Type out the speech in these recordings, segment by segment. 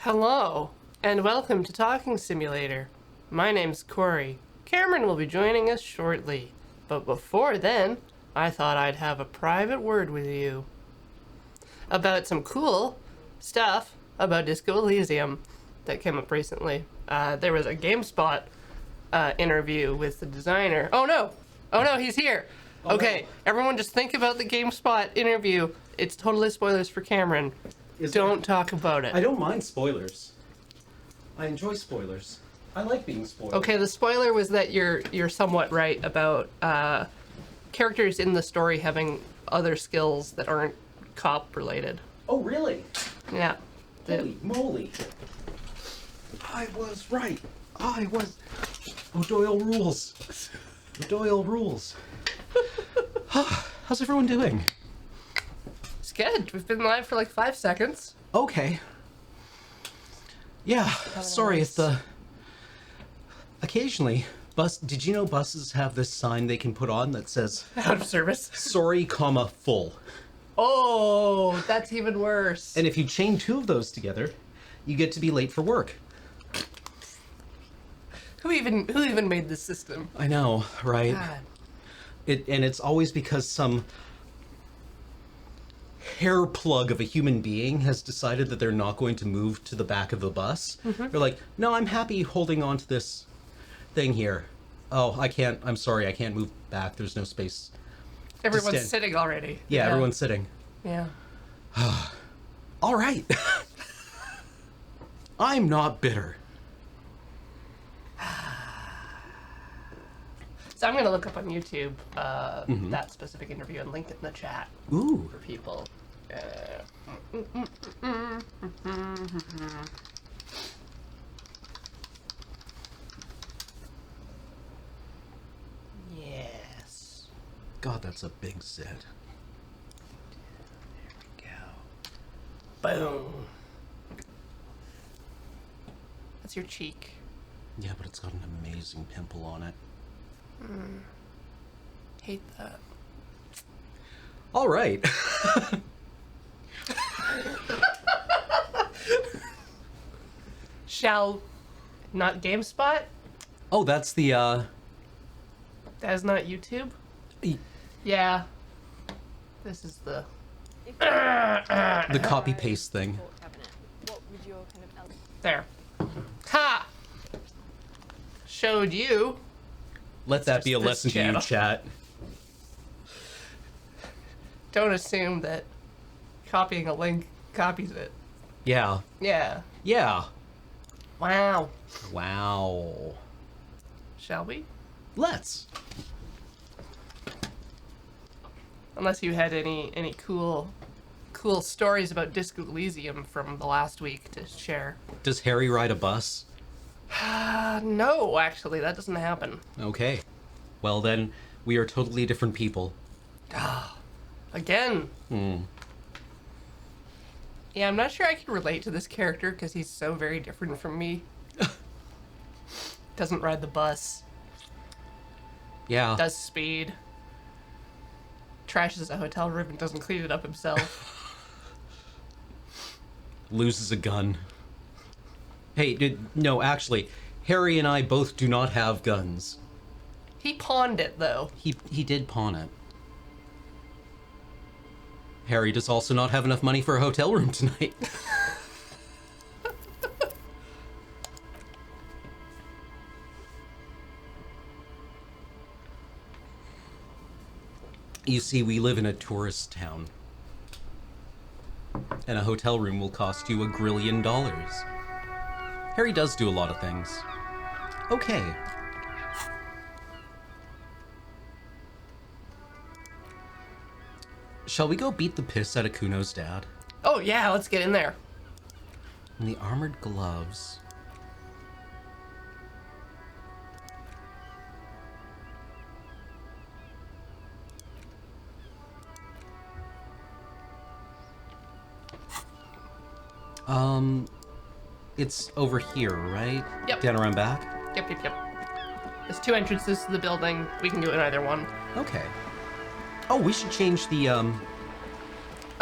Hello, and welcome to Talking Simulator. My name's Corey. Cameron will be joining us shortly, but before then, I thought I'd have a private word with you about some cool stuff about Disco Elysium that came up recently. There was a GameSpot interview with the designer. Oh no, he's here. Okay, everyone just think about the GameSpot interview. It's totally spoilers for Cameron. Don't talk about it. I don't mind spoilers. I enjoy spoilers. I like being spoiled. Okay, the spoiler was that you're somewhat right about characters in the story having other skills that aren't cop related. Oh, really? Yeah. Holy moly. I was right. O'Doyle rules. O'Doyle rules. How's everyone doing? It's good. We've been live for like 5 seconds. Okay. Yeah, sorry if the... Occasionally, did you know buses have this sign they can put on that says... Out of service. Sorry, comma, full. Oh, that's even worse. And if you chain two of those together, you get to be late for work. Who even made this system? I know, right? God. And it's always because some hair plug of a human being has decided that they're not going to move to the back of the bus. Mm-hmm. They're like, no, I'm happy holding on to this thing here. Oh, I'm sorry, I can't move back. There's no space. Everyone's sitting already. Yeah, everyone's sitting. Yeah. All right. I'm not bitter. So I'm going to look up on YouTube that specific interview and link it in the chat. Ooh. For people. Yes. God, that's a big set. There we go. Boom. That's your cheek. Yeah, but it's got an amazing pimple on it. Hate that. All right. Shall not GameSpot? Oh, that's the That is not YouTube? Yeah. This is the copy paste thing. There. Ha! Showed you. Let that be a this lesson channel. to you, chat. Don't assume that copying a link copies it. Yeah. Yeah. Yeah. Wow. Wow. Shall we? Let's. Unless you had any cool stories about Disco Elysium from the last week to share. Does Harry ride a bus? No, actually, that doesn't happen. Okay. Well then, we are totally different people. Again. Hmm. Yeah, I'm not sure I can relate to this character because he's so very different from me. Doesn't ride the bus. Yeah. Does speed. Trashes a hotel room and doesn't clean it up himself. Loses a gun. Hey, no, actually, Harry and I both do not have guns. He pawned it, though. He did pawn it. Harry does also not have enough money for a hotel room tonight. You see, we live in a tourist town. And a hotel room will cost you $1 grillion. Harry does do a lot of things. Okay. Shall we go beat the piss out of Kuno's dad? Oh, yeah, let's get in there. And the armored gloves. It's over here, right? Yep. Down around back? Yep. There's 2 entrances to the building. We can do it in either one. Okay. Oh, we should change the,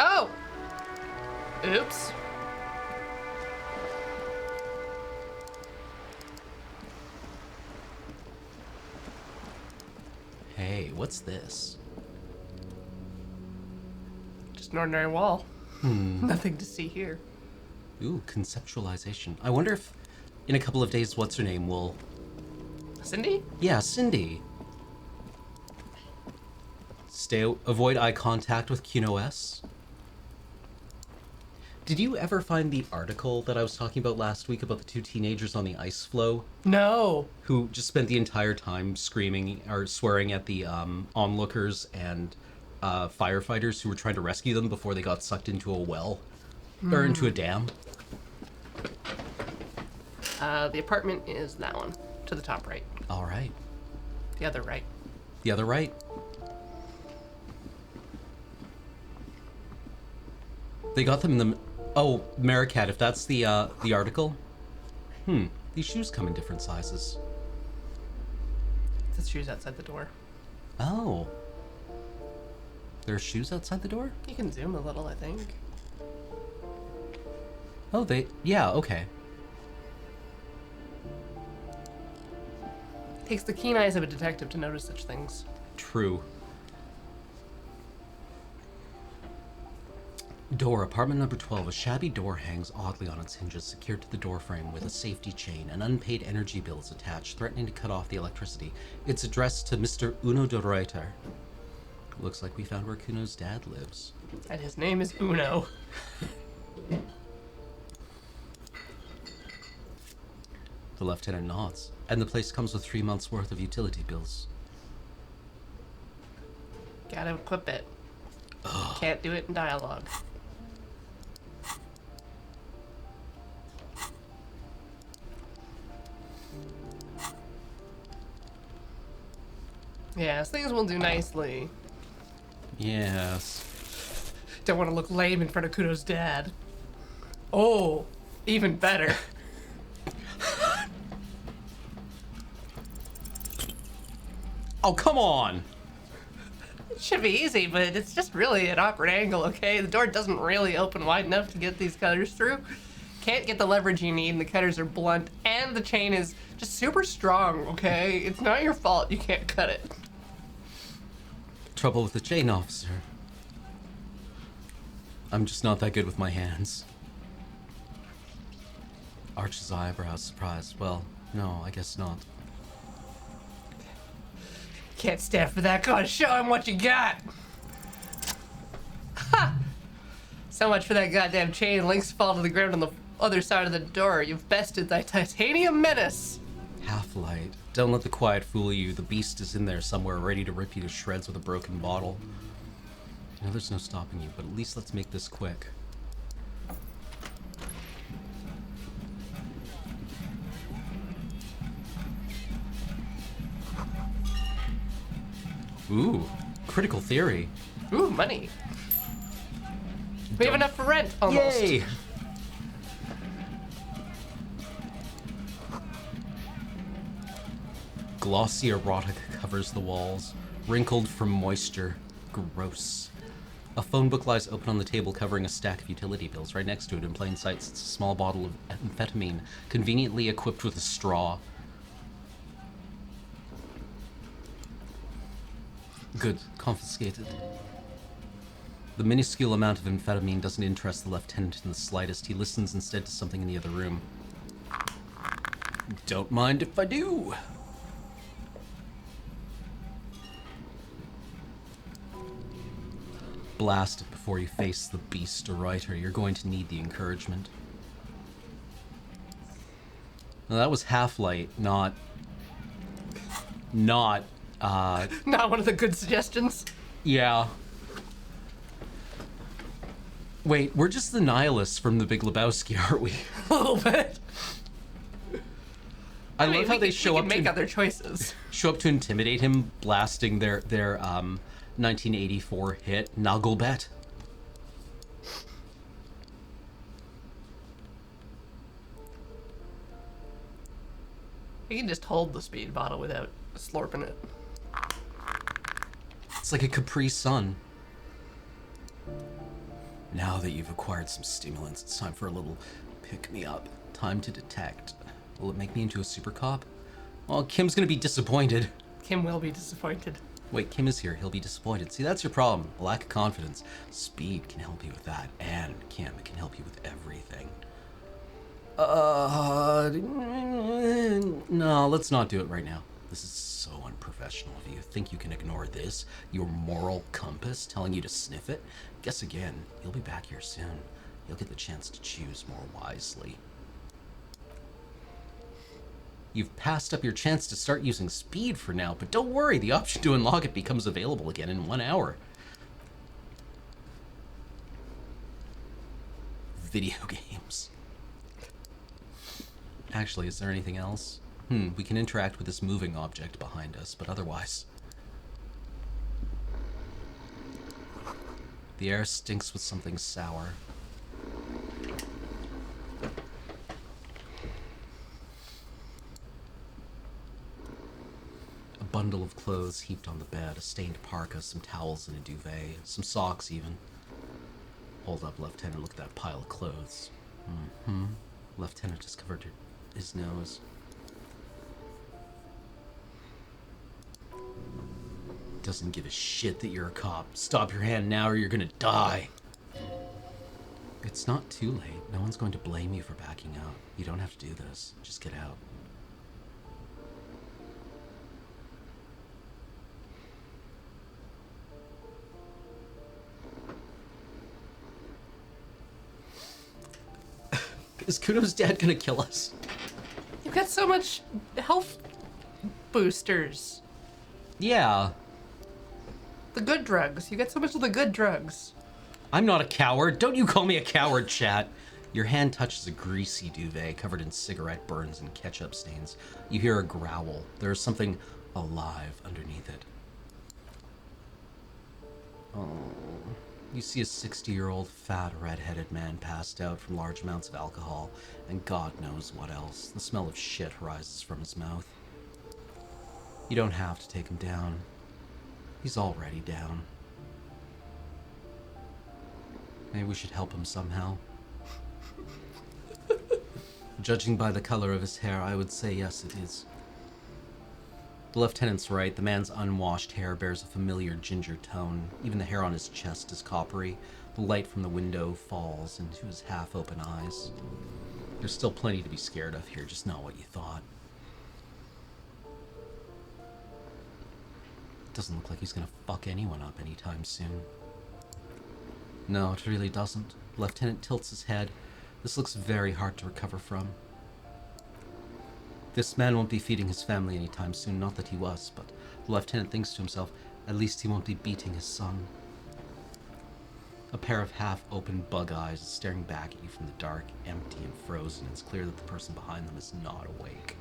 Oh! Oops. Okay, what's this? Just an ordinary wall. Nothing to see here. Ooh, conceptualization. I wonder if in a couple of days, what's her name will... Cindy? Yeah, Cindy. Avoid eye contact with QoS. Did you ever find the article that I was talking about last week about the two teenagers on the ice floe No. who just spent the entire time screaming or swearing at the onlookers and firefighters who were trying to rescue them before they got sucked into a well or into a dam? The apartment is that one, to the top right. All right. The other right. The other right. They got them in the... Oh, Maricat, if that's the article. These shoes come in different sizes. The shoes outside the door. Oh. There are shoes outside the door? You can zoom a little, I think. Oh, yeah, okay. Takes the keen eyes of a detective to notice such things. True. Door, apartment number 12. A shabby door hangs oddly on its hinges, secured to the doorframe with a safety chain. An unpaid energy bill is attached, threatening to cut off the electricity. It's addressed to Mr. Uno de Reuter. Looks like we found where Kuno's dad lives. And his name is Uno. The lieutenant nods. And the place comes with 3 months' worth of utility bills. Gotta equip it. Can't do it in dialogue. Yes, things will do nicely. Yes. Don't want to look lame in front of Kuno's dad. Oh, even better. Oh, come on! It should be easy, but it's just really an awkward angle, okay? The door doesn't really open wide enough to get these cutters through. Can't get the leverage you need, and the cutters are blunt, and the chain is just super strong, okay? It's not your fault you can't cut it. Trouble with the chain, officer. I'm just not that good with my hands. Arches eyebrows, surprised. Well, no, I guess not. Can't stand for that. Go on, show him what you got. Ha! So much for that goddamn chain. Links fall to the ground on the other side of the door. You've bested thy titanium menace. Half-light. Don't let the quiet fool you. The beast is in there somewhere, ready to rip you to shreds with a broken bottle. You know there's no stopping you, but at least let's make this quick. Ooh, critical theory. Ooh, money. We have enough for rent, almost. Yay! Glossy erotic covers the walls, wrinkled from moisture. Gross. A phone book lies open on the table, covering a stack of utility bills. Right next to it, in plain sight, sits a small bottle of amphetamine, conveniently equipped with a straw. Good. Confiscated. The minuscule amount of amphetamine doesn't interest the lieutenant in the slightest. He listens instead to something in the other room. Don't mind if I do. Blast it before you face the beast or writer. You're going to need the encouragement. Now that was Half-Light, not Not one of the good suggestions. yeah. Wait, we're just the nihilists from The Big Lebowski, aren't we? A little bit. I love how they show up make to other choices. show up to intimidate him, blasting their 1984 hit Nagelbet. You can just hold the speed bottle without slurping it. It's like a Capri Sun. Now that you've acquired some stimulants, it's time for a little pick-me-up. Time to detect. Will it make me into a super cop? Well, Kim's gonna be disappointed. Kim will be disappointed. Wait, Kim is here. He'll be disappointed. See, that's your problem. A lack of confidence. Speed can help you with that, and Kim can help you with everything. No, let's not do it right now. This is so unprofessional of you. Think you can ignore this? Your moral compass telling you to sniff it? Guess again. You'll be back here soon. You'll get the chance to choose more wisely. You've passed up your chance to start using speed for now, but don't worry, the option to unlock it becomes available again in 1 hour. Video games. Actually, is there anything else? We can interact with this moving object behind us, but otherwise... The air stinks with something sour. A bundle of clothes heaped on the bed, a stained parka, some towels and a duvet, some socks even. Hold up, Lieutenant, look at that pile of clothes. Lieutenant just covered his nose. Doesn't give a shit that you're a cop. Stop your hand now or you're gonna die. It's not too late. No one's going to blame you for backing out. You don't have to do this. Just get out. Is Kuno's dad gonna kill us? You've got so much health boosters. Yeah. The good drugs. You get so much of the good drugs. I'm not a coward. Don't you call me a coward, chat. Your hand touches a greasy duvet covered in cigarette burns and ketchup stains. You hear a growl. There is something alive underneath it. Oh. You see a 60-year-old fat red-headed man passed out from large amounts of alcohol and God knows what else. The smell of shit rises from his mouth. You don't have to take him down. He's already down. Maybe we should help him somehow. Judging by the color of his hair, I would say yes, it is. The lieutenant's right. The man's unwashed hair bears a familiar ginger tone. Even the hair on his chest is coppery. The light from the window falls into his half-open eyes. There's still plenty to be scared of here, just not what you thought. Doesn't look like he's gonna fuck anyone up anytime soon. No, it really doesn't. The lieutenant tilts his head. This looks very hard to recover from. This man won't be feeding his family anytime soon, not that he was, but the lieutenant thinks to himself, at least he won't be beating his son. A pair of half-open bug eyes is staring back at you from the dark, empty and frozen. It's clear that the person behind them is not awake.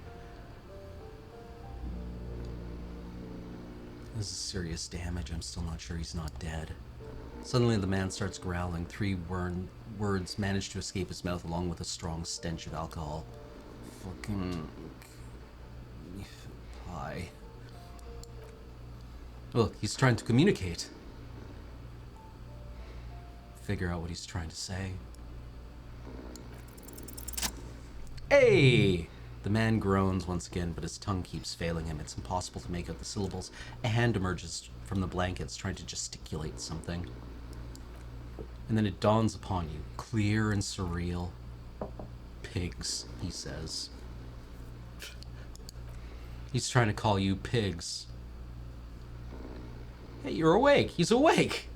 This is serious damage. I'm still not sure he's not dead. Suddenly the man starts growling. 3 words manage to escape his mouth along with a strong stench of alcohol. Fucking... pie. Look, he's trying to communicate. Figure out what he's trying to say. Hey! The man groans once again, but his tongue keeps failing him. It's impossible to make out the syllables. A hand emerges from the blankets, trying to gesticulate something. And then it dawns upon you, clear and surreal. Pigs, he says. He's trying to call you pigs. Hey, you're awake. He's awake.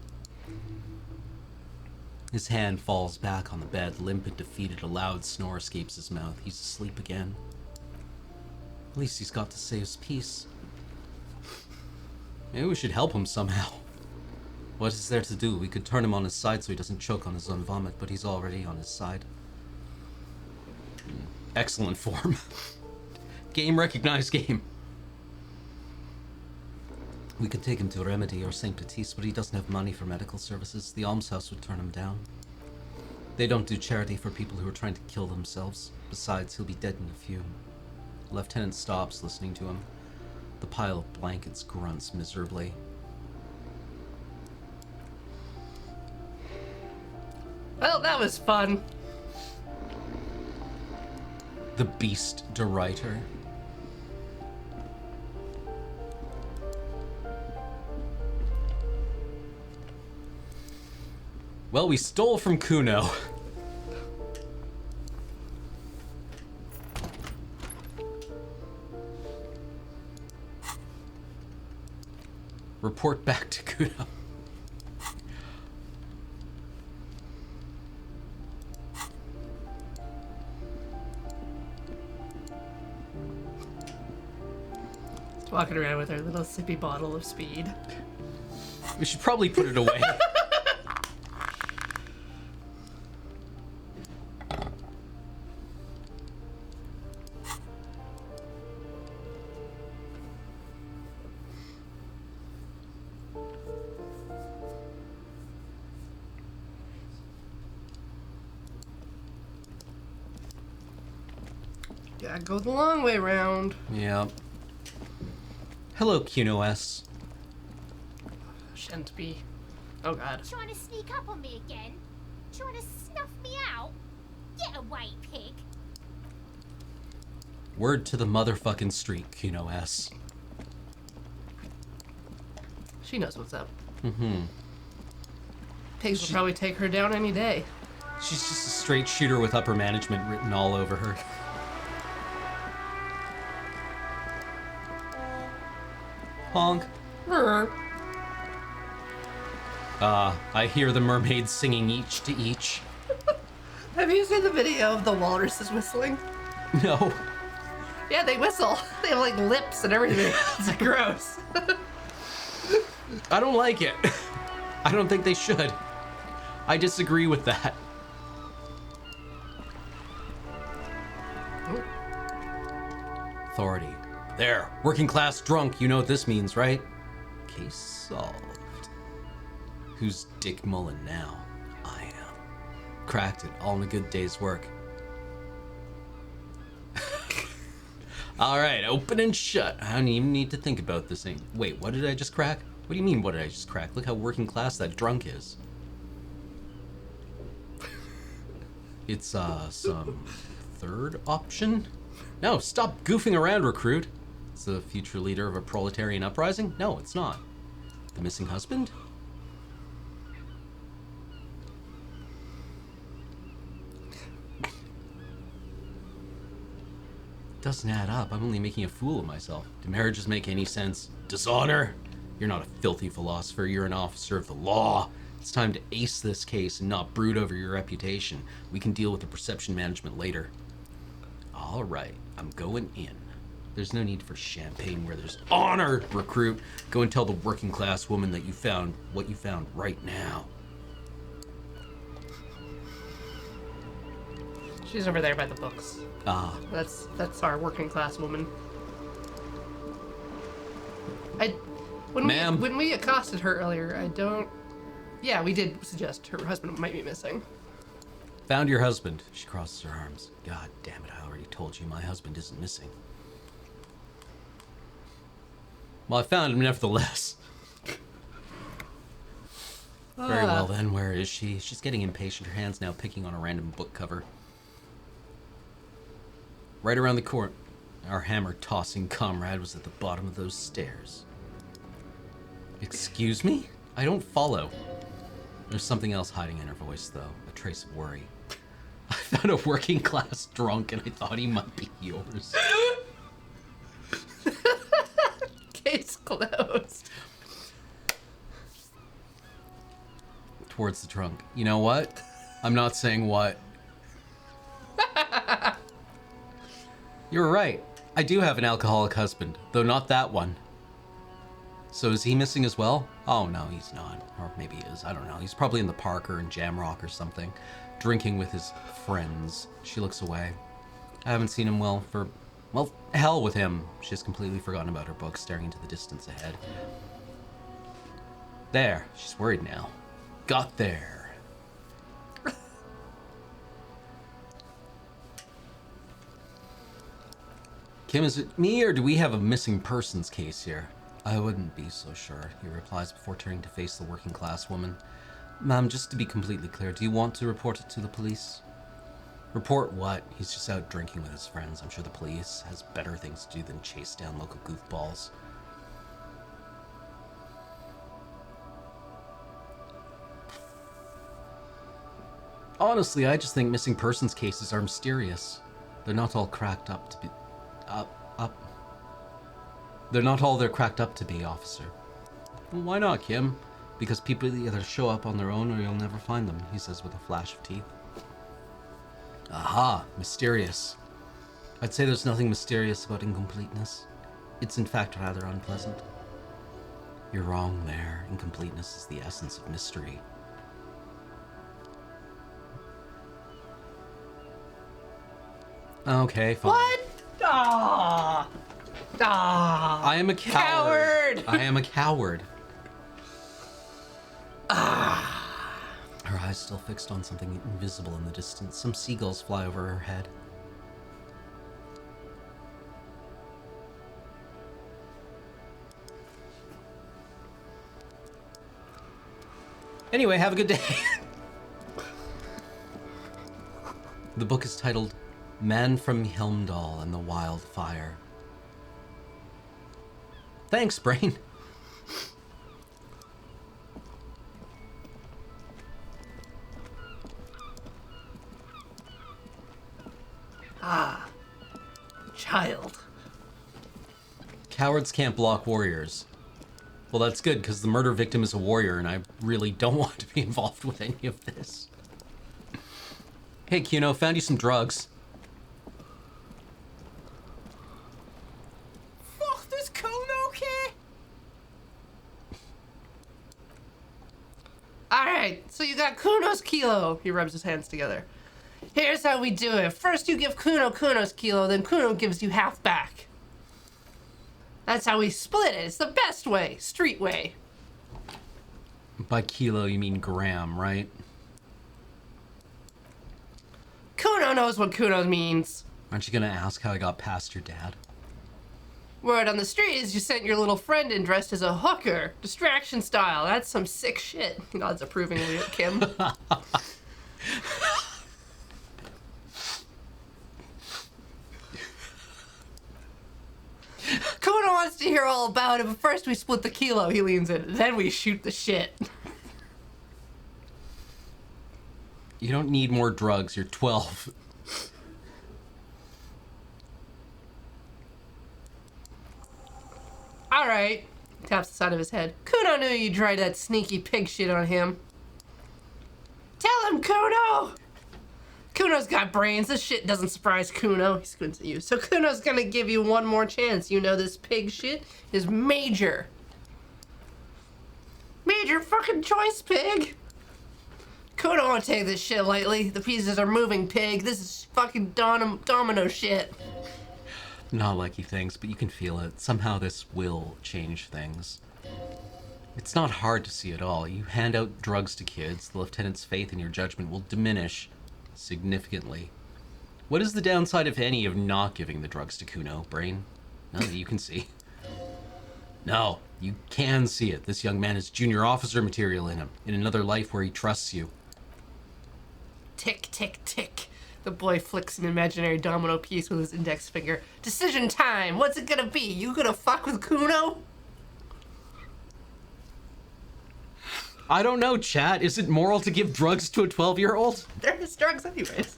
His hand falls back on the bed, limp and defeated. A loud snore escapes his mouth. He's asleep again. At least he's got to say his piece. Maybe we should help him somehow. What is there to do? We could turn him on his side so he doesn't choke on his own vomit, but he's already on his side. Excellent form. Game recognized game. We could take him to Remedy or St. Petit's, but he doesn't have money for medical services. The almshouse would turn him down. They don't do charity for people who are trying to kill themselves. Besides, he'll be dead in a few. The lieutenant stops, listening to him. The pile of blankets grunts miserably. Well, that was fun. The beast deriter. Well, we stole from Kuno. Report back to Kuno. Just walking around with our little sippy bottle of speed. We should probably put it away. Gotta go the long way round. Yeah. Hello, Kuno S. Shan't be. Oh god. Trying to sneak up on me again? Trying to snuff me out? Get away, pig! Word to the motherfucking street, Kuno S. She knows what's up. Mm-hmm. Pigs will probably take her down any day. She's just a straight shooter with upper management written all over her. Honk. I hear the mermaids singing each to each. Have you seen the video of the walruses whistling? No. Yeah, they whistle. They have like lips and everything. It's gross. I don't like it. I don't think they should. I disagree with that. Authority. There. Working class drunk. You know what this means, right? Case solved. Who's Dick Mullen now? I am. Cracked it. All in a good day's work. Alright, open and shut. I don't even need to think about this thing. Wait, what did I just crack? What do you mean, what did I just crack? Look how working class that drunk is. It's, some third option? No, stop goofing around, recruit. It's the future leader of a proletarian uprising? No, it's not. The missing husband? Doesn't add up. I'm only making a fool of myself. Do marriages make any sense? Dishonor? You're not a filthy philosopher. You're an officer of the law. It's time to ace this case and not brood over your reputation. We can deal with the perception management later. All right, I'm going in. There's no need for champagne where there's honor, recruit. Go and tell the working class woman that you found what you found right now. She's over there by the books. Ah. That's our working class woman. Ma'am. When we accosted her earlier, yeah, we did suggest her husband might be missing. Found your husband. She crosses her arms. God damn it, I already told you my husband isn't missing. Well, I found him nevertheless. Very well then, where is she? She's getting impatient, her hands now picking on a random book cover. Right around the corner. Our hammer-tossing comrade was at the bottom of those stairs. Excuse me? I don't follow. There's something else hiding in her voice, though. A trace of worry. I found a working-class drunk, and I thought he might be yours. Case closed. Towards the trunk. You know what? I'm not saying what. You're right. I do have an alcoholic husband, though not that one. So is he missing as well? Oh no, he's not. Or maybe he is. I don't know. He's probably in the park or in Jamrock or something, drinking with his friends. She looks away. I haven't seen him well, hell with him. She's completely forgotten about her book, staring into the distance ahead. There. She's worried now. Got there. Kim, is it me or do we have a missing persons case here? I wouldn't be so sure, he replies before turning to face the working class woman. Ma'am, just to be completely clear, do you want to report it to the police? Report what? He's just out drinking with his friends. I'm sure the police has better things to do than chase down local goofballs. Honestly, I just think missing persons cases are mysterious. They're not all cracked up to be... They're not all they're cracked up to be, officer. Well, why not, Kim? Because people either show up on their own or you'll never find them, he says with a flash of teeth. Aha, mysterious. I'd say there's nothing mysterious about incompleteness. It's in fact rather unpleasant. You're wrong there. Incompleteness is the essence of mystery. Okay, fine. What? Ah. I am a coward. I am a coward. Her eyes still fixed on something invisible in the distance. Some seagulls fly over her head. Anyway, have a good day. The book is titled Man from Helmdall and the Wildfire. Thanks, Brain. Child. Cowards can't block warriors. Well, that's good, because the murder victim is a warrior, and I really don't want to be involved with any of this. Hey, Kuno, found you some drugs. Fuck, this Kuno, okay? Alright, so you got Kuno's kilo. He rubs his hands together. Here's how we do it. First you give Kuno Kuno's kilo, then Kuno gives you half back. That's how we split it. It's the best way. Street way. By kilo, you mean gram, right? Kuno knows what Kuno means. Aren't you gonna ask how I got past your dad? Word on the street is you sent your little friend in dressed as a hooker. Distraction style. That's some sick shit. He nods approvingly at Kim. Kuno wants to hear all about it, but first we split the kilo. He leans in. Then we shoot the shit. You don't need more drugs. You're 12. Alright. Taps the side of his head. Kuno knew you tried that sneaky pig shit on him. Tell him, Kuno! Kuno's got brains. This shit doesn't surprise Kuno. He squints at you. So Kuno's gonna give you one more chance. You know this pig shit is major. Major fucking choice, pig. Kuno won't take this shit lightly. The pieces are moving, pig. This is fucking domino shit. Not like he thinks, but you can feel it. Somehow this will change things. It's not hard to see at all. You hand out drugs to kids, the lieutenant's faith in your judgment will diminish significantly. What is the downside, if any, of not giving the drugs to Kuno, Brain? None that you can see. No, you can see it. This young man has junior officer material in him, in another life where he trusts you. Tick, tick, tick. The boy flicks an imaginary domino piece with his index finger. Decision time. What's it gonna be? You gonna fuck with Kuno? I don't know, chat. Is it moral to give drugs to a 12-year-old? They're his drugs anyways.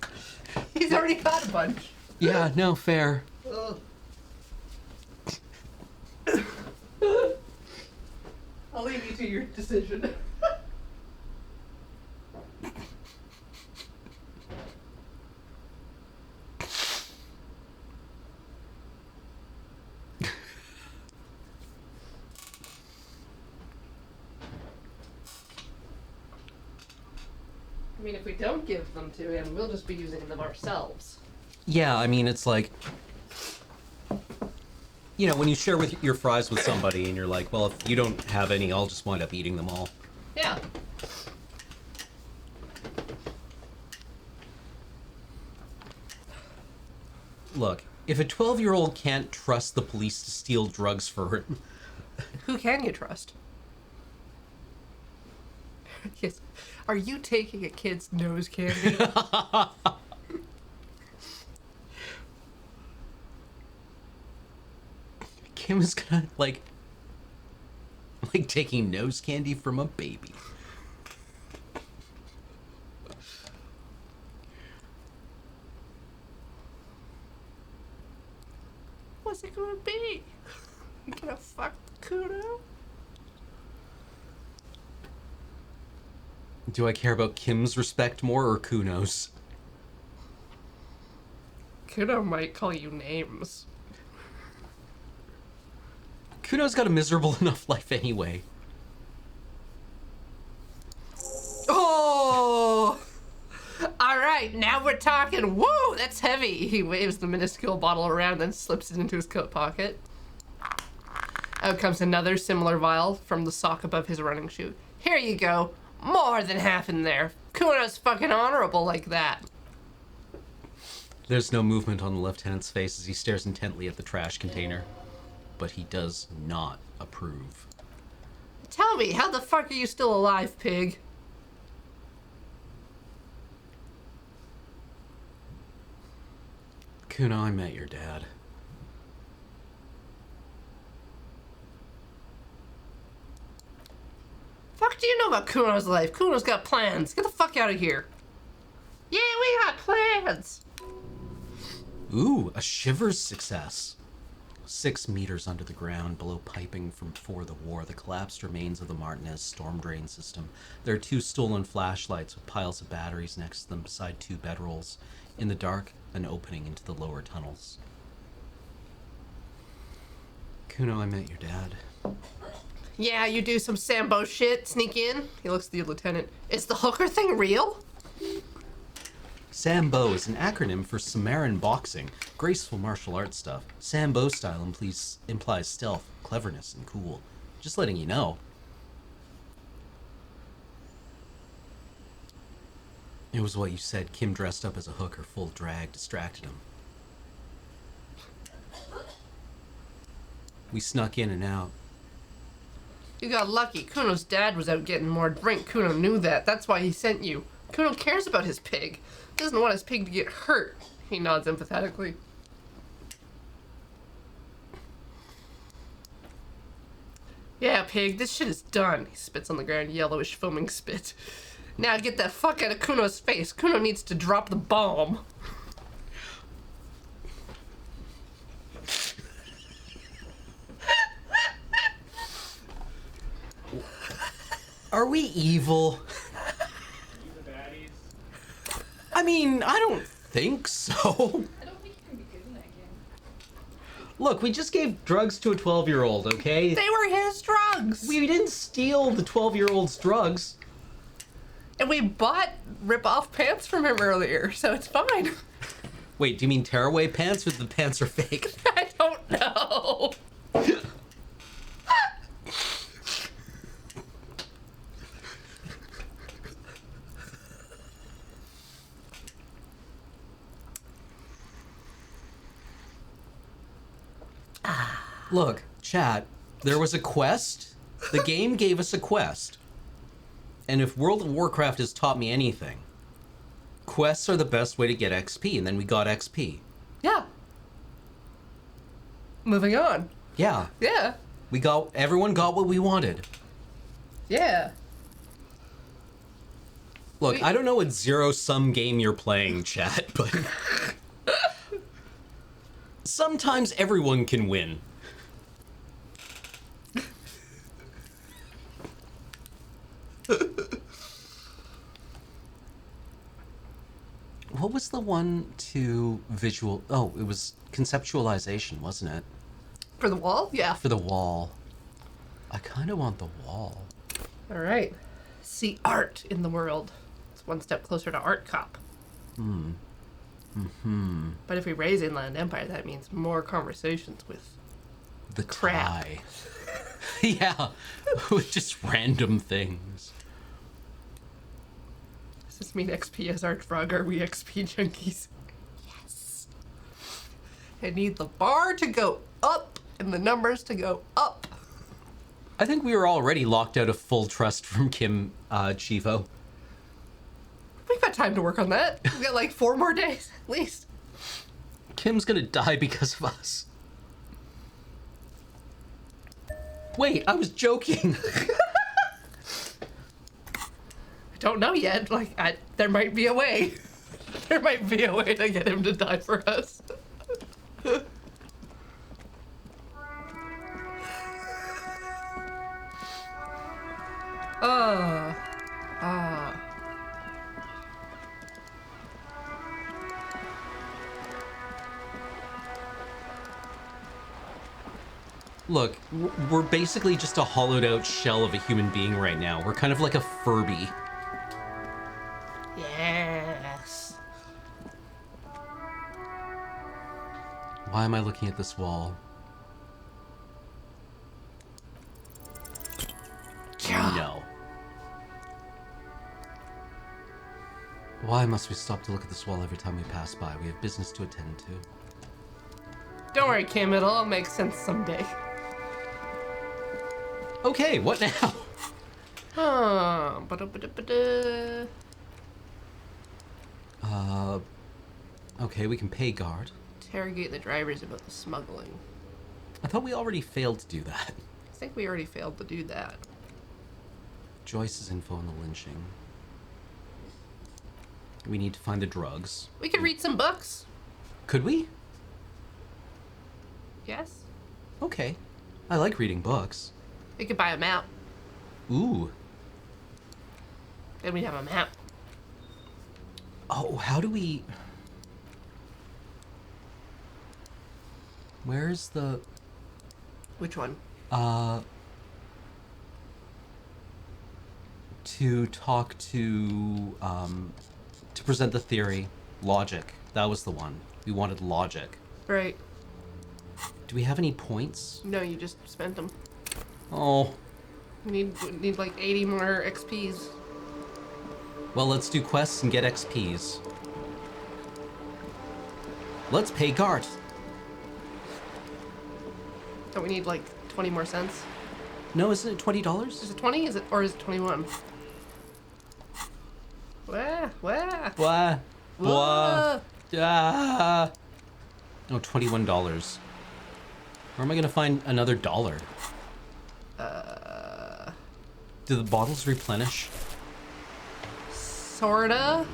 He's already got a bunch. Yeah, no, fair. I'll leave you to your decision. I mean, if we don't give them to him, we'll just be using them ourselves. Yeah, I mean, it's like, you know, when you share with your fries with somebody and you're like, well, if you don't have any, I'll just wind up eating them all. Yeah. Look, if a 12-year-old can't trust the police to steal drugs for her... Who can you trust? Yes. Are you taking a kid's nose candy? Kim is gonna, like taking nose candy from a baby. What's it gonna be? You gonna fuck the Kuno? Do I care about Kim's respect more or Kuno's? Kuno might call you names. Kuno's got a miserable enough life anyway. Oh! Alright, now we're talking. Whoa, that's heavy. He waves the minuscule bottle around, then slips it into his coat pocket. Out comes another similar vial from the sock above his running shoe. Here you go. More than half in there. Kuno's fucking honorable like that. There's no movement on the lieutenant's face as he stares intently at the trash container. But he does not approve. Tell me, how the fuck are you still alive, pig? Kuno, I met your dad. Fuck do you know about Kuno's life? Kuno's got plans. Get the fuck out of here. Yeah, we got plans. Ooh, a Shivers success. 6 meters under the ground, below piping from before the war, the collapsed remains of the Martinez storm drain system. There are 2 stolen flashlights with piles of batteries next to them beside 2 bedrolls. In the dark, an opening into the lower tunnels. Kuno, I met your dad. Yeah, you do some Sambo shit, sneak in. He looks at the lieutenant. Is the hooker thing real? Sambo is an acronym for Samaritan boxing, graceful martial arts stuff. Sambo style implies stealth, cleverness, and cool. Just letting you know. It was what you said. Kim dressed up as a hooker, full drag, distracted him. We snuck in and out. You got lucky. Kuno's dad was out getting more drink. Kuno knew that. That's why he sent you. Kuno cares about his pig. Doesn't want his pig to get hurt. He nods empathetically. Yeah, pig, this shit is done. He spits on the ground, yellowish foaming spit. Now get the fuck out of Kuno's face. Kuno needs to drop the bomb. Are we evil? I mean, I don't think so. I don't think you can be good in that game. Look, we just gave drugs to a 12-year-old, okay? They were his drugs. We didn't steal the 12-year-old's drugs. And we bought rip-off pants from him earlier, so it's fine. Wait, do you mean tearaway pants or the pants are fake? I don't know. Look, chat, there was a quest. The game gave us a quest. And if World of Warcraft has taught me anything, quests are the best way to get XP, and then we got XP. Yeah. Moving on. Yeah. Yeah. Everyone got what we wanted. Yeah. Look, I don't know what zero-sum game you're playing, chat, but sometimes everyone can win. What was the one to visual? Oh, it was conceptualization, wasn't it? For the wall? Yeah. For the wall. I kind of want the wall. All right. See art in the world. It's one step closer to Art Cop. But if we raise Inland Empire, that means more conversations with The Crap. Cry. Yeah, with just random things. Does this mean XP as Archfrog? Are we XP junkies? Yes. I need the bar to go up and the numbers to go up. I think we were already locked out of full trust from Kim Chivo. We've got time to work on that. We've got like 4 more days, at least. Kim's gonna die because of us. Wait, I was joking. I don't know yet. There might be a way. There might be a way to get him to die for us. Ah. Look, we're basically just a hollowed out shell of a human being right now. We're kind of like a Furby. Yes. Why am I looking at this wall? No. Why must we stop to look at this wall every time we pass by? We have business to attend to. Don't worry, Kim. It'll all make sense someday. Okay, what now? Ba-da-ba-da-ba-da. Okay, we can pay guard. Interrogate the drivers about the smuggling. I thought we already failed to do that. I think we already failed to do that. Joyce's info on the lynching. We need to find the drugs. We could read some books. Could we? Yes. Okay. I like reading books. We could buy a map. Ooh. Then we'd have a map. Oh, how do we... Where's the... Which one? To talk to present the theory. Logic. That was the one. We wanted logic. Right. Do we have any points? No, you just spent them. Oh. We need like 80 more XPs. Well, let's do quests and get XPs. Let's pay guard. Don't we need like 20 more cents? No, isn't it $20? Is it 20? Is it, or is it 21? Wah, wah. Blah. Wah. Ah. Oh, $21. Where am I gonna find another dollar? Do the bottles replenish? Sorta.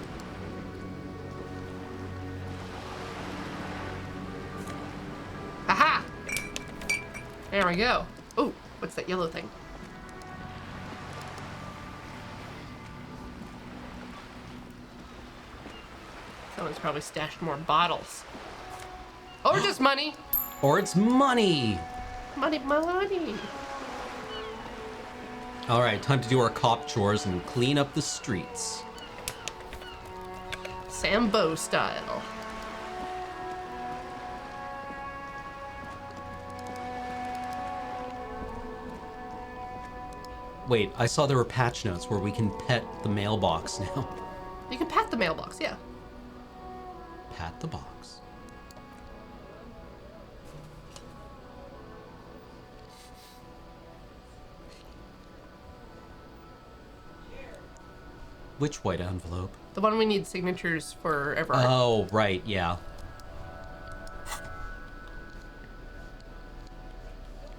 Aha! There we go. Oh, what's that yellow thing? Someone's probably stashed more bottles. Or just money. Or it's money! Money, money. Alright, time to do our cop chores and clean up the streets. Sambo style. Wait, I saw there were patch notes where we can pet the mailbox now. You can pat the mailbox, yeah. Pat the box. Which white envelope? The one we need signatures for Everard. Oh, right, yeah.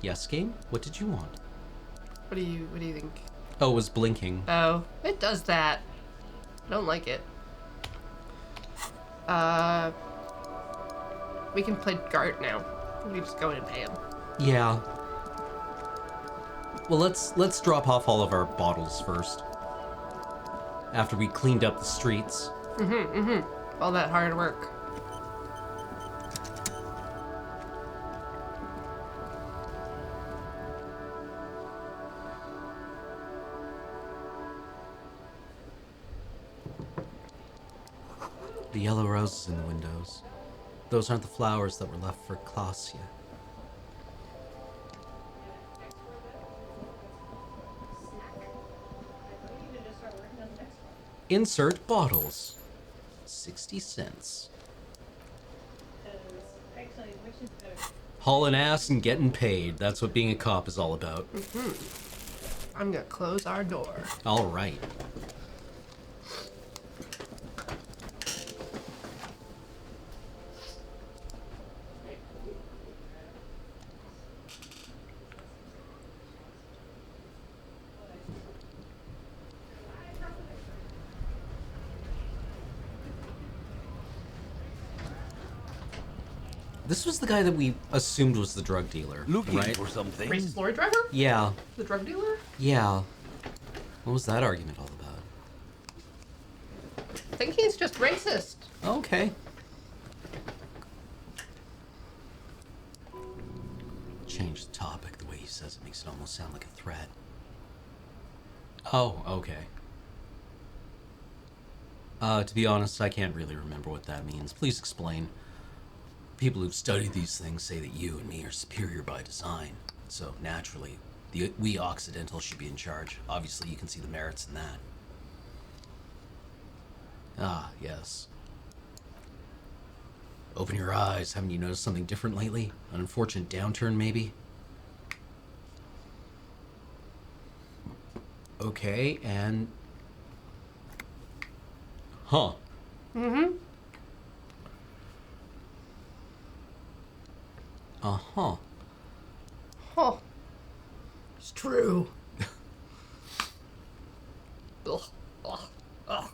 Yes, game? What did you want? What do you think? Oh, it was blinking. Oh, it does that. I don't like it. We can play guard now. We just go in and pay him. Yeah. Well, let's drop off all of our bottles first. After we cleaned up the streets. All that hard work. The yellow roses in the windows. Those aren't the flowers that were left for Klaasje. Insert bottles. 60 cents. Hauling ass and getting paid. That's what being a cop is all about. I'm gonna close our door. All right. This was the guy that we assumed was the drug dealer, Looking right? for something. Racist lorry driver? Yeah, The drug dealer? yeah. What was that argument all about? I think he's just racist. Okay. Change the topic. The way he says it makes it almost sound like a threat. Oh, okay. To be honest, I can't really remember what that means. Please explain. People who've studied these things say that you and me are superior by design. So, naturally, we Occidentals should be in charge. Obviously, you can see the merits in that. Ah, yes. Open your eyes. Haven't you noticed something different lately? An unfortunate downturn, maybe? Okay, and... Huh. Mm-hmm. Uh-huh. Huh. It's true. Ugh. Ugh. Ugh.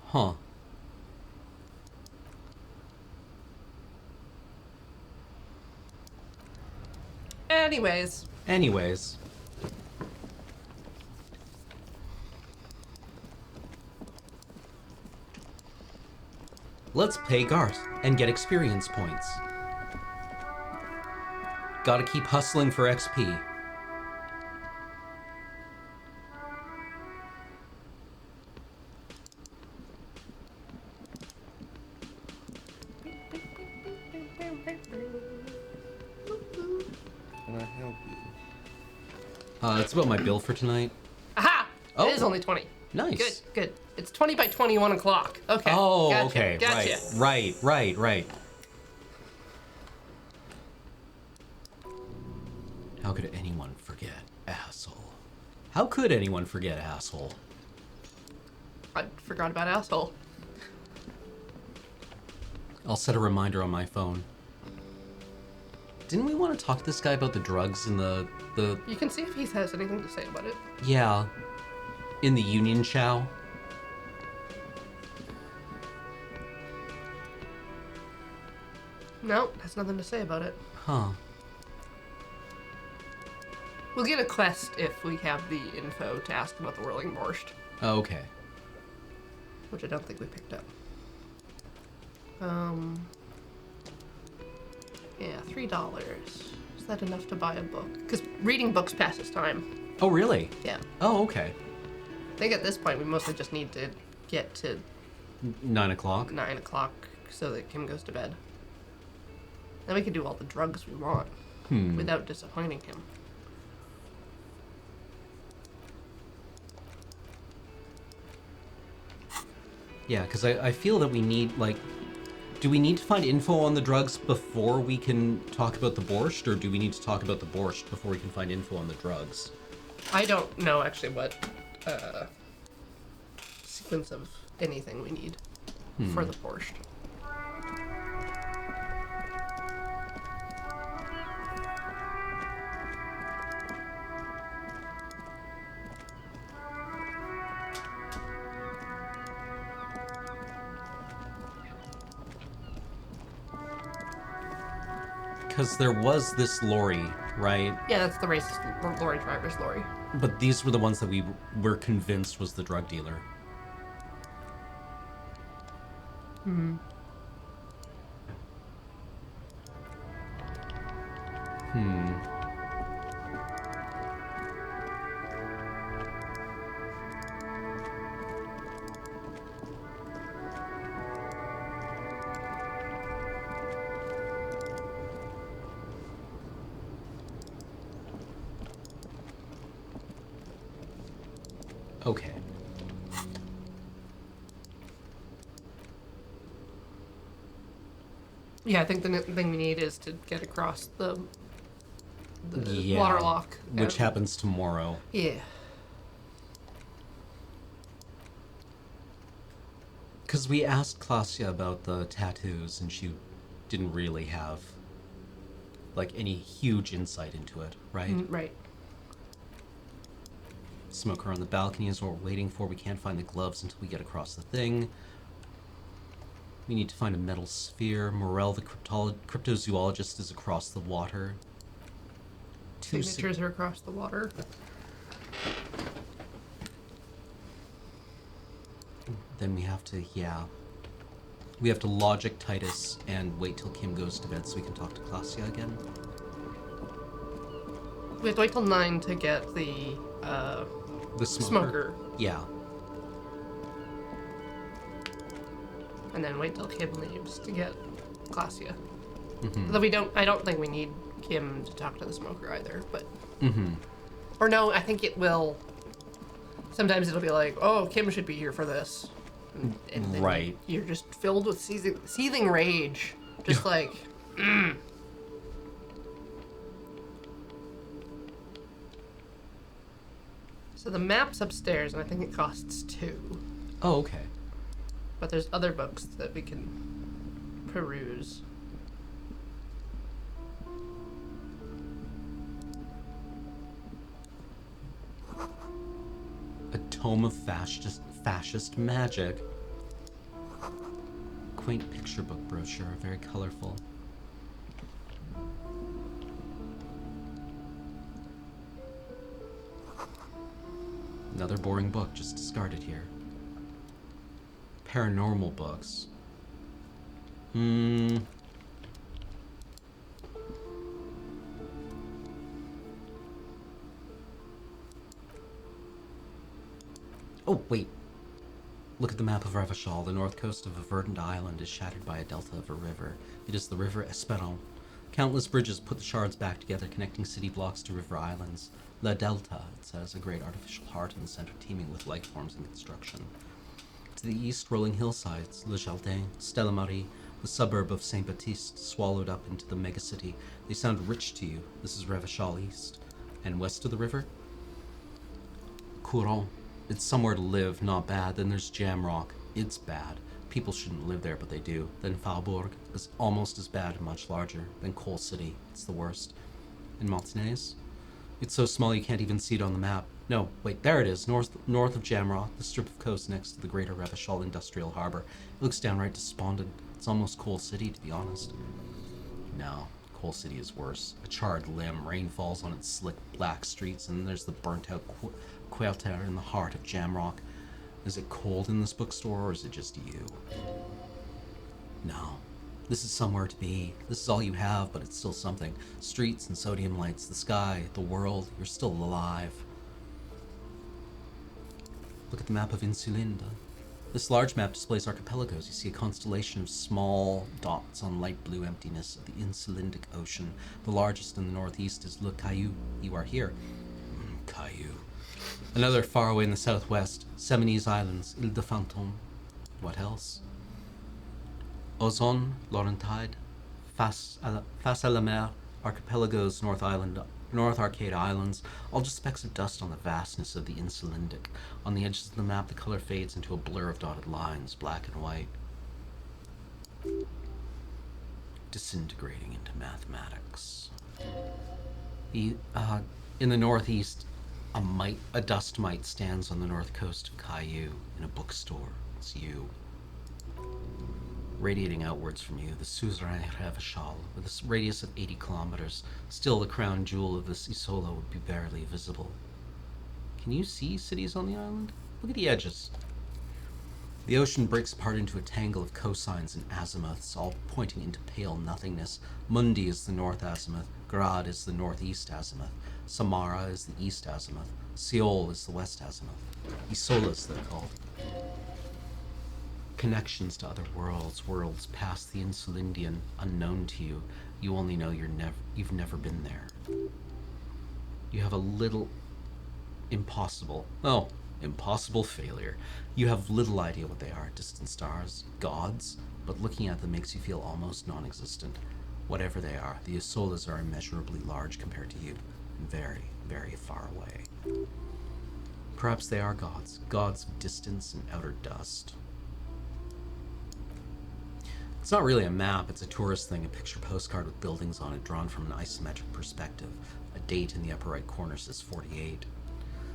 Huh. Anyways. Let's pay Gart and get experience points. Gotta keep hustling for XP. Can I help you? It's about my bill for tonight. Aha! Oh. It is only 20. Nice. Good. It's 20 by 21 o'clock. Okay. Oh, Gotcha. okay. Gotcha. Right. How could anyone forget asshole? How could anyone forget asshole? I forgot about asshole. I'll set a reminder on my phone. Didn't we want to talk to this guy about the drugs in the... You can see if he has anything to say about it. Yeah. In the Union Chow? No, has nothing to say about it. Huh. We'll get a quest if we have the info to ask about the whirling borscht, Okay. which I don't think we picked up. Yeah, $3. Is that enough to buy a book? Because reading books passes time. Oh, really? Yeah. Oh, okay. I think at this point we mostly just need to get to 9 o'clock? 9 o'clock so that Kim goes to bed. Then we can do all the drugs we want without disappointing him. Yeah, because I feel that we need, like... Do we need to find info on the drugs before we can talk about the borscht, or do we need to talk about the borscht before we can find info on the drugs? I don't know actually what sequence of anything we need for the borscht. Because there was this lorry, right? Yeah, that's the racist lorry driver's lorry. But these were the ones that we were convinced was the drug dealer. Okay. Yeah, I think the thing we need is to get across the Yeah, waterlock. which happens tomorrow. Yeah. Because we asked Klasia about the tattoos, and she didn't really have, like, any huge insight into it, right? Right. Smoker on the balcony is what we're waiting for. We can't find the gloves until we get across the thing. We need to find a metal sphere. Morel, the cryptozoologist, is across the water. Signatures are across the water. then we have to, yeah. We have to logic Titus and wait till Kim goes to bed so we can talk to Klasia again. We have to wait till 9 to get the smoker. Yeah. And then wait till Kim leaves to get Klasia. Mm-hmm. Although I don't think we need Kim to talk to the smoker either, but... Mm-hmm. Or no, I think it will... Sometimes it'll be like, oh, Kim should be here for this. And then Right. You're just filled with seething rage. Just like, So the map's upstairs, and I think it costs 2. Oh, okay. But there's other books that we can peruse. A tome of fascist magic. Quaint picture book brochure, very colorful. Another boring book, just discarded here. Paranormal books. Oh, wait. Look at the map of Revachol. The north coast of a verdant island is shattered by a delta of a river. It is the River Esperon. Countless bridges put the shards back together, connecting city blocks to river islands. La Delta, it says, a great artificial heart in the center teeming with life forms and construction. To the east, rolling hillsides, Le Jardin, Stella Marie, the suburb of Saint Baptiste, swallowed up into the megacity. They sound rich to you. This is Revachol East. And west of the river? Couron. It's somewhere to live, not bad. Then there's Jamrock. It's bad. People shouldn't live there, but they do. Then Faubourg is almost as bad and much larger. Then Coal City. It's the worst. And Martinez? It's so small you can't even see it on the map. No, wait, there it is, north of Jamrock, the strip of coast next to the greater Revachol Industrial Harbor. It looks downright despondent. It's almost Coal City, to be honest. No, Coal City is worse. A charred limb, rain falls on its slick black streets, and then there's the burnt-out quarter in the heart of Jamrock. Is it cold in this bookstore, or is it just you? No. This is somewhere to be. This is all you have, but it's still something. Streets and sodium lights, the sky, the world, you're still alive. Look at the map of Insulinda. This large map displays archipelagos. You see a constellation of small dots on light blue emptiness of the Insulindic Ocean. The largest in the northeast is Le Caillou. You are here. Caillou. Another far away in the southwest, Seminese Islands, Ile de Fantôme. What else? Ozon, Laurentide, Face à la Mer, Archipelagos, North Arcade Islands, all just specks of dust on the vastness of the Insulindic. On the edges of the map, the color fades into a blur of dotted lines, black and white. Disintegrating into mathematics. In the northeast, a dust mite stands on the north coast of Caillou in a bookstore. It's you. Radiating outwards from you, the Suzerain Revachol, with a radius of 80 kilometers. Still, the crown jewel of this Isola would be barely visible. Can you see cities on the island? Look at the edges. The ocean breaks apart into a tangle of cosines and azimuths, all pointing into pale nothingness. Mundi is the north azimuth, Grad is the northeast azimuth, Samara is the east azimuth, Seoul is the west azimuth. Isolas, they're called. Connections to other worlds past the Insulindian, unknown to you. You only know you've never been there. You have a little impossible failure. You have little idea what they are, distant stars, gods, but looking at them makes you feel almost non-existent. Whatever they are, the Isolas are immeasurably large compared to you, and very, very far away. Perhaps they are gods of distance and outer dust. It's not really a map, it's a tourist thing, a picture postcard with buildings on it drawn from an isometric perspective. A date in the upper right corner says 48.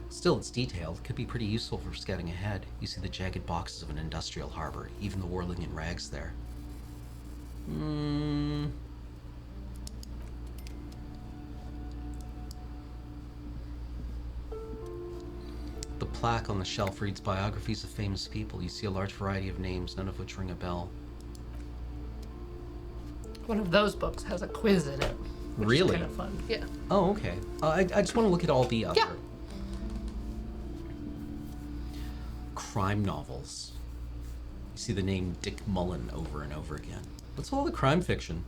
Still, it's detailed, could be pretty useful for scouting ahead. You see the jagged boxes of an industrial harbor, even the whirling in rags there. The plaque on the shelf reads biographies of famous people. You see a large variety of names, none of which ring a bell. One of those books has a quiz in it. Which Really? Is kind of fun. Yeah. Oh, okay. I just want to look at all the other Yeah. crime novels. You see the name Dick Mullen over and over again. What's all the crime fiction?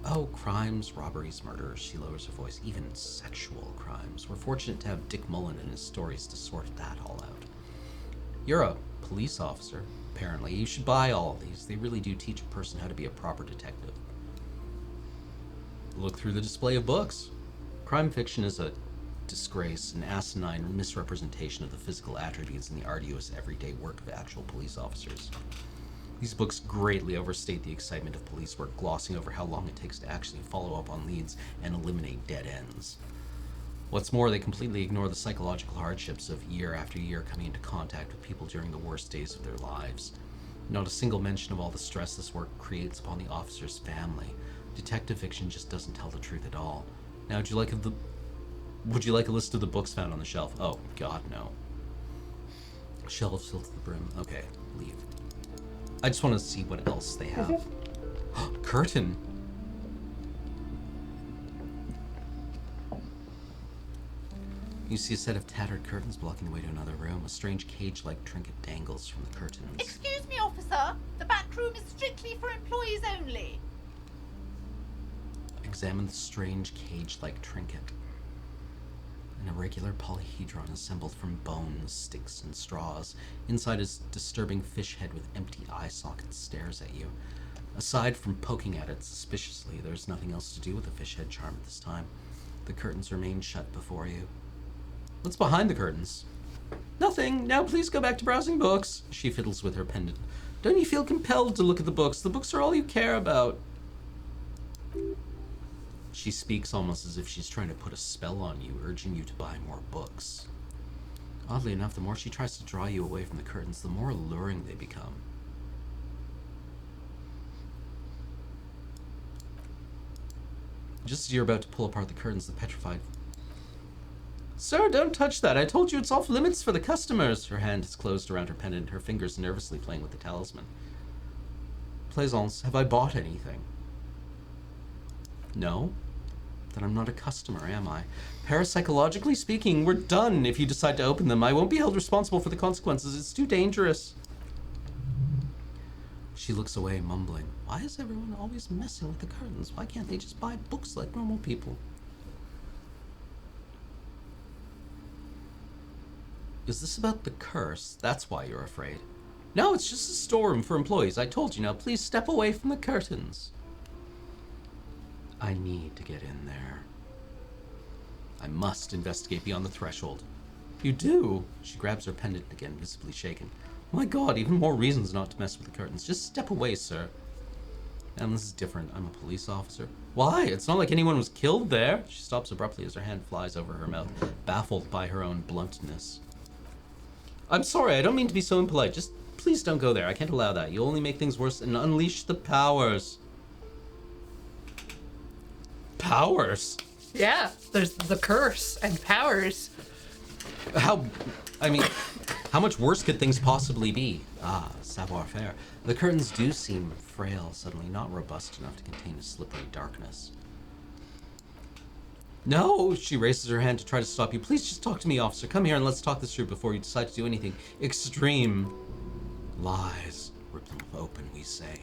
Oh, crimes, robberies, murders. She lowers her voice. Even sexual crimes. We're fortunate to have Dick Mullen and his stories to sort that all out. You're a police officer, apparently. You should buy all of these. They really do teach a person how to be a proper detective. Look through the display of books. Crime fiction is a disgrace, an asinine misrepresentation of the physical attributes in the arduous everyday work of actual police officers. These books greatly overstate the excitement of police work, glossing over how long it takes to actually follow up on leads and eliminate dead ends. What's more, they completely ignore the psychological hardships of year after year coming into contact with people during the worst days of their lives. Not a single mention of all the stress this work creates upon the officer's family. Detective fiction just doesn't tell the truth at all. Now, would you like a list of the books found on the shelf? Oh, God, no. Shelves filled to the brim. Okay, leave. I just want to see what else they have. Curtain. You see a set of tattered curtains blocking the way to another room. A strange cage-like trinket dangles from the curtains. Excuse me, officer. The back room is strictly for employees only. Examine the strange cage-like trinket. An irregular polyhedron assembled from bones, sticks, and straws. Inside is disturbing fish head with empty eye sockets stares at you. Aside from poking at it suspiciously, there's nothing else to do with the fish head charm at this time. The curtains remain shut before you. What's behind the curtains? Nothing. Now please go back to browsing books. She fiddles with her pendant. Don't you feel compelled to look at the books? The books are all you care about. She speaks almost as if she's trying to put a spell on you, urging you to buy more books. Oddly enough, the more she tries to draw you away from the curtains, the more alluring they become. Just as you're about to pull apart the curtains, the petrified... Sir, don't touch that. I told you it's off limits for the customers. Her hand is closed around her pendant, her fingers nervously playing with the talisman. Plaisance, have I bought anything? No? Then I'm not a customer, am I? Parapsychologically speaking, we're done if you decide to open them. I won't be held responsible for the consequences. It's too dangerous. She looks away, mumbling. Why is everyone always messing with the curtains? Why can't they just buy books like normal people? Is this about the curse? That's why you're afraid. No, it's just a storeroom for employees. I told you. Now, please step away from the curtains. I need to get in there. I must investigate beyond the threshold. You do? She grabs her pendant again, visibly shaken. My God, even more reasons not to mess with the curtains. Just step away, sir. And this is different. I'm a police officer. Why? It's not like anyone was killed there. She stops abruptly as her hand flies over her mouth, baffled by her own bluntness. I'm sorry, I don't mean to be so impolite. Just please don't go there. I can't allow that. You'll only make things worse and unleash the powers. Powers? Yeah, there's the curse and powers. How much worse could things possibly be? Ah, savoir-faire. The curtains do seem frail suddenly, not robust enough to contain a slippery darkness. No, she raises her hand to try to stop you. Please just talk to me, officer. Come here and let's talk this through before you decide to do anything extreme. Lies. Rip them open, we say.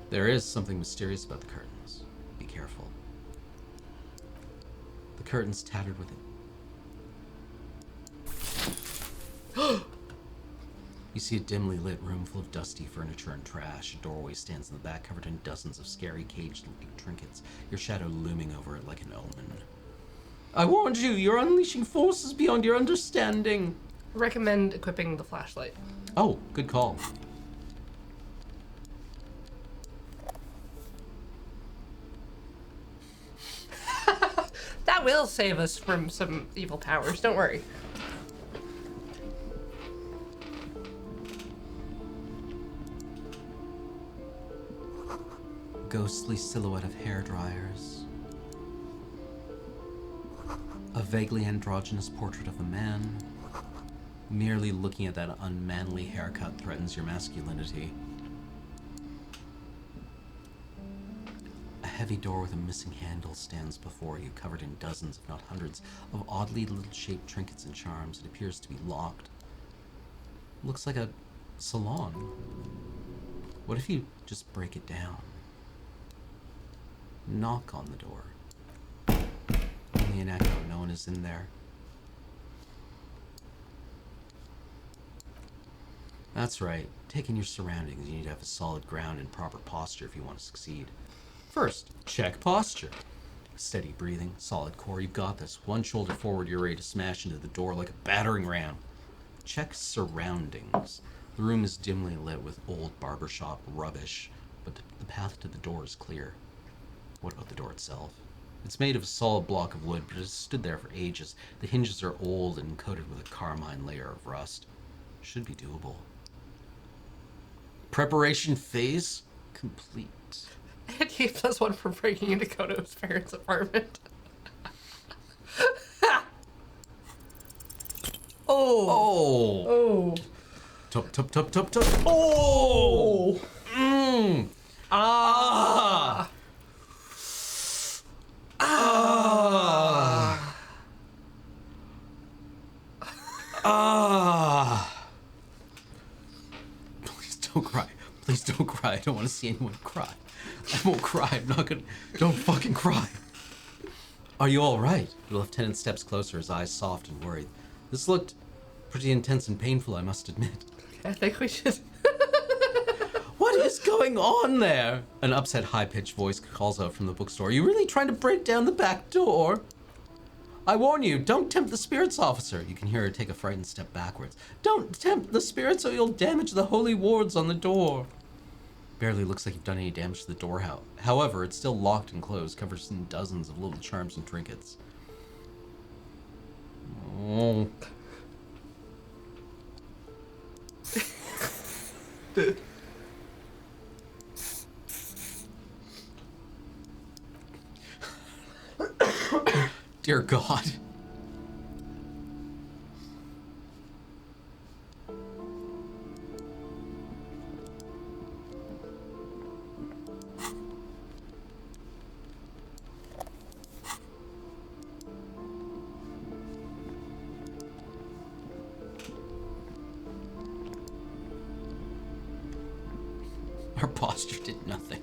There is something mysterious about the curtains. Be careful. The curtains tattered with it. You see a dimly lit room full of dusty furniture and trash. A doorway stands in the back, covered in dozens of scary cage-like trinkets, your shadow looming over it like an omen. I warned you! You're unleashing forces beyond your understanding! Recommend equipping the flashlight. Oh, good call. That will save us from some evil powers, don't worry. Ghostly silhouette of hair dryers. A vaguely androgynous portrait of a man. Merely looking at that unmanly haircut threatens your masculinity. A heavy door with a missing handle stands before you, covered in dozens, if not hundreds, of oddly little-shaped trinkets and charms. It appears to be locked. Looks like a salon. What if you just break it down? Knock on the door. Only an echo, no one is in there. That's right, take in your surroundings. You need to have a solid ground and proper posture if you want to succeed. First, check posture. Steady breathing, solid core, you've got this. One shoulder forward, you're ready to smash into the door like a battering ram. Check surroundings. The room is dimly lit with old barbershop rubbish, but the path to the door is clear. What about the door itself? It's made of a solid block of wood, but it has stood there for ages. The hinges are old and coated with a carmine layer of rust. Should be doable. Preparation phase complete. And he plus one for breaking into Kono's parents' apartment. Oh. Oh. Tup, tup, tup, tup, tup. Oh. Mmm. Ah. Ah. Ah. Please don't cry. Please don't cry. I don't want to see anyone cry. I won't cry. I'm not gonna. Don't fucking cry. Are you all right? The lieutenant steps closer, his eyes soft and worried. This looked pretty intense and painful, I must admit. I think we should. What is going on there? An upset, high-pitched voice calls out from the bookstore. Are you really trying to break down the back door? I warn you, don't tempt the spirits, officer. You can hear her take a frightened step backwards. Don't tempt the spirits or you'll damage the holy wards on the door. Barely looks like you've done any damage to the door. However, it's still locked and closed, covered in dozens of little charms and trinkets. Oh. Dear God. Our posture did nothing.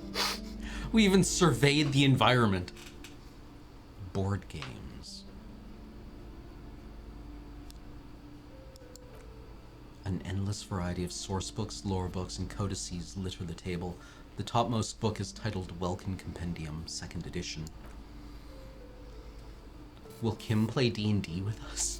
We even surveyed the environment. Board games. An endless variety of source books, lore books, and codices litter the table. The topmost book is titled Welcome Compendium, 2nd edition. Will Kim play D&D with us?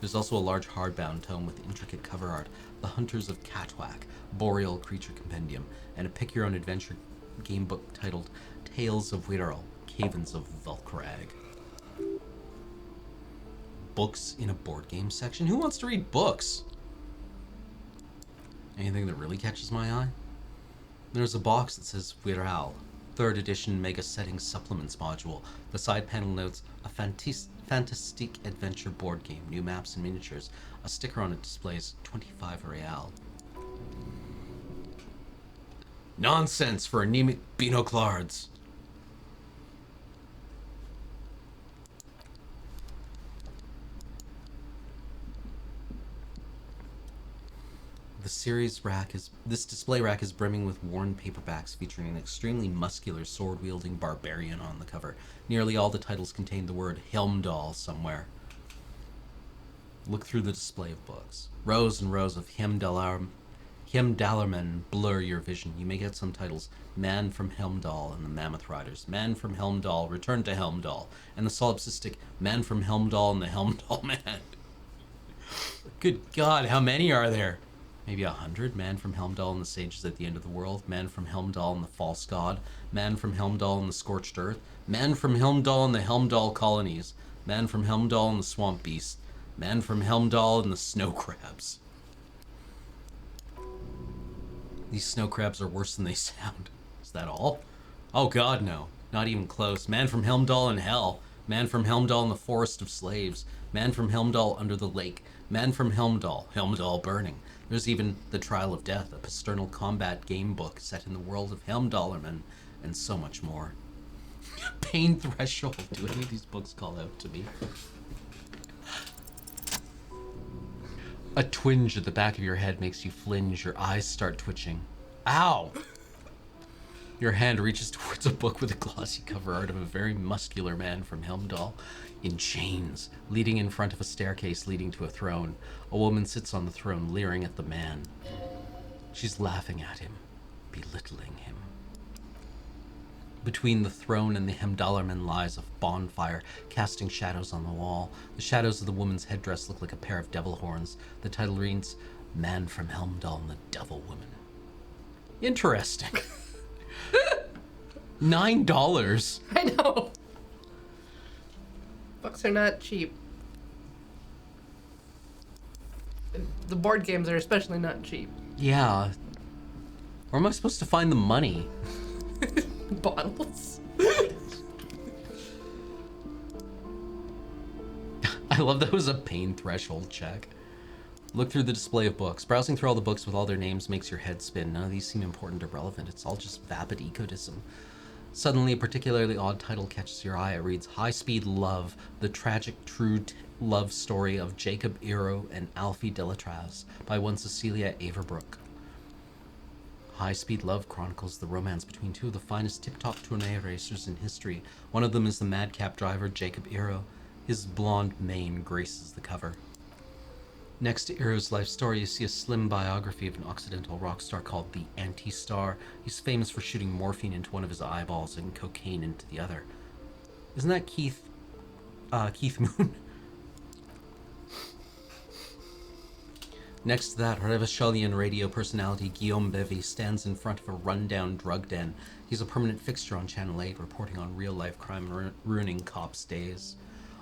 There's also a large hardbound tome with intricate cover art, The Hunters of Catwhack, Boreal Creature Compendium, and a pick-your-own-adventure game book titled Tales of Wirral, Cavens of Velkrag. Books in a board game section? Who wants to read books? Anything that really catches my eye? There's a box that says Wirral, 3rd edition Mega Settings Supplements module. The side panel notes a fantastic adventure board game, new maps and miniatures. A sticker on it displays 25 real. Nonsense for anemic binoclards. This display rack is brimming with worn paperbacks featuring an extremely muscular sword-wielding barbarian on the cover. Nearly all the titles contain the word Helmdall somewhere. Look through the display of books. Rows and rows of Heimdallarmen blur your vision. You may get some titles: Man from Helmdall and the Mammoth Riders, Man from Helmdall, Return to Helmdall, and the solipsistic Man from Helmdall and the Helmdall Man. Good God, how many are there? Maybe 100. Man from Helmdall and the Sages at the End of the World, Man from Helmdall and the False God, Man from Helmdall and the Scorched Earth, Man from Helmdall and the Helmdall Colonies, Man from Helmdall and the Swamp Beast, Man from Helmdall and the Snow Crabs. These snow crabs are worse than they sound. Is that all? Oh God, no. Not even close. Man from Helmdall and Hell. Man from Helmdall in the Forest of Slaves. Man from Helmdall under the lake. Man from Helmdall. Helmdall burning. There's even The Trial of Death, a pastoral combat game book set in the world of Helmdallerman, and so much more. Pain threshold. Do any of these books call out to me? A twinge at the back of your head makes you flinch. Your eyes start twitching. Ow! Your hand reaches towards a book with a glossy cover art of a very muscular man from Helmdall in chains, leading in front of a staircase leading to a throne. A woman sits on the throne, leering at the man. She's laughing at him, belittling him. Between the throne and the Helmdallerman lies a bonfire, casting shadows on the wall. The shadows of the woman's headdress look like a pair of devil horns. The title reads, Man from Helmdall and the Devil Woman. Interesting. $9. I know. Books are not cheap. The board games are especially not cheap. Yeah. Where am I supposed to find the money? Bottles. I love that was a pain threshold check. Look through the display of books. Browsing through all the books with all their names makes your head spin. None of these seem important or relevant. It's all just vapid egotism. Suddenly, a particularly odd title catches your eye. It reads, High Speed Love, the tragic true love story of Jacob Eero and Alfie Delatraz by one Cecilia Averbrook. High Speed Love chronicles the romance between two of the finest tip-top tournée racers in history. One of them is the madcap driver, Jacob Eero. His blonde mane graces the cover. Next to Eero's life story, you see a slim biography of an Occidental rock star called the Anti-Star. He's famous for shooting morphine into one of his eyeballs and cocaine into the other. Isn't that Keith Moon? Next to that, Revacholian radio personality Guillaume Bevy stands in front of a rundown drug den. He's a permanent fixture on Channel 8, reporting on real-life crime ruining cops' days.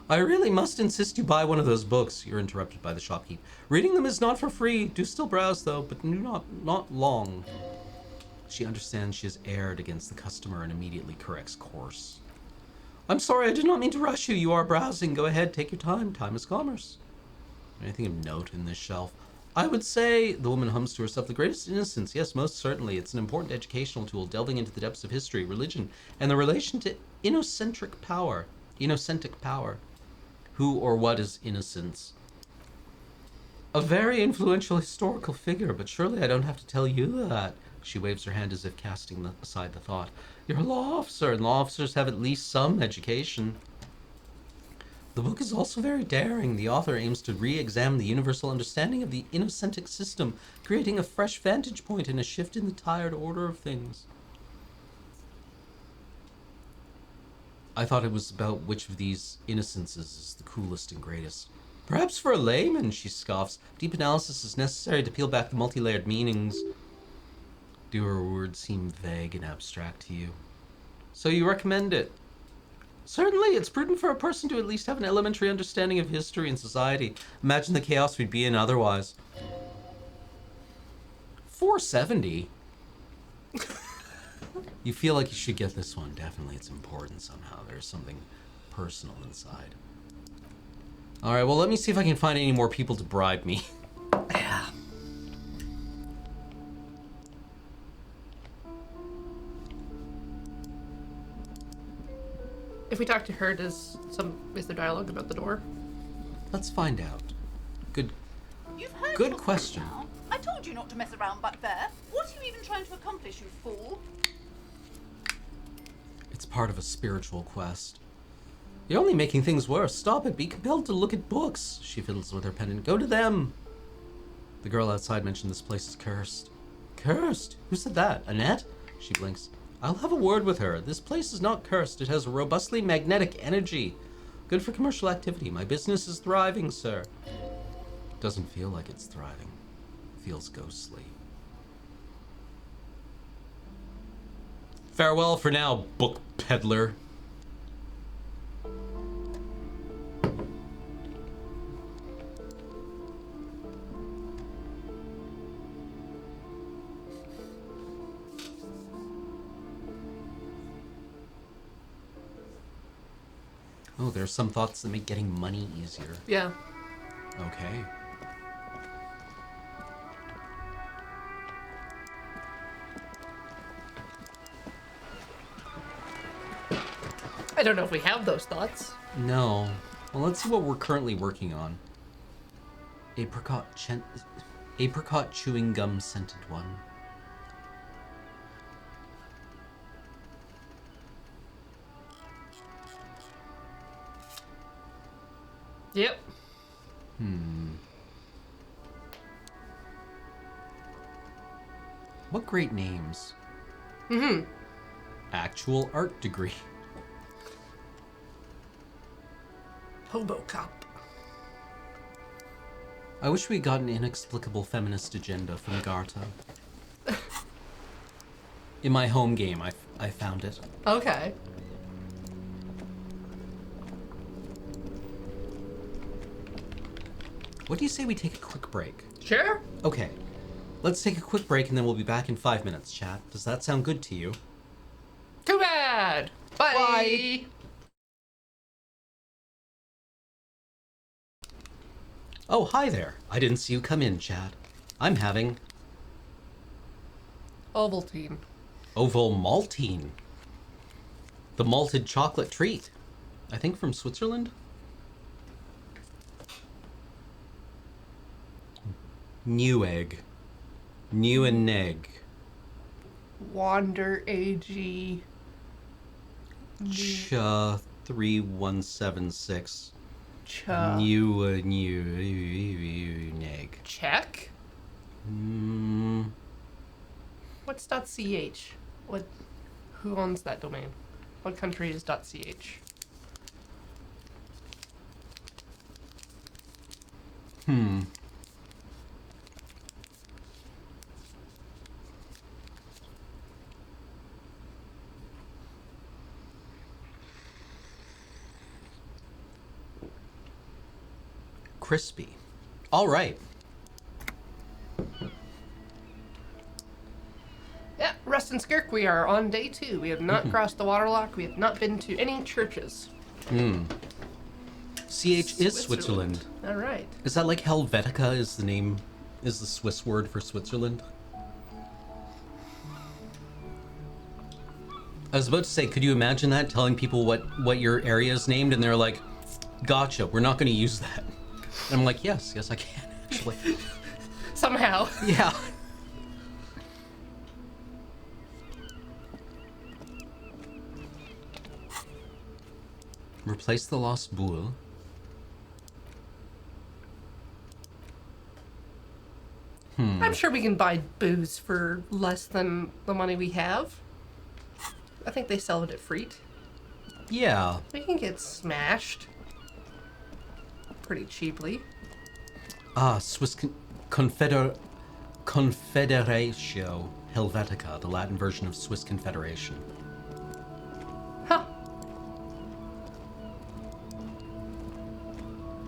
I really must insist you buy one of those books. You're interrupted by the shopkeep. Reading them is not for free. Do still browse, though, but not long. She understands she has erred against the customer and immediately corrects course. I'm sorry, I did not mean to rush you. You are browsing. Go ahead, take your time. Time is commerce. Anything of note in this shelf? I would say, the woman hums to herself, the greatest innocence. Yes, most certainly. It's an important educational tool, delving into the depths of history, religion, and the relation to innocentric power. Innocentic power. Who or what is innocence? A very influential historical figure, but surely I don't have to tell you that. She waves her hand as if casting aside the thought. You're a law officer, and law officers have at least some education. The book is also very daring. The author aims to re-examine the universal understanding of the innocentic system, creating a fresh vantage point and a shift in the tired order of things. I thought it was about which of these innocences is the coolest and greatest. Perhaps for a layman, she scoffs. Deep analysis is necessary to peel back the multi-layered meanings. Do her words seem vague and abstract to you? So you recommend it? Certainly, it's prudent for a person to at least have an elementary understanding of history and society. Imagine the chaos we'd be in otherwise. $4.70? You feel like you should get this one. Definitely, it's important somehow. There's something personal inside. Alright, well, let me see if I can find any more people to bribe me. Yeah. If we talk to her, is there dialogue about the door? Let's find out. Good You've heard Good your question. now. I told you not to mess around back there. What are you even trying to accomplish, you fool? It's part of a spiritual quest. You're only making things worse. Stop it. Be compelled to look at books. She fiddles with her pendant. Go to them. The girl outside mentioned this place is cursed. Cursed? Who said that? Annette? She blinks. I'll have a word with her. This place is not cursed. It has a robustly magnetic energy. Good for commercial activity. My business is thriving, sir. Doesn't feel like it's thriving. Feels ghostly. Farewell for now, book peddler. Oh, there's some thoughts that make getting money easier. Yeah. Okay. I don't know if we have those thoughts. No. Well, let's see what we're currently working on. Apricot chewing gum scented one. Yep. What great names. Mm-hmm. Actual art degree. Hobo cop. I wish we got an inexplicable feminist agenda from Garta. In my home game, I found it. Okay. What do you say we take a quick break? Sure. Okay. Let's take a quick break and then we'll be back in 5 minutes, chat. Does that sound good to you? Too bad. Bye. Bye. Oh, hi there. I didn't see you come in, chat. I'm having Ovaltine. Ovomaltine. The malted chocolate treat. I think from Switzerland? Newegg. Neg. Wander AG. Cha 3176. Cha. Neg. Czech? What's .ch? What? Who owns that domain? What country is .ch? Crispy. All right. Yeah, Rust and Skirk, we are on day 2. We have not crossed the waterlock. We have not been to any churches. CH is Switzerland. All right. Is that like Helvetica is the name, is the Swiss word for Switzerland? I was about to say, could you imagine that, telling people what your area is named, and they're like, gotcha, we're not going to use that. And I'm like, yes, I can, actually. Somehow. Yeah. Replace the lost boule. I'm sure we can buy booze for less than the money we have. I think they sell it at Freet. Yeah. We can get smashed pretty cheaply. Ah, Swiss Confederatio Helvetica, the Latin version of Swiss Confederation. Huh.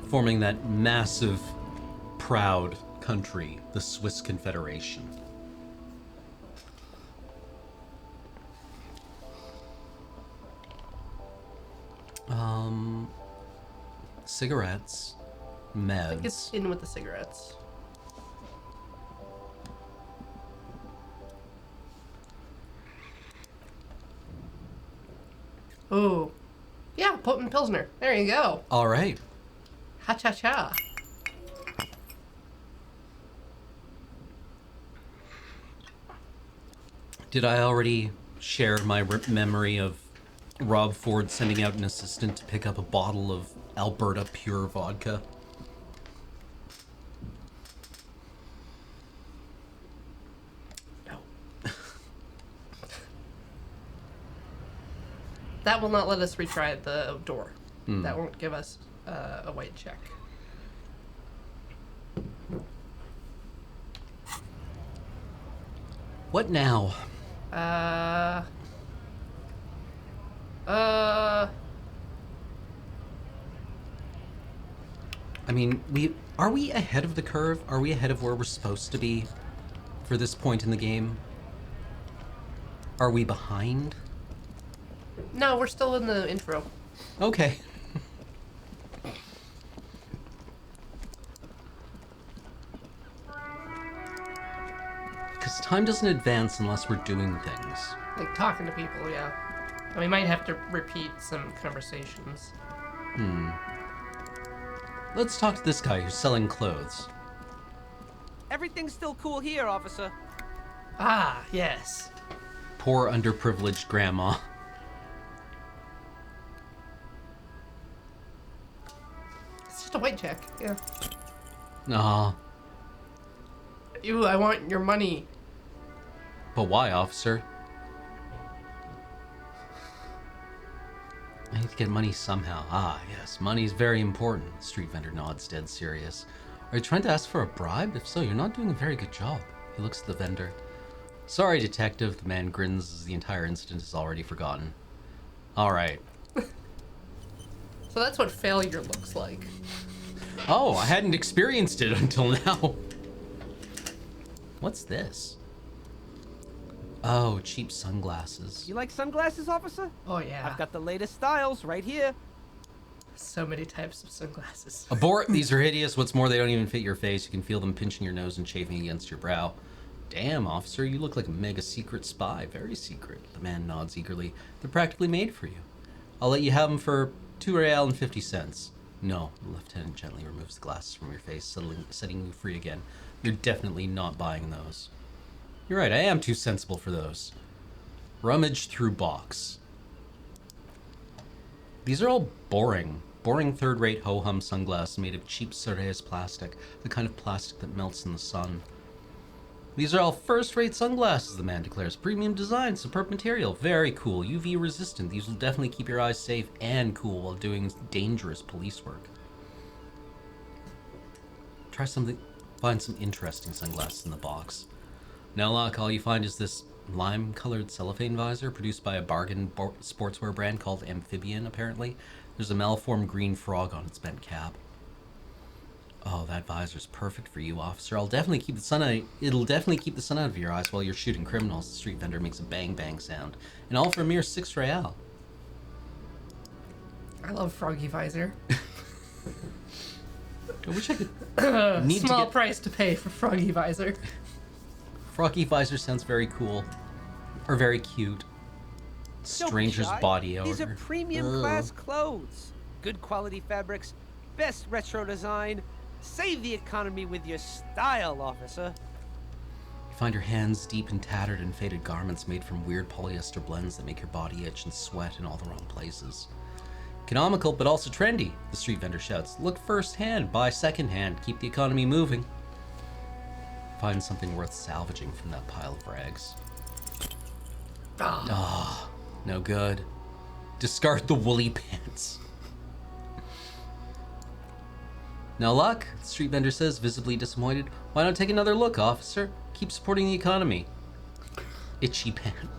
Forming that massive, proud country, the Swiss Confederation. Cigarettes, meds. Get in with the cigarettes. Oh. Yeah, potent Pilsner. There you go. All right. Ha-cha-cha. Did I already share my memory of Rob Ford sending out an assistant to pick up a bottle of Alberta pure vodka? No. That will not let us retry the door. That won't give us a white check. What now? I mean, are we ahead of the curve? Are we ahead of where we're supposed to be for this point in the game? Are we behind? No, we're still in the intro. Okay. time doesn't advance unless we're doing things. Like talking to people, yeah. And we might have to repeat some conversations. Let's talk to this guy who's selling clothes. Everything's still cool here, officer. Ah, yes. Poor underprivileged grandma. It's just a white check, yeah. Aw. Ew, I want your money. But why, officer? I need to get money somehow. Ah, yes, money's very important. The street vendor nods, dead serious. Are you trying to ask for a bribe? If so, you're not doing a very good job. He looks at the vendor. Sorry, detective. The man grins as the entire incident is already forgotten. Alright. So that's what failure looks like. Oh, I hadn't experienced it until now. What's this? Oh, cheap sunglasses. You like sunglasses, officer? Oh, yeah. I've got the latest styles right here. So many types of sunglasses. Abort! These are hideous. What's more, they don't even fit your face. You can feel them pinching your nose and chafing against your brow. Damn, officer, you look like a mega secret spy. Very secret. The man nods eagerly. They're practically made for you. I'll let you have them for 2 real and 50 cents. No, the lieutenant gently removes the glasses from your face, setting you free again. You're definitely not buying those. You're right, I am too sensible for those. Rummage through box. These are all boring. Boring third-rate ho-hum sunglasses made of cheap Ceres plastic, the kind of plastic that melts in the sun. These are all first-rate sunglasses, the man declares. Premium design, superb material, very cool, UV resistant. These will definitely keep your eyes safe and cool while doing dangerous police work. Try something, find some interesting sunglasses in the box. No luck, all you find is this lime-colored cellophane visor produced by a bargain sportswear brand called Amphibian, apparently. There's a malformed green frog on its bent cap. Oh, that visor's perfect for you, officer. It'll definitely keep the sun out of your eyes while you're shooting criminals. The street vendor makes a bang-bang sound. And all for a mere 6 real. I love Froggy Visor. I wish I could... Small price to pay for Froggy Visor. Froggy visor sounds very cool. Or very cute. Don't be Stranger's shy. body These odor. are premium class clothes. Good quality fabrics, best retro design. Save the economy with your style, officer. You find your hands deep in tattered and faded garments made from weird polyester blends that make your body itch and sweat in all the wrong places. Economical, but also trendy, the street vendor shouts. Look first-hand, buy second-hand, keep the economy moving. Find something worth salvaging from that pile of rags. Ah, no good. Discard the woolly pants. No luck, the street vendor says, visibly disappointed. Why not take another look, officer? Keep supporting the economy. Itchy pan.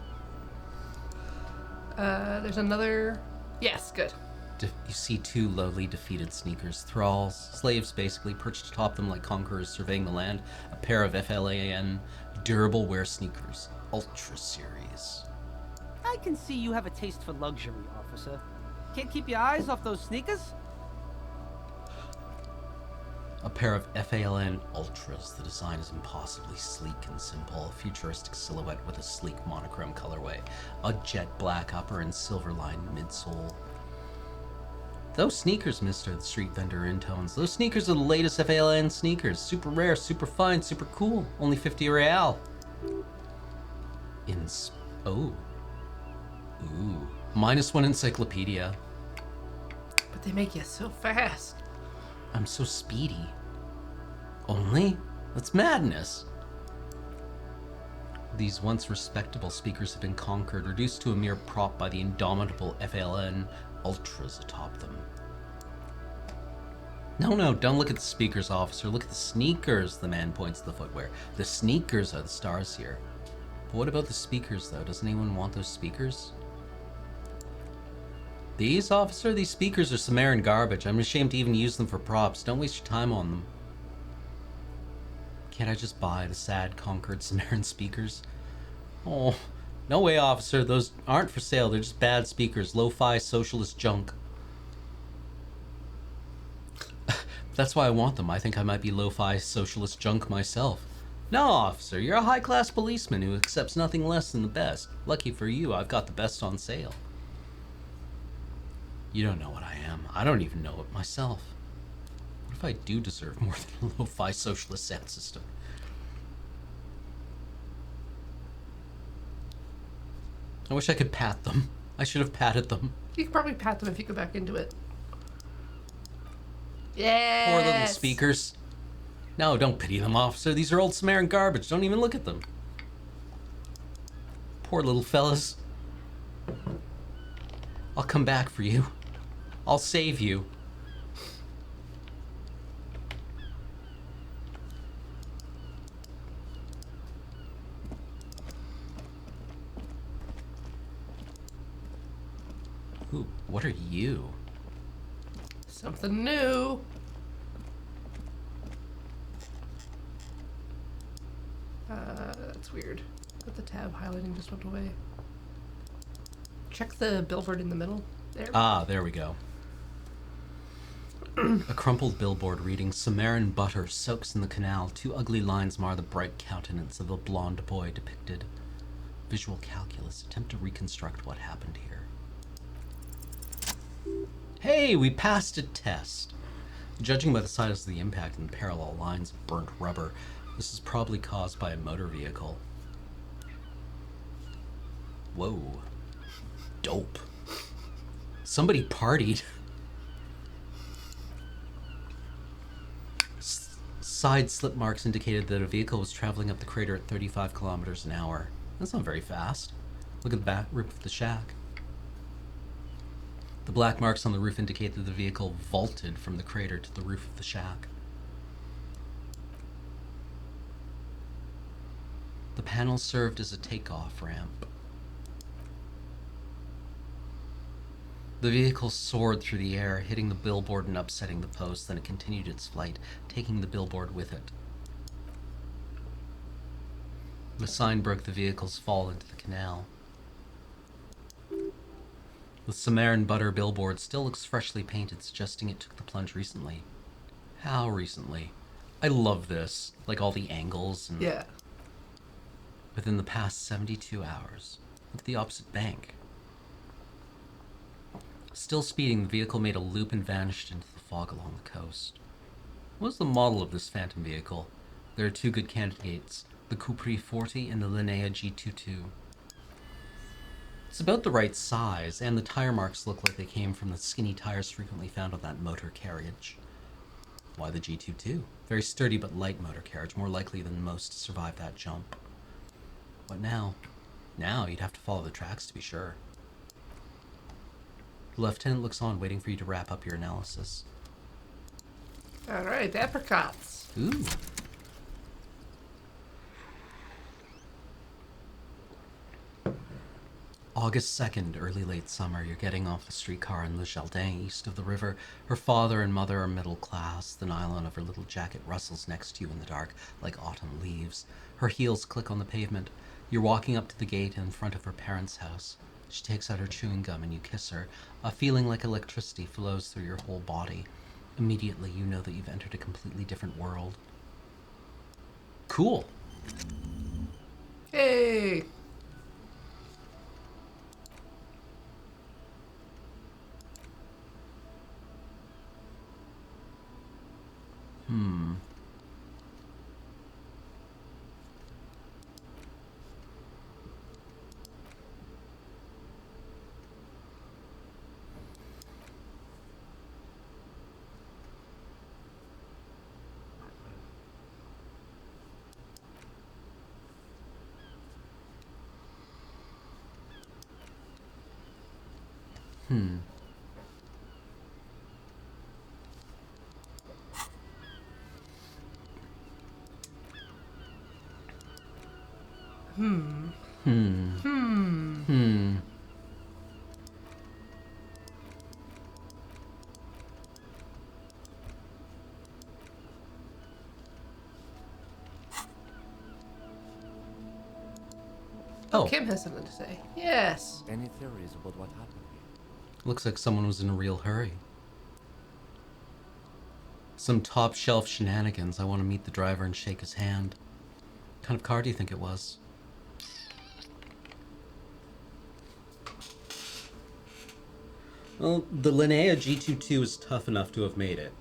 There's another... Yes, good. You see 2 lowly defeated sneakers. Thralls, slaves basically, perched atop them like conquerors surveying the land. A pair of FLAN durable wear sneakers. Ultra series. I can see you have a taste for luxury, officer. Can't keep your eyes off those sneakers? A pair of FALN Ultras. The design is impossibly sleek and simple. A futuristic silhouette with a sleek monochrome colorway. A jet black upper and silver-lined midsole. Those sneakers, mister, the street vendor intones. Those sneakers are the latest FALN sneakers. Super rare, super fine, super cool. Only 50 real. Oh. Ooh. -1 encyclopedia. But they make you so fast. I'm so speedy. Only? That's madness. These once respectable speakers have been conquered, reduced to a mere prop by the indomitable FLN Ultras atop them. No, don't look at the speakers, officer. Look at the sneakers, the man points to the footwear. The sneakers are the stars here. But what about the speakers, though? Does anyone want those speakers? These, officer? These speakers are Sumerian garbage. I'm ashamed to even use them for props. Don't waste your time on them. Can't I just buy the sad, conquered Sumerian speakers? Oh, no way, officer. Those aren't for sale. They're just bad speakers. Lo-fi socialist junk. That's why I want them. I think I might be lo-fi socialist junk myself. No, officer, you're a high-class policeman who accepts nothing less than the best. Lucky for you, I've got the best on sale. You don't know what I am. I don't even know it myself. What if I do deserve more than a lo-fi socialist sound system? I wish I could pat them. I should have patted them. You could probably pat them if you go back into it. Yes! Poor little speakers. No, don't pity them, officer. These are old Samaritan garbage. Don't even look at them. Poor little fellas. I'll come back for you. I'll save you. Ooh, what are you? Something new. That's weird. But the tab highlighting just went away. Check the billboard in the middle. There. Ah, there we go. A crumpled billboard reading, Samaritan butter soaks in the canal. Two ugly lines mar the bright countenance of a blonde boy depicted. Visual calculus. Attempt to reconstruct what happened here. Hey, we passed a test. Judging by the size of the impact and the parallel lines of burnt rubber, this is probably caused by a motor vehicle. Whoa. Dope. Somebody partied. Side slip marks indicated that a vehicle was traveling up the crater at 35 kilometers an hour. That's not very fast. Look at the back roof of the shack. The black marks on the roof indicate that the vehicle vaulted from the crater to the roof of the shack. The panel served as a takeoff ramp. The vehicle soared through the air, hitting the billboard and upsetting the post, then it continued its flight, taking the billboard with it. The sign broke the vehicle's fall into the canal. The Samaritan butter billboard still looks freshly painted, suggesting it took the plunge recently. How recently? I love this. Like all the angles and... Yeah. Within the past 72 hours. Look at the opposite bank. Still speeding, the vehicle made a loop and vanished into the fog along the coast. What was the model of this phantom vehicle? There are two good candidates, the Capri 40 and the Linnea G22. It's about the right size, and the tire marks look like they came from the skinny tires frequently found on that motor carriage. Why the G22? Very sturdy but light motor carriage, more likely than most to survive that jump. What now? Now you'd have to follow the tracks to be sure. The lieutenant looks on, waiting for you to wrap up your analysis. Alright, apricots. Ooh. August 2nd, early late summer. You're getting off the streetcar in Le Jardin, east of the river. Her father and mother are middle class. The nylon of her little jacket rustles next to you in the dark like autumn leaves. Her heels click on the pavement. You're walking up to the gate in front of her parents' house. She takes out her chewing gum and you kiss her. A feeling like electricity flows through your whole body. Immediately, you know that you've entered a completely different world. Cool. Hey! Oh, Kim has something to say. Yes. Any theories about what happened here? looks like someone was in a real hurry. Some top shelf shenanigans. I want to meet the driver and shake his hand. kind of car do you think it was? Well, the Linnea G22 is tough enough to have made it.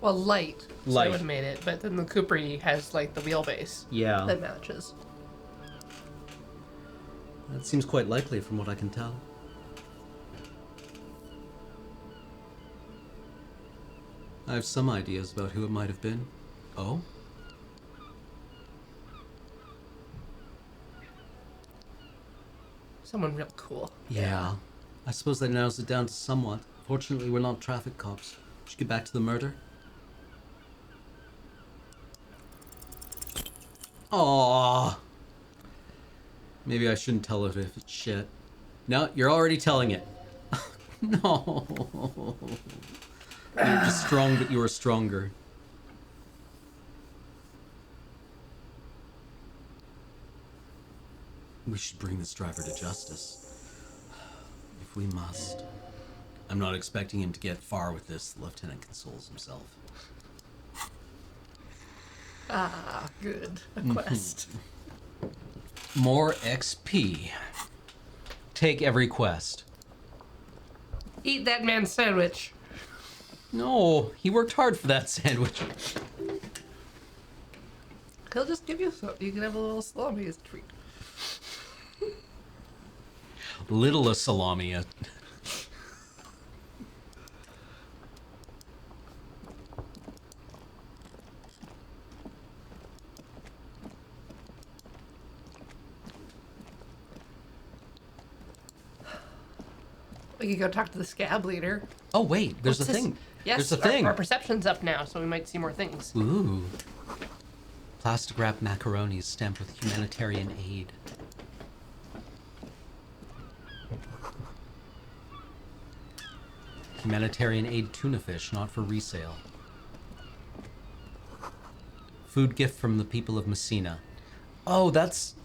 Well, light. So Light. it would have made it, but then the Cupri has like the wheelbase Yeah. that matches. That seems quite likely from what I can tell. I have some ideas about who it might have been. Oh? Someone real cool. Yeah. I suppose that narrows it down to somewhat. Fortunately, we're not traffic cops. Should get back to the murder. Aww. Maybe I shouldn't tell it if it's shit. No, you're already telling it. No. You're just strong, but you are stronger. We should bring this driver to justice. If we must. I'm not expecting him to get far with this, the lieutenant consoles himself. Ah, good. A quest. More XP. Take every quest. Eat that man's sandwich. No, he worked hard for that sandwich. He'll just give you some. You can have a little salami as a treat. Little a salami. We could go talk to the scab leader. Oh wait, there's What's a this? thing. Yes, There's a thing. Our perception's up now, so we might see more things. Ooh. Plastic wrapped macaronis stamped with humanitarian aid. Humanitarian aid tuna fish, not for resale. Food gift from the people of Messina. Oh, that's...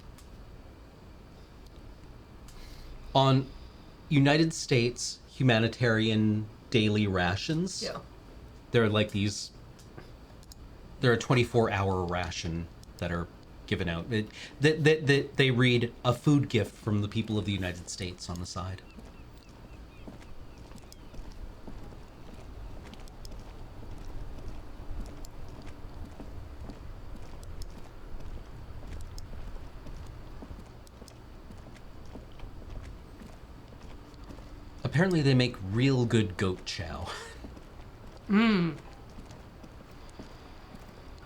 On United States humanitarian daily rations. Yeah. They're like these... They're a 24-hour ration that are given out. They read a food gift from the people of the United States on the side. Apparently they make real good goat chow. In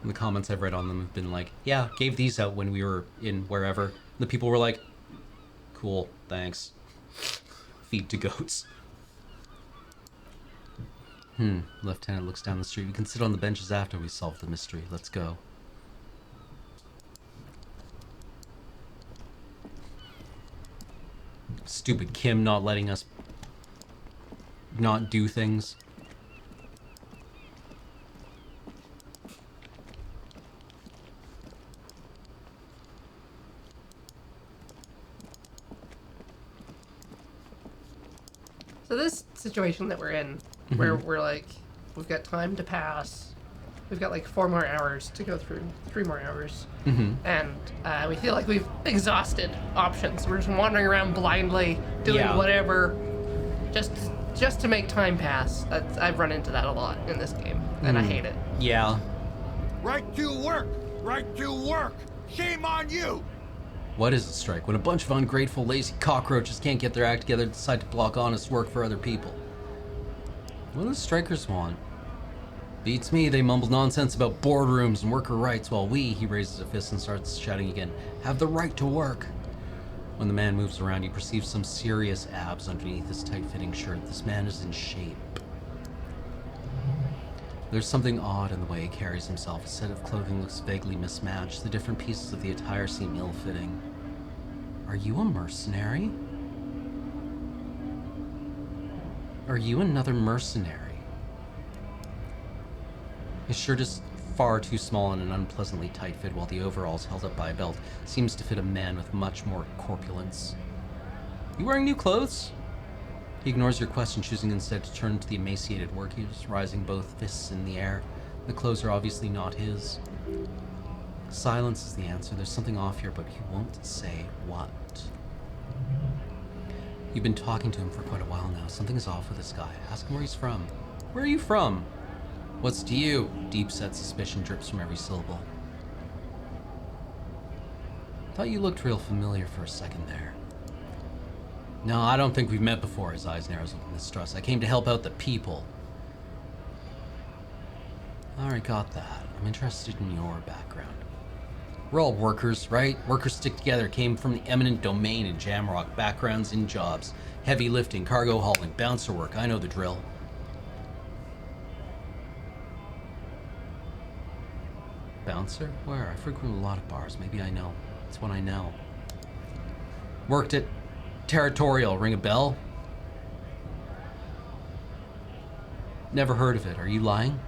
the comments I've read on them have been like, yeah, gave these out when we were in wherever. And the people were like, cool, thanks. Feed to goats. Lieutenant looks down the street. We can sit on the benches after we solve the mystery. Let's go. Stupid Kim not letting us not do things. So this situation that we're in, where we're like, we've got time to pass. We've got like 4 more hours to go through, 3 more hours. And we feel like we've exhausted options. We're just wandering around blindly, doing Yeah. whatever, just to make time pass. I've run into that a lot in this game, and I hate it. Yeah. Right to work! Right to work! Shame on you! What is a strike? When a bunch of ungrateful, lazy cockroaches can't get their act together and decide to block honest work for other people. What do strikers want? Beats me, they mumble nonsense about boardrooms and worker rights while we, he raises a fist and starts shouting again, have the right to work. When the man moves around, you perceive some serious abs underneath his tight-fitting shirt. This man is in shape. There's something odd in the way he carries himself. His set of clothing looks vaguely mismatched. The different pieces of the attire seem ill-fitting. Are you a mercenary? Are you another mercenary? His shirt is far too small and an unpleasantly tight fit, while the overalls held up by a belt seems to fit a man with much more corpulence. You wearing new clothes? He ignores your question, choosing instead to turn to the emaciated workers, rising both fists in the air. The clothes are obviously not his. Silence is the answer. There's something off here, but he won't say what. You've been talking to him for quite a while now. Something is off with this guy. Ask him where he's from. Where are you from? What's to you? Deep-set suspicion drips from every syllable. Thought you looked real familiar for a second there. No, I don't think we've met before. His eyes narrows with mistrust. I came to help out the people. Alright, got that. I'm interested in your background. We're all workers, right? Workers stick together. Came from the eminent domain in Jamrock. Backgrounds in jobs. Heavy lifting, cargo hauling, bouncer work. I know the drill. Bouncer? Where? I frequent a lot of bars. Maybe I know. It's one I know. Worked at Territorial. Ring a bell? Never heard of it. Are you lying?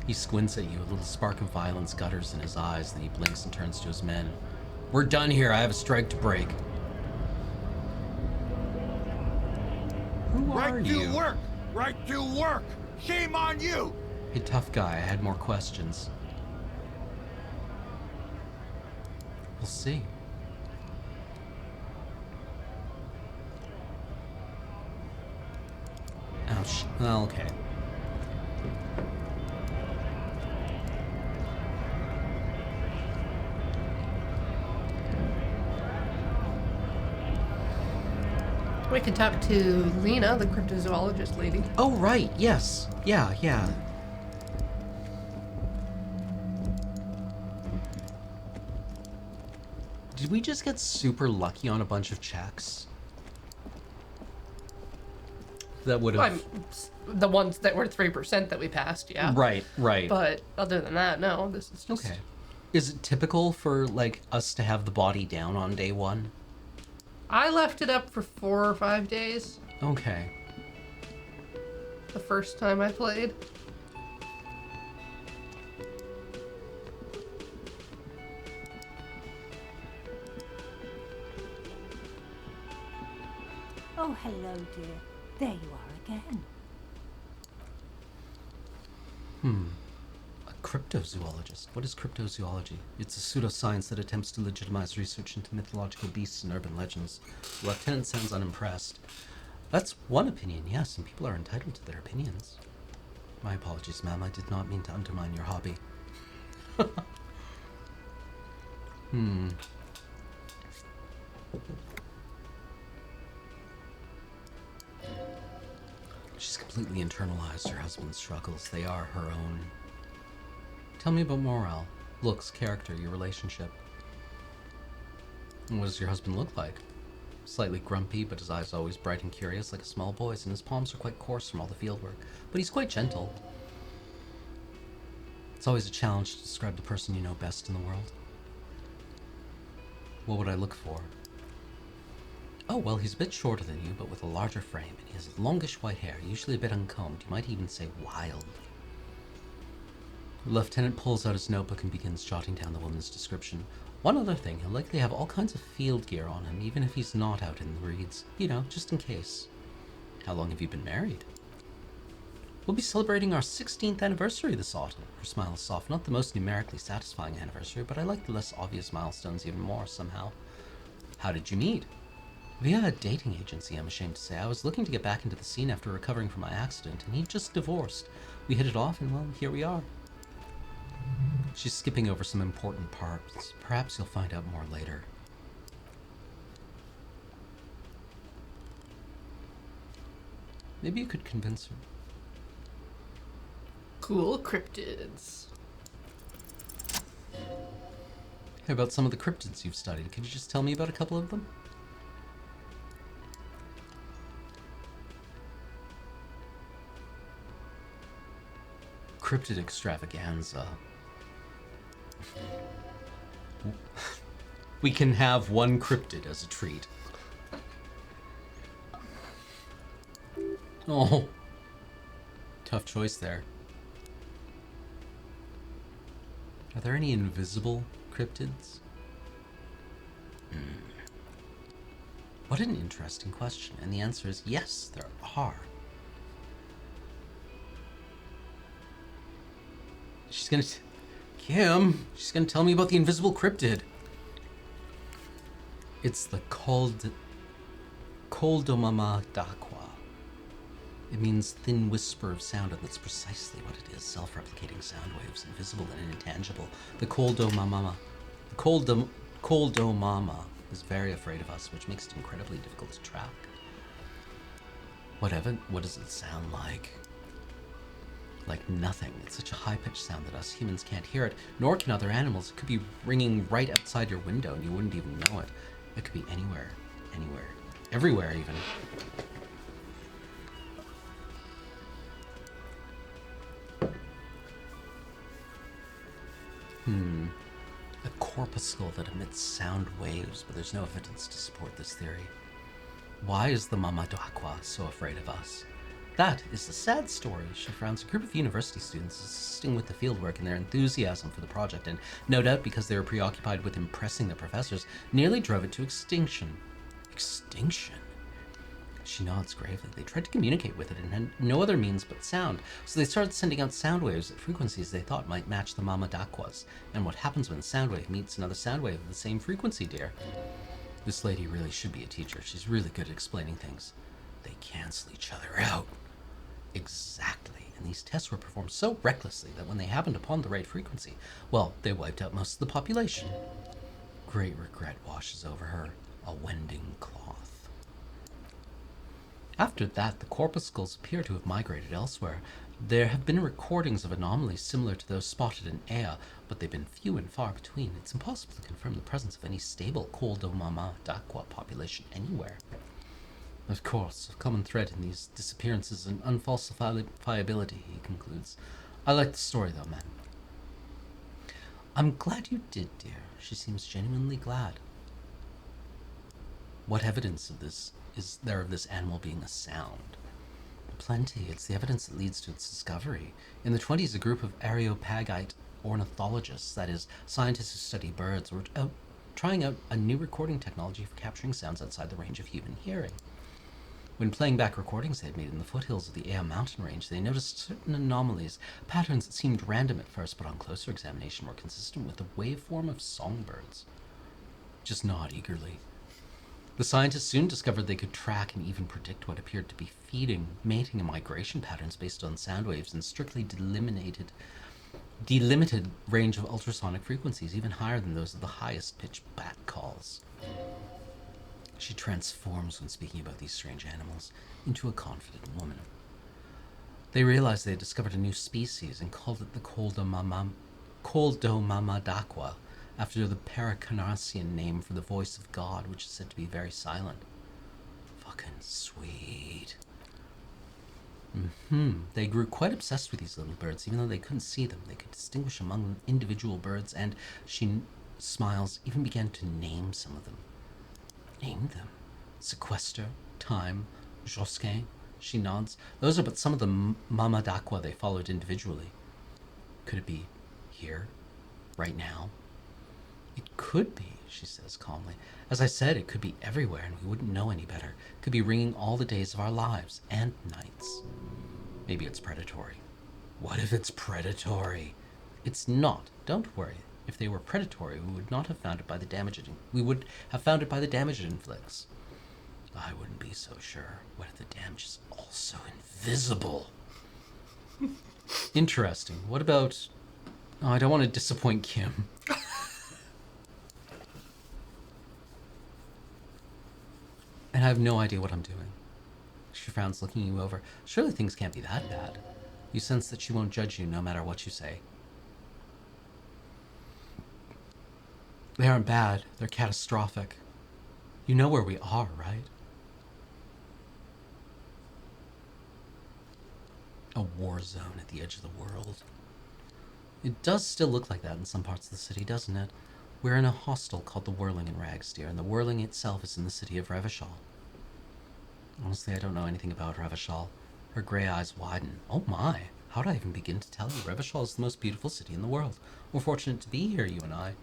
He squints at you, a little spark of violence gutters in his eyes, then he blinks and turns to his men. We're done here. I have a strike to break. Who are Right you? to work! Right to work! Shame on you! Hey, tough guy. I had more questions. We'll see. Ouch. Well, okay. We could talk to Lena, the cryptozoologist lady. Oh, right. Yes. Yeah. Did we just get super lucky on a bunch of checks? That would have... The ones that were 3% that we passed, yeah. Right. But other than that, no, this is just... Okay. Is it typical for, like, us to have the body down on day one? I left it up for 4 or 5 days Okay. the first time I played. Oh, hello, dear. There you are again. A cryptozoologist. What is cryptozoology? It's a pseudoscience that attempts to legitimize research into mythological beasts and urban legends. The lieutenant sounds unimpressed. That's one opinion, yes, and people are entitled to their opinions. My apologies, ma'am. I did not mean to undermine your hobby. She's completely internalized her husband's struggles. They are her own. Tell me about morale, looks, character, your relationship. And what does your husband look like? Slightly grumpy, but his eyes always bright and curious like a small boy's, and his palms are quite coarse from all the fieldwork. But he's quite gentle. It's always a challenge to describe the person you know best in the world. What would I look for? Oh, well, he's a bit shorter than you, but with a larger frame, and he has longish white hair, usually a bit uncombed. You might even say wild. The lieutenant pulls out his notebook and begins jotting down the woman's description. One other thing, he'll likely have all kinds of field gear on him, even if he's not out in the reeds. You know, just in case. How long have you been married? We'll be celebrating our 16th anniversary this autumn. Her smile is soft, not the most numerically satisfying anniversary, but I like the less obvious milestones even more, somehow. How did you meet? Via a dating agency, I'm ashamed to say. I was looking to get back into the scene after recovering from my accident, and he just divorced. We hit it off, and well, here we are. She's skipping over some important parts. Perhaps you'll find out more later. Maybe you could convince her. Cool cryptids. How about some of the cryptids you've studied? Could you just tell me about a couple of them? Cryptid extravaganza. We can have one cryptid as a treat. Oh. Tough choice there. Are there any invisible cryptids? What an interesting question. And the answer is yes, there are. Kim, she's gonna tell me about the invisible cryptid. It's the Koldomama Dakwa. It means thin whisper of sound, and that's precisely what it is. Self-replicating sound waves, invisible and intangible. The Koldomama is very afraid of us, which makes it incredibly difficult to track. What does it sound like? Like nothing. It's such a high-pitched sound that us humans can't hear it, nor can other animals. It could be ringing right outside your window and you wouldn't even know it. It could be anywhere, everywhere even. A corpuscle that emits sound waves, but there's no evidence to support this theory. Why is the Mama Dakwa so afraid of us? That is the sad story. She frowns. A group of university students assisting with the fieldwork and their enthusiasm for the project, and no doubt because they were preoccupied with impressing the professors, nearly drove it to extinction. Extinction? She nods gravely. They tried to communicate with it and had no other means but sound, so they started sending out sound waves at frequencies they thought might match the Mama Dakwas. And what happens when a sound wave meets another sound wave of the same frequency, dear? This lady really should be a teacher. She's really good at explaining things. They cancel each other out. Exactly. And these tests were performed so recklessly that when they happened upon the right frequency, well, they wiped out most of the population. Great regret washes over her, a wending cloth. After that, the corpuscles appear to have migrated elsewhere. There have been recordings of anomalies similar to those spotted in Ea, but they've been few and far between. It's impossible to confirm the presence of any stable Koldomama Dakwa population anywhere. Of course, a common thread in these disappearances and unfalsifiability, he concludes. I like the story, though, man. I'm glad you did, dear. She seems genuinely glad. What evidence of this is there of this animal being a sound? Plenty. It's the evidence that leads to its discovery. In the 1920s, a group of Areopagite ornithologists, that is, scientists who study birds, were trying out a new recording technology for capturing sounds outside the range of human hearing. When playing back recordings they had made in the foothills of the Ea mountain range, they noticed certain anomalies, patterns that seemed random at first, but on closer examination were consistent with the waveform of songbirds. Just nod eagerly. The scientists soon discovered they could track and even predict what appeared to be feeding, mating, and migration patterns based on sound waves in strictly delimited range of ultrasonic frequencies, even higher than those of the highest pitch bat calls. She transforms when speaking about these strange animals into a confident woman. They realized they had discovered a new species and called it the Koldomama Dakwa, after the Paracarnassian name for the voice of God, which is said to be very silent. Fucking sweet. They grew quite obsessed with these little birds, even though they couldn't see them. They could distinguish among individual birds, and she smiles, even began to name some of them. Name them. Sequester, Time, Josquin. She nods. Those are but some of the Mama Dakwa they followed individually. Could it be here? Right now? It could be, she says calmly. As I said, it could be everywhere and we wouldn't know any better. It could be ringing all the days of our lives and nights. Maybe it's predatory. What if it's predatory? It's not. Don't worry. If they were predatory, we would have found it by the damage it inflicts. I wouldn't be so sure. What if the damage is also invisible? Interesting. What about... Oh, I don't want to disappoint Kim. And I have no idea what I'm doing. She frowns, looking you over. Surely things can't be that bad. You sense that she won't judge you no matter what you say. They aren't bad. They're catastrophic. You know where we are, right? A war zone at the edge of the world. It does still look like that in some parts of the city, doesn't it? We're in a hostel called the Whirling in Rags, dear, and the Whirling itself is in the city of Revachol. Honestly, I don't know anything about Revachol. Her gray eyes widen. Oh my, how do I even begin to tell you? Revachol is the most beautiful city in the world. We're fortunate to be here, you and I.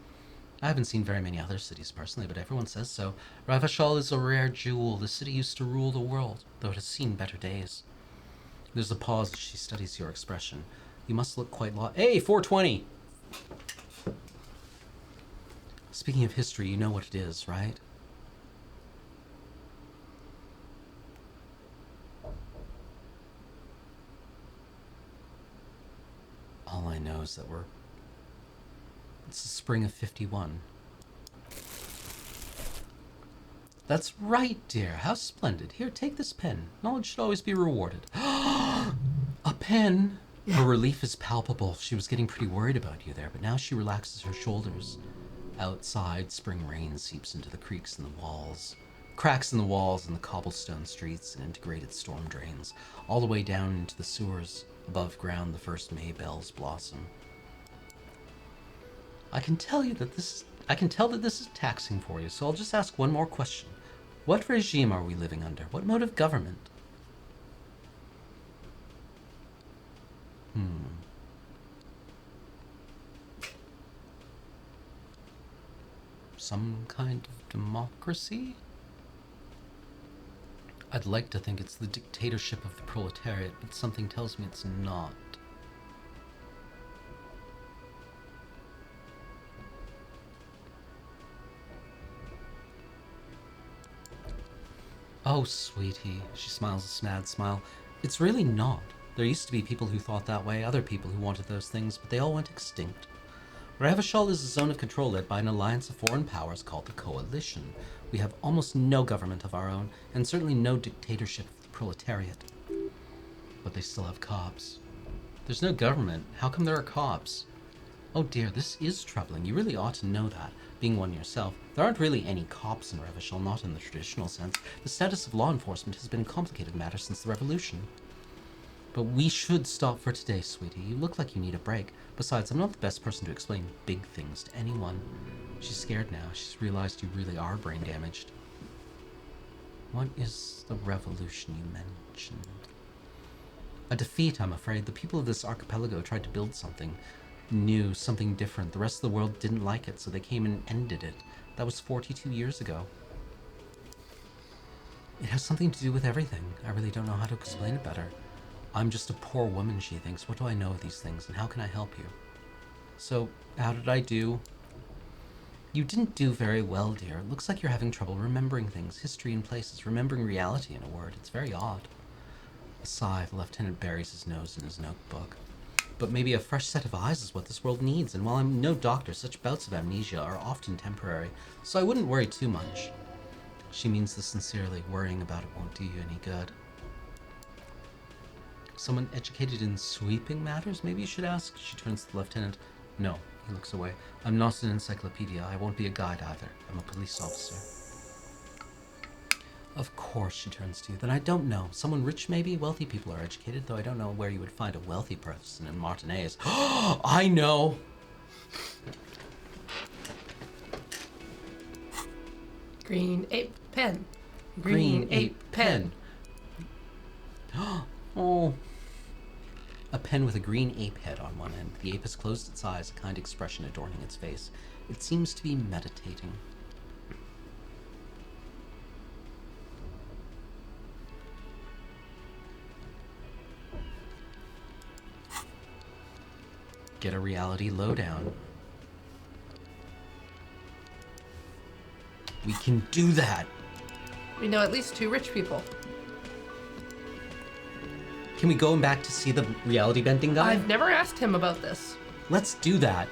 I haven't seen very many other cities personally, but everyone says so. Revachol is a rare jewel. The city used to rule the world, though it has seen better days. There's a pause as she studies your expression. You must look quite Hey, 420! Speaking of history, you know what it is, right? All I know is that it's the spring of 51. That's right, dear. How splendid. Here, take this pen. Knowledge should always be rewarded. A pen! Her relief is palpable. She was getting pretty worried about you there, but now she relaxes her shoulders. Outside, spring rain seeps into the cracks in the walls and the cobblestone streets and integrated storm drains, all the way down into the sewers. Above ground, the first May bells blossom. I can tell that this is taxing for you, so I'll just ask one more question. What regime are we living under? What mode of government? Some kind of democracy? I'd like to think it's the dictatorship of the proletariat, but something tells me it's not. Oh, sweetie, she smiles a sad smile. It's really not. There used to be people who thought that way, other people who wanted those things, but they all went extinct. Revachol is a zone of control led by an alliance of foreign powers called the Coalition. We have almost no government of our own, and certainly no dictatorship of the proletariat. But they still have cops. There's no government. How come there are cops? Oh dear, this is troubling. You really ought to know that, being one yourself. There aren't really any cops in Revachol, not in the traditional sense. The status of law enforcement has been a complicated matter since the revolution. But we should stop for today, sweetie. You look like you need a break. Besides, I'm not the best person to explain big things to anyone. She's scared now. She's realized you really are brain damaged. What is the revolution you mentioned? A defeat, I'm afraid. The people of this archipelago tried to build something new, something different. The rest of the world didn't like it, so they came and ended it. That was 42 years ago. It has something to do with everything. I really don't know how to explain it better. I'm just a poor woman, she thinks. What do I know of these things, and how can I help you? So, how did I do? You didn't do very well, dear. It looks like you're having trouble remembering things, history and places, remembering reality in a word. It's very odd. A sigh, the lieutenant buries his nose in his notebook. But maybe a fresh set of eyes is what this world needs, and while I'm no doctor, such bouts of amnesia are often temporary, so I wouldn't worry too much. She means this sincerely. Worrying about it won't do you any good. Someone educated in sweeping matters? Maybe you should ask. She turns to the lieutenant. No, he looks away. I'm not an encyclopedia. I won't be a guide either. I'm a police officer. Of course, she turns to you. Then I don't know. Someone rich, maybe? Wealthy people are educated, though I don't know where you would find a wealthy person in Martinez. I know! Green ape pen. Green ape pen. Oh. A pen with a green ape head on one end. The ape has closed its eyes, a kind expression adorning its face. It seems to be meditating. Get a reality lowdown. We can do that! We know at least 2 rich people. Can we go back to see the reality bending guy? I've never asked him about this. Let's do that.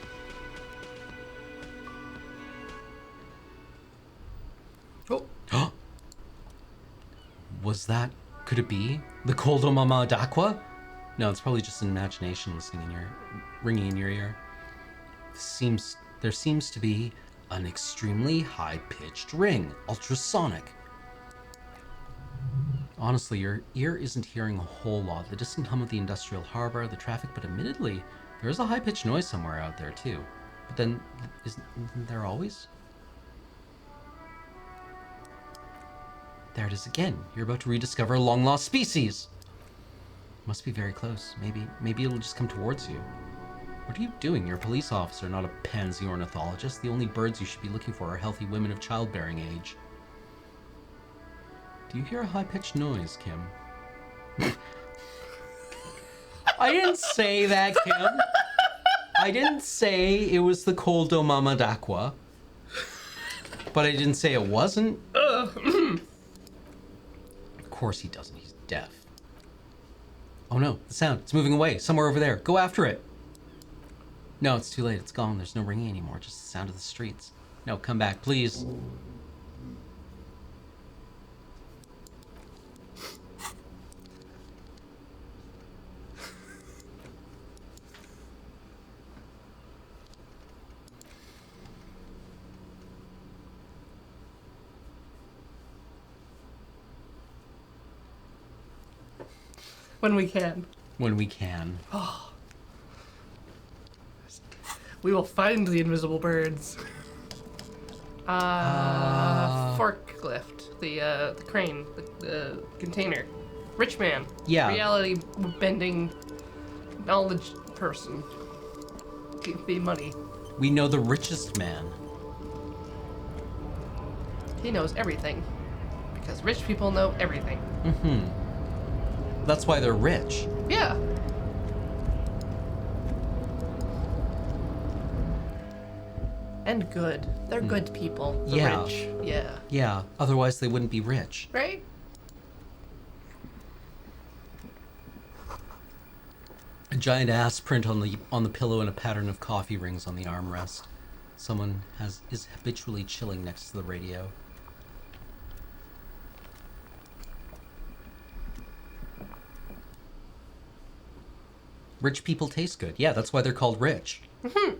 Oh. Was that... Could it be? The Coldo Mama d'Aqua? No, it's probably just an imagination ringing in your ear. There seems to be an extremely high-pitched ring. Ultrasonic. Honestly, your ear isn't hearing a whole lot. The distant hum of the industrial harbor, the traffic, but admittedly, there is a high-pitched noise somewhere out there, too. But then, isn't there always? There it is again. You're about to rediscover a long-lost species! Must be very close. Maybe it'll just come towards you. What are you doing? You're a police officer, not a pansy ornithologist. The only birds you should be looking for are healthy women of childbearing age. Do you hear a high-pitched noise, Kim? I didn't say that, Kim. I didn't say it was the Coldo Mama d'Aqua, but I didn't say it wasn't. Of course he doesn't. He's deaf. Oh no, the sound. It's moving away. Somewhere over there. Go after it. No, it's too late. It's gone. There's no ringing anymore. Just the sound of the streets. No, come back, please. When we can. When we can. We will find the invisible birds. Forklift. The crane. The container. Rich man. Yeah. Reality bending knowledge person. Give me money. We know the richest man. He knows everything. Because rich people know everything. Mm-hmm. That's why they're rich. Yeah. And good. They're good people. The Yeah. rich. Yeah. Yeah, otherwise they wouldn't be rich. Right? A giant ass print on the pillow and a pattern of coffee rings on the armrest. Someone is habitually chilling next to the radio. Rich people taste good. Yeah, that's why they're called rich. I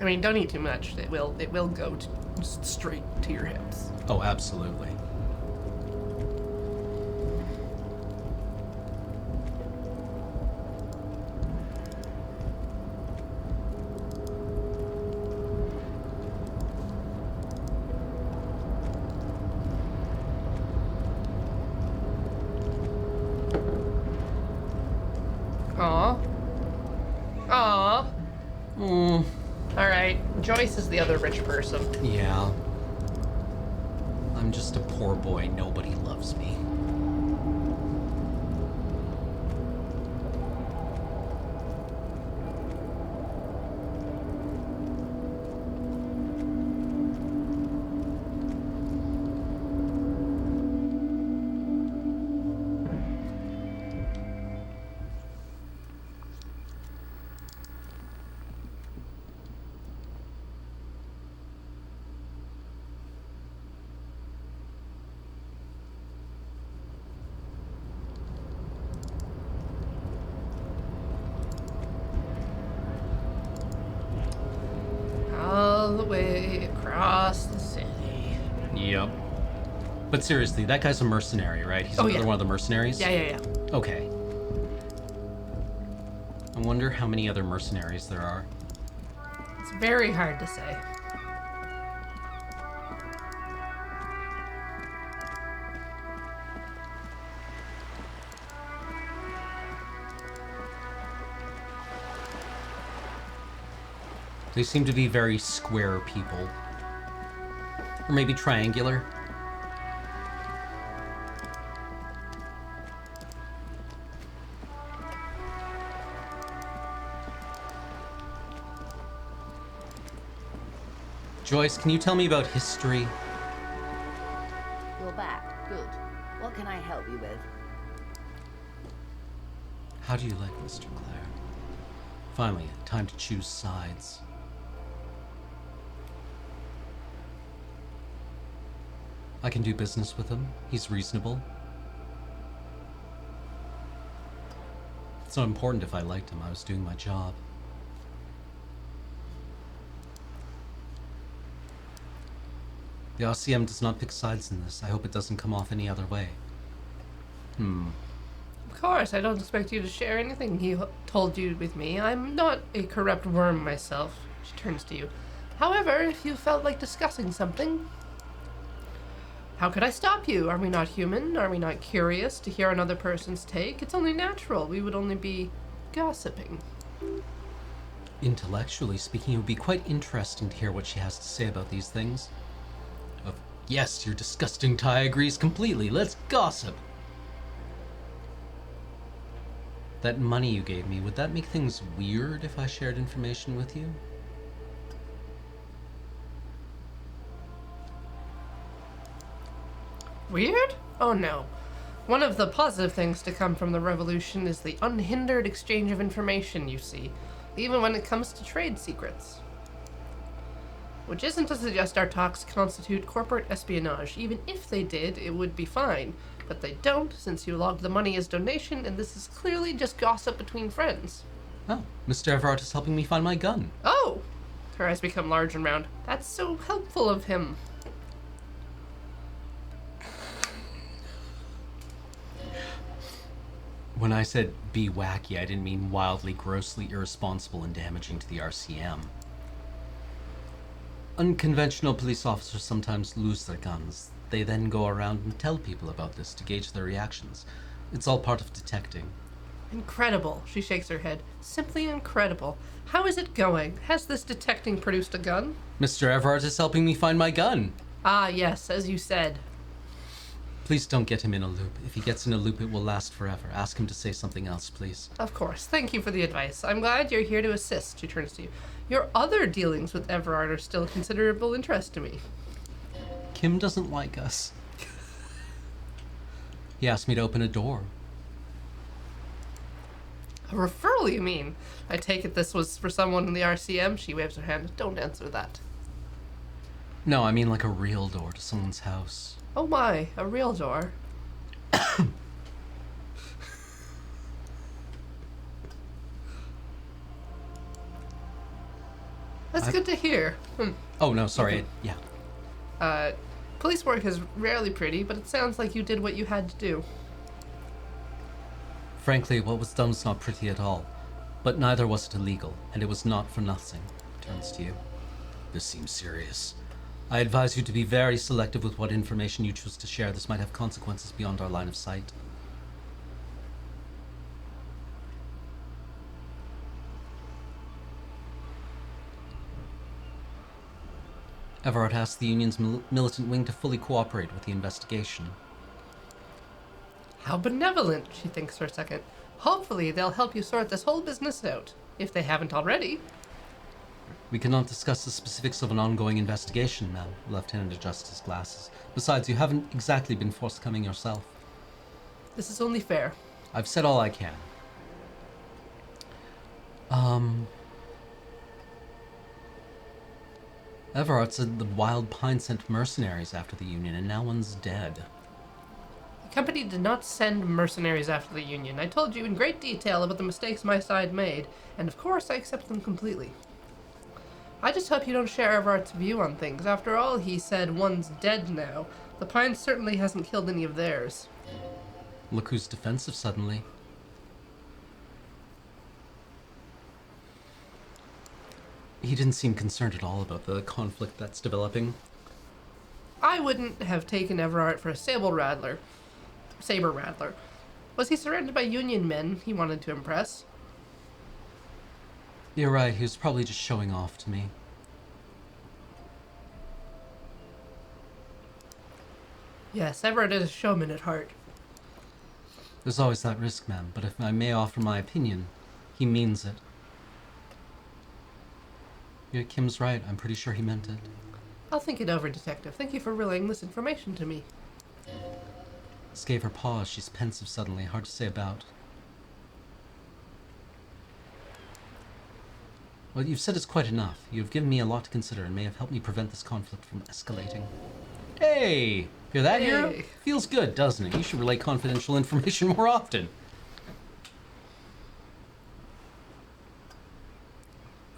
mean, don't eat too much. It will go straight to your hips. Oh, absolutely. Aw. Aw. Mm, Alright, Joyce is the other rich person. yeah. I'm just a poor boy. Nobody loves me. All the way across the city. Yep. But seriously, that guy's a mercenary, right? He's another yeah. one of the mercenaries? Yeah. Okay. I wonder how many other mercenaries there are. It's very hard to say. They seem to be very square people. Or maybe triangular. Joyce, can you tell me about history? You're back. Good. What can I help you with? How do you like Mr. Clare? Finally, time to choose sides. I can do business with him. He's reasonable. It's not important if I liked him. I was doing my job. The RCM does not pick sides in this. I hope it doesn't come off any other way. Of course, I don't expect you to share anything he told you with me. I'm not a corrupt worm myself. She turns to you. However, if you felt like discussing something, how could I stop you? Are we not human? Are we not curious to hear another person's take? It's only natural. We would only be gossiping. Intellectually speaking, it would be quite interesting to hear what she has to say about these things. Yes, your disgusting tie agrees completely. Let's gossip. That money you gave me, would that make things weird if I shared information with you? Weird? Oh no. One of the positive things to come from the revolution is the unhindered exchange of information, you see, even when it comes to trade secrets. Which isn't to suggest our talks constitute corporate espionage. Even if they did, it would be fine. But they don't, since you logged the money as donation, and this is clearly just gossip between friends. Oh, Mr. Everard is helping me find my gun. Oh! Her eyes become large and round. That's so helpful of him. When I said be wacky, I didn't mean wildly, grossly irresponsible and damaging to the RCM. Unconventional police officers sometimes lose their guns. They then go around and tell people about this to gauge their reactions. It's all part of detecting. Incredible, she shakes her head. Simply incredible. How is it going? Has this detecting produced a gun? Mr. Everard is helping me find my gun. Ah, yes, as you said. Please don't get him in a loop. If he gets in a loop, it will last forever. Ask him to say something else, please. Of course. Thank you for the advice. I'm glad you're here to assist, she turns to you. Your other dealings with Everard are still of considerable interest to me. Kim doesn't like us. He asked me to open a door. A referral, you mean? I take it this was for someone in the RCM? She waves her hand. Don't answer that. No, I mean like a real door to someone's house. Oh my, a real door. That's good to hear. Oh, no, sorry. Yeah. Police work is rarely pretty, but it sounds like you did what you had to do. Frankly, what was done was not pretty at all. But neither was it illegal, and it was not for nothing. Turns to you. This seems serious. I advise you to be very selective with what information you choose to share. This might have consequences beyond our line of sight. Everard asked the Union's militant wing to fully cooperate with the investigation. How benevolent, she thinks for a second. Hopefully they'll help you sort this whole business out, if they haven't already. We cannot discuss the specifics of an ongoing investigation, ma'am. The lieutenant adjusts his glasses. Besides, you haven't exactly been forthcoming yourself. This is only fair. I've said all I can. Everard said the Wild Pine sent mercenaries after the Union, and now one's dead. The company did not send mercenaries after the Union. I told you in great detail about the mistakes my side made, and of course I accept them completely. I just hope you don't share Everard's view on things. After all, he said one's dead now. The Pine certainly hasn't killed any of theirs. Look who's defensive suddenly. He didn't seem concerned at all about the conflict that's developing. I wouldn't have taken Everard for a saber rattler. Was he surrounded by Union men he wanted to impress? You're right, he was probably just showing off to me. Yes, Everard is a showman at heart. There's always that risk, ma'am, but if I may offer my opinion, he means it. Yeah, Kim's right. I'm pretty sure he meant it. I'll think it over, Detective. Thank you for relaying this information to me. This gave her pause. She's pensive suddenly. Hard to say about. What you've said is quite enough. You've given me a lot to consider and may have helped me prevent this conflict from escalating. Hey! Hear that, hero? Hey. Feels good, doesn't it? You should relay confidential information more often.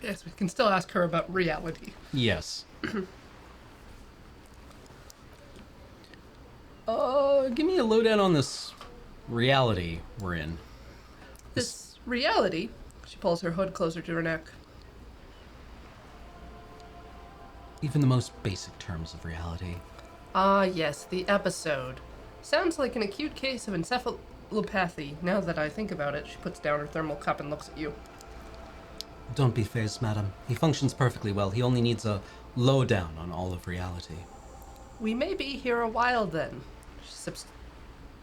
Yes, we can still ask her about reality. Yes. Give me a lowdown on this reality we're in. This reality, she pulls her hood closer to her neck. Even the most basic terms of reality. Ah, yes, the episode. Sounds like an acute case of encephalopathy. Now that I think about it, she puts down her thermal cup and looks at you. Don't be phased, madam. He functions perfectly well. He only needs a lowdown on all of reality. We may be here a while then.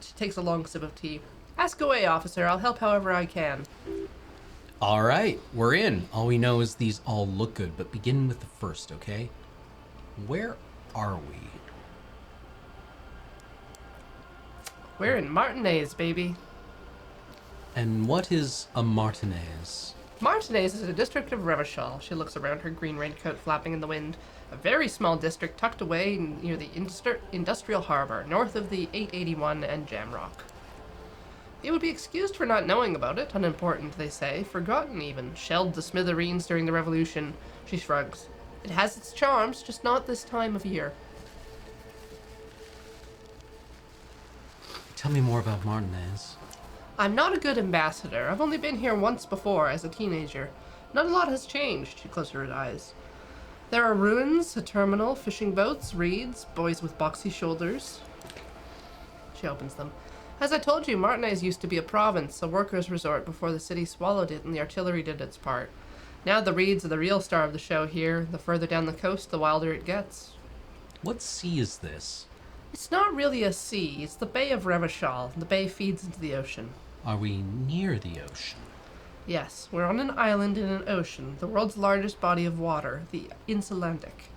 She takes a long sip of tea. Ask away, officer. I'll help however I can. All right, we're in. All we know is these all look good, but begin with the first, okay? Where are we? We're in Martinez, baby. And what is a Martinez? Martinez is a district of Revachol. She looks around, her green raincoat flapping in the wind. A very small district tucked away near the industrial harbor, north of the 881 and Jamrock. You would be excused for not knowing about it. Unimportant, they say. Forgotten, even. Shelled to smithereens during the revolution. She shrugs. It has its charms, just not this time of year. Tell me more about Martinez. I'm not a good ambassador. I've only been here once before, as a teenager. Not a lot has changed, she closed her eyes. There are ruins, a terminal, fishing boats, reeds, boys with boxy shoulders. She opens them. As I told you, Martinez used to be a province, a workers' resort before the city swallowed it and the artillery did its part. Now the reeds are the real star of the show here. The further down the coast, the wilder it gets. What sea is this? It's not really a sea. It's the Bay of Revachol. The bay feeds into the ocean. Are we near the ocean? Yes, we're on an island in an ocean, the world's largest body of water, the Insulandic.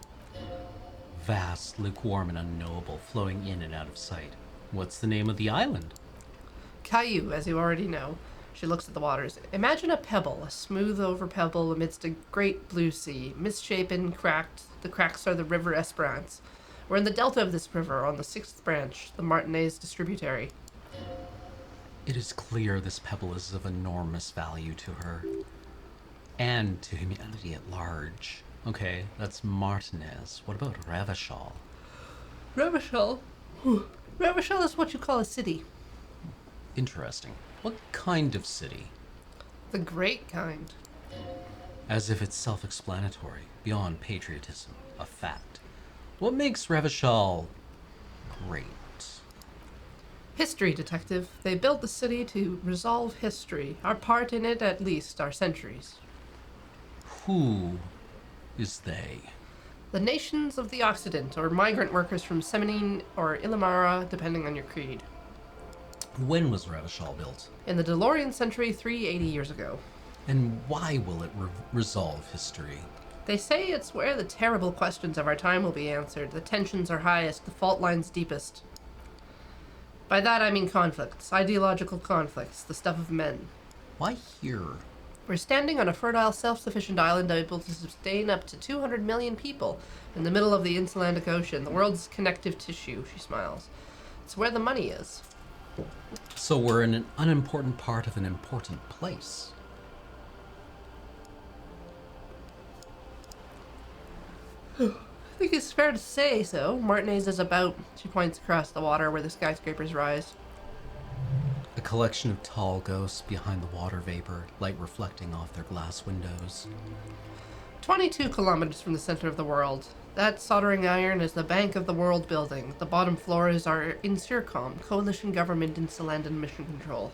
Vast, lukewarm, and unknowable, flowing in and out of sight. What's the name of the island? Caillou, as you already know. She looks at the waters. Imagine a pebble, a smooth over pebble amidst a great blue sea, misshapen, cracked. The cracks are the river Esperance. We're in the delta of this river, on the 6th branch, the Martinez distributary. It is clear this pebble is of enormous value to her. And to humanity at large. Okay, that's Martinez. What about Revachol? Revachol? Revachol is what you call a city. Interesting. What kind of city? The great kind. As if it's self-explanatory, beyond patriotism, a fact. What makes Revachol great? History, detective. They built the city to resolve history. Our part in it, at least, are centuries. Who is they? The nations of the Occident, or migrant workers from Semenine or Illimara, depending on your creed. When was Revachol built? In the DeLorean century, 380 years ago. And why will it resolve history? They say it's where the terrible questions of our time will be answered. The tensions are highest, the fault lines deepest. By that I mean conflicts, ideological conflicts, the stuff of men. Why here? We're standing on a fertile, self-sufficient island able to sustain up to 200 million people in the middle of the Insulandic Ocean, the world's connective tissue, she smiles. It's where the money is. So we're in an unimportant part of an important place. I think it's fair to say so. Martinez is about, she points across the water where the skyscrapers rise. A collection of tall ghosts behind the water vapor, light reflecting off their glass windows. 22 kilometers from the center of the world. That soldering iron is the Bank of the World building. The bottom floor is our INSIRCOM, Coalition Government in Solandan Mission Control.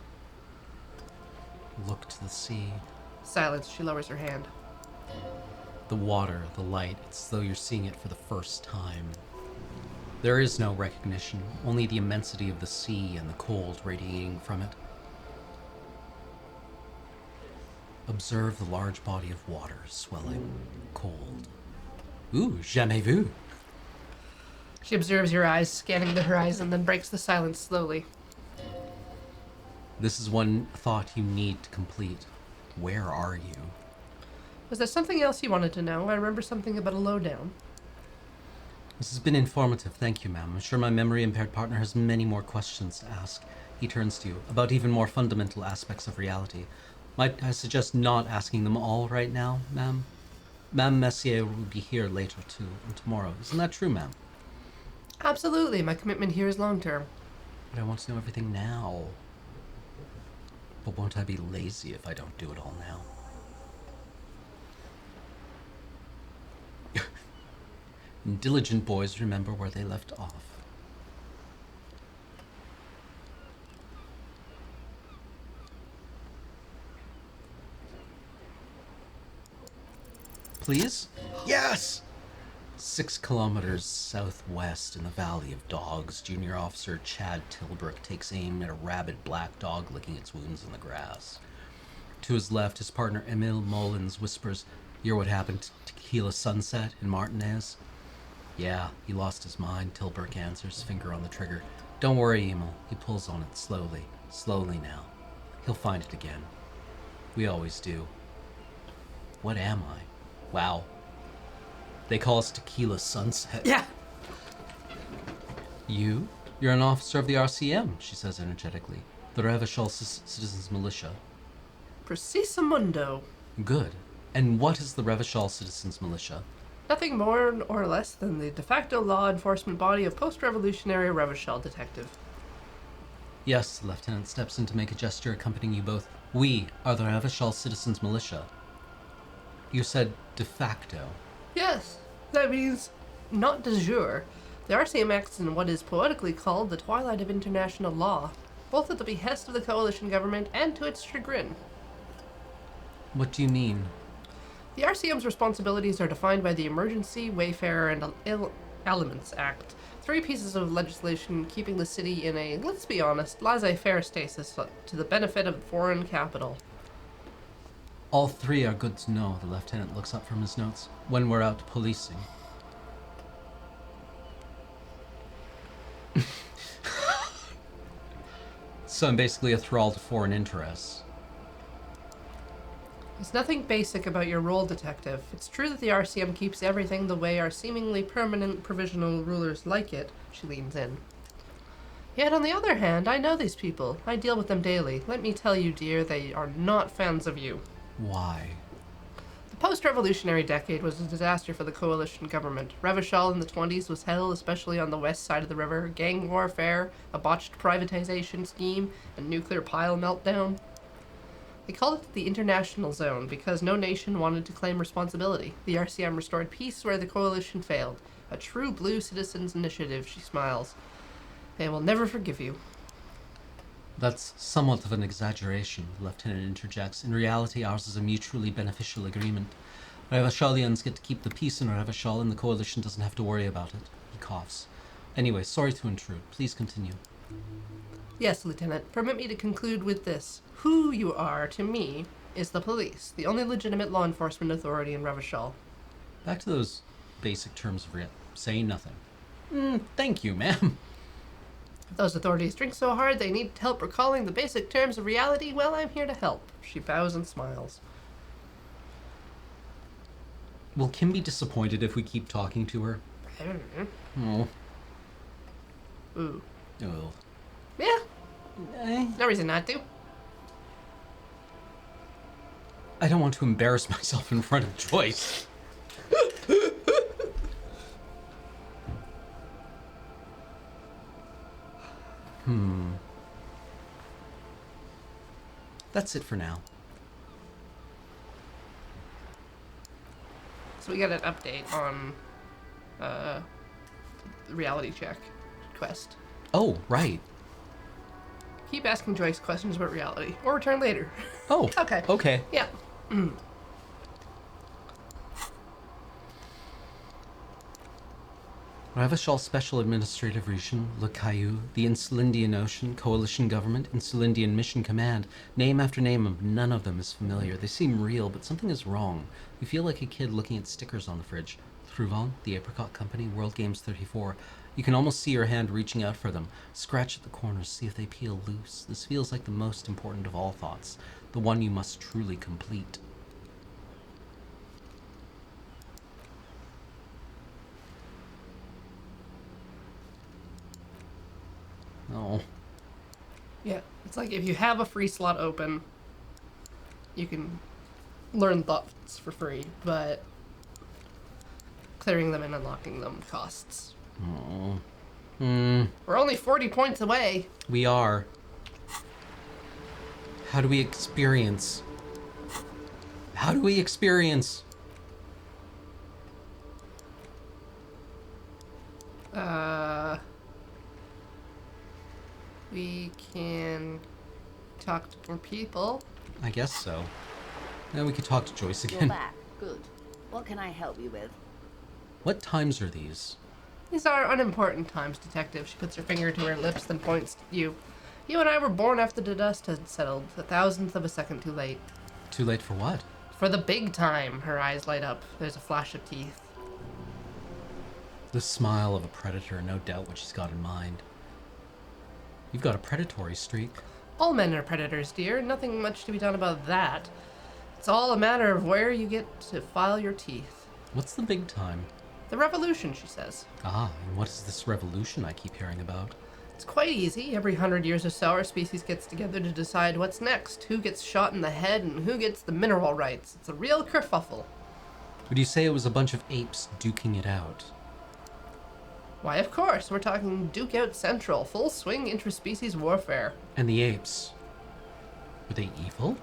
Look to the sea. Silence, she lowers her hand. The water, the light, it's as though you're seeing it for the first time. There is no recognition, only the immensity of the sea and the cold radiating from it. Observe the large body of water, swelling, cold. Ooh, jamais vu. She observes your eyes, scanning the horizon, then breaks the silence slowly. This is one thought you need to complete. Where are you? Was there something else you wanted to know? I remember something about a lowdown. This has been informative, thank you, ma'am. I'm sure my memory-impaired partner has many more questions to ask. He turns to you, about even more fundamental aspects of reality. Might I suggest not asking them all right now, ma'am? Ma'am Messier will be here later, too, and tomorrow. Isn't that true, ma'am? Absolutely, my commitment here is long-term. But I want to know everything now. But won't I be lazy if I don't do it all now? Diligent boys remember where they left off. Please? Yes! 6 kilometers southwest in the Valley of Dogs, Junior Officer Chad Tilbrook takes aim at a rabid black dog licking its wounds in the grass. To his left, his partner Emil Mullins whispers, "You're what happened to Tequila Sunset in Martinez?" "Yeah, he lost his mind," Tilbrook answers, finger on the trigger. "Don't worry, Emil." He pulls on it slowly. Slowly now. He'll find it again. We always do. What am I? Wow. They call us Tequila Sunset. Yeah. You're an officer of the RCM, she says energetically. The Revachol Citizens Militia. Precisamundo. Good. And what is the Revachol Citizens Militia? Nothing more or less than the de facto law enforcement body of post-revolutionary Revachol detective. Yes, the lieutenant steps in to make a gesture accompanying you both. We are the Revachol Citizens Militia. You said de facto. Yes, that means not de jure. The RCM acts in what is poetically called the twilight of international law, both at the behest of the coalition government and to its chagrin. What do you mean? The RCM's responsibilities are defined by the Emergency, Wayfarer, and Elements Act, 3 pieces of legislation keeping the city in a, let's be honest, laissez-faire stasis to the benefit of foreign capital. All 3 are good to know, the lieutenant looks up from his notes, when we're out policing. So I'm basically a thrall to foreign interests. There's nothing basic about your role, detective. It's true that the RCM keeps everything the way our seemingly permanent provisional rulers like it. She leans in. Yet, on the other hand, I know these people. I deal with them daily. Let me tell you, dear, they are not fans of you. Why? The post-revolutionary decade was a disaster for the coalition government. Revachol in the 20s was hell, especially on the west side of the river. Gang warfare, a botched privatization scheme, a nuclear pile meltdown. They called it the International Zone because no nation wanted to claim responsibility. The RCM restored peace where the coalition failed. A true blue citizens' initiative, she smiles. They will never forgive you. That's somewhat of an exaggeration, the lieutenant interjects. In reality, ours is a mutually beneficial agreement. Revacholians get to keep the peace in Revachol, and the coalition doesn't have to worry about it. He coughs. Anyway, sorry to intrude. Please continue. Yes, Lieutenant. Permit me to conclude with this. Who you are, to me, is the police, the only legitimate law enforcement authority in Revachol. Back to those basic terms of saying nothing. Thank you, ma'am. If those authorities drink so hard they need help recalling the basic terms of reality, well, I'm here to help. She bows and smiles. Will Kim be disappointed if we keep talking to her? I don't know. Oh. Ooh. Oh. Yeah. No reason not to. I don't want to embarrass myself in front of Joyce. That's it for now. So we got an update on the reality check quest. Oh, right. Keep asking Joyce questions about reality, or return later. Oh, Okay. Okay. Yeah. Revachol Special Administrative Region, Le Caillou, the Insulindian Ocean, Coalition Government, Insulindian Mission Command. Name after name of none of them is familiar. They seem real, but something is wrong. We feel like a kid looking at stickers on the fridge. Throuvan, the Apricot Company, World Games 34. You can almost see your hand reaching out for them. Scratch at the corners, see if they peel loose. This feels like the most important of all thoughts, the one you must truly complete. Oh. Yeah. It's like if you have a free slot open, you can learn thoughts for free, but clearing them and unlocking them costs. Oh. We're only 40 points away. We are. How do we experience? How do we experience? We can talk to more people. I guess so. Then we could talk to Joyce You're again. back. Good. What can I help you with? What times are these? These are unimportant times, Detective. She puts her finger to her lips, then points to you. You and I were born after the dust had settled, a thousandth of a second too late. Too late for what? For the big time. Her eyes light up. There's a flash of teeth. The smile of a predator, no doubt what she's got in mind. You've got a predatory streak. All men are predators, dear. Nothing much to be done about that. It's all a matter of where you get to file your teeth. What's the big time? The revolution, she says. Ah, and what is this revolution I keep hearing about? It's quite easy. Every 100 years or so, our species gets together to decide what's next, who gets shot in the head, and who gets the mineral rights. It's a real kerfuffle. Would you say it was a bunch of apes duking it out? Why, of course. We're talking Duke Out Central, full swing interspecies warfare. And the apes? Were they evil?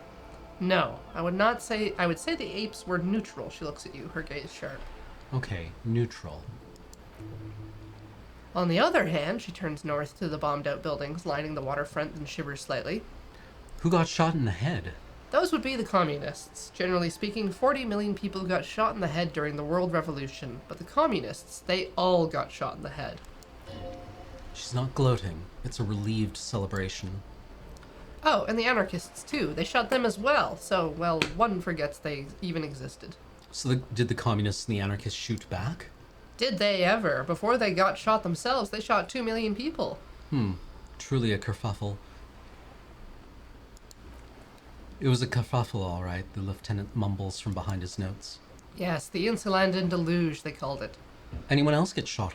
No, I would say the apes were neutral. She looks at you, her gaze sharp. Okay, neutral. On the other hand, she turns north to the bombed-out buildings lining the waterfront and shivers slightly. Who got shot in the head? Those would be the communists. Generally speaking, 40 million people got shot in the head during the World Revolution, but the communists, they all got shot in the head. She's not gloating. It's a relieved celebration. Oh, and the anarchists too. They shot them as well, so, well, one forgets they even existed. So did the communists and the anarchists shoot back? Did they ever? Before they got shot themselves, they shot 2 million people. Truly a kerfuffle. It was a kerfuffle, all right, the lieutenant mumbles from behind his notes. Yes, the Insulanden Deluge, they called it. Anyone else get shot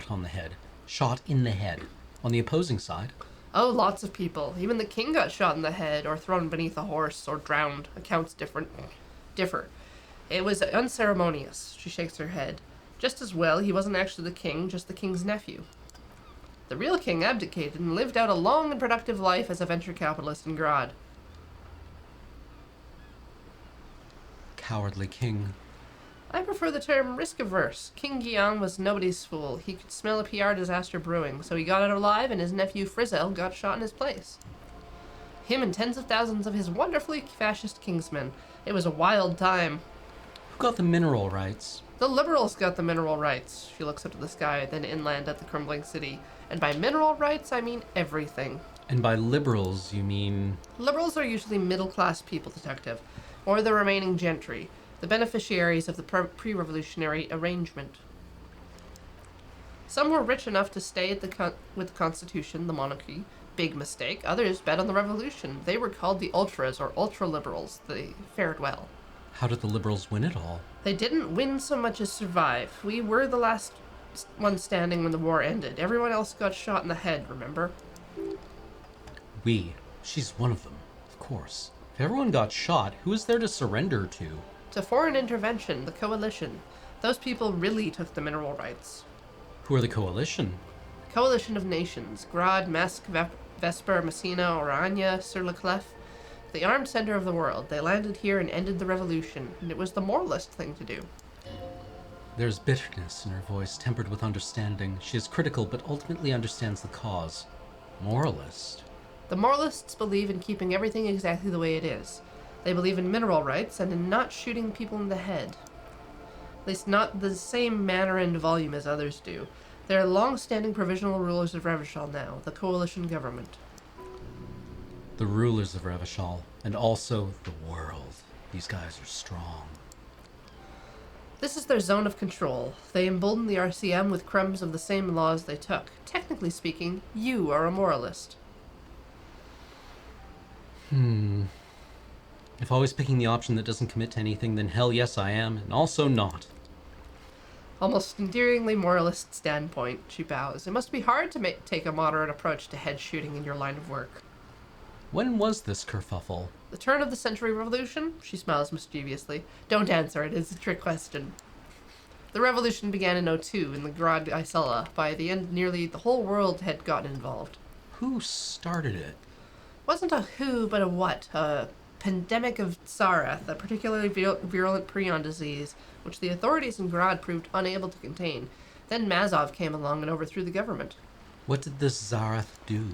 on the head? Shot in the head. On the opposing side? Oh, lots of people. Even the king got shot in the head, or thrown beneath a horse, or drowned. Accounts differ. It was unceremonious. She shakes her head. Just as well, he wasn't actually the king, just the king's nephew. The real king abdicated and lived out a long and productive life as a venture capitalist in Grodd. Cowardly king. I prefer the term risk-averse. King Guillaume was nobody's fool. He could smell a PR disaster brewing, so he got out alive and his nephew Frizzell got shot in his place. Him and tens of thousands of his wonderfully fascist kingsmen. It was a wild time. Who got the mineral rights? The liberals got the mineral rights. She looks up to the sky, then inland at the crumbling city. And by mineral rights, I mean everything. And by liberals, you mean... Liberals are usually middle-class people, Detective, or the remaining gentry, the beneficiaries of the pre-revolutionary arrangement. Some were rich enough to stay at with the Constitution, the monarchy. Big mistake. Others bet on the revolution. They were called the ultras, or ultra-liberals. They fared well. How did the liberals win it all? They didn't win so much as survive. We were the last one standing when the war ended. Everyone else got shot in the head, remember? We. She's one of them, of course. If everyone got shot, who is there to surrender to? To foreign intervention, the coalition. Those people really took the mineral rights. Who are the coalition? Coalition of nations. Grodd, Mesk, Vesper, Messina, Orania, Sur-le-Clef. The armed center of the world. They landed here and ended the revolution, and it was the moralist thing to do. There's bitterness in her voice, tempered with understanding. She is critical, but ultimately understands the cause. Moralist. The moralists believe in keeping everything exactly the way it is. They believe in mineral rights and in not shooting people in the head. At least not the same manner and volume as others do. They're long-standing provisional rulers of Revachol now, the coalition government. The rulers of Revachol, and also the world. These guys are strong. This is their zone of control. They embolden the RCM with crumbs of the same laws they took. Technically speaking, you are a moralist. If always picking the option that doesn't commit to anything, then hell yes I am, and also not. Almost endearingly moralist standpoint, she bows. It must be hard to take a moderate approach to head shooting in your line of work. When was this kerfuffle? The turn of the century revolution? She smiles mischievously. Don't answer it, it's a trick question. The revolution began in '02 in the Grodd Isella. By the end, nearly the whole world had gotten involved. Who started it? Wasn't a who, but a what. A pandemic of Tsarath, a particularly virulent prion disease, which the authorities in Grodd proved unable to contain. Then Mazov came along and overthrew the government. What did this Zarath do?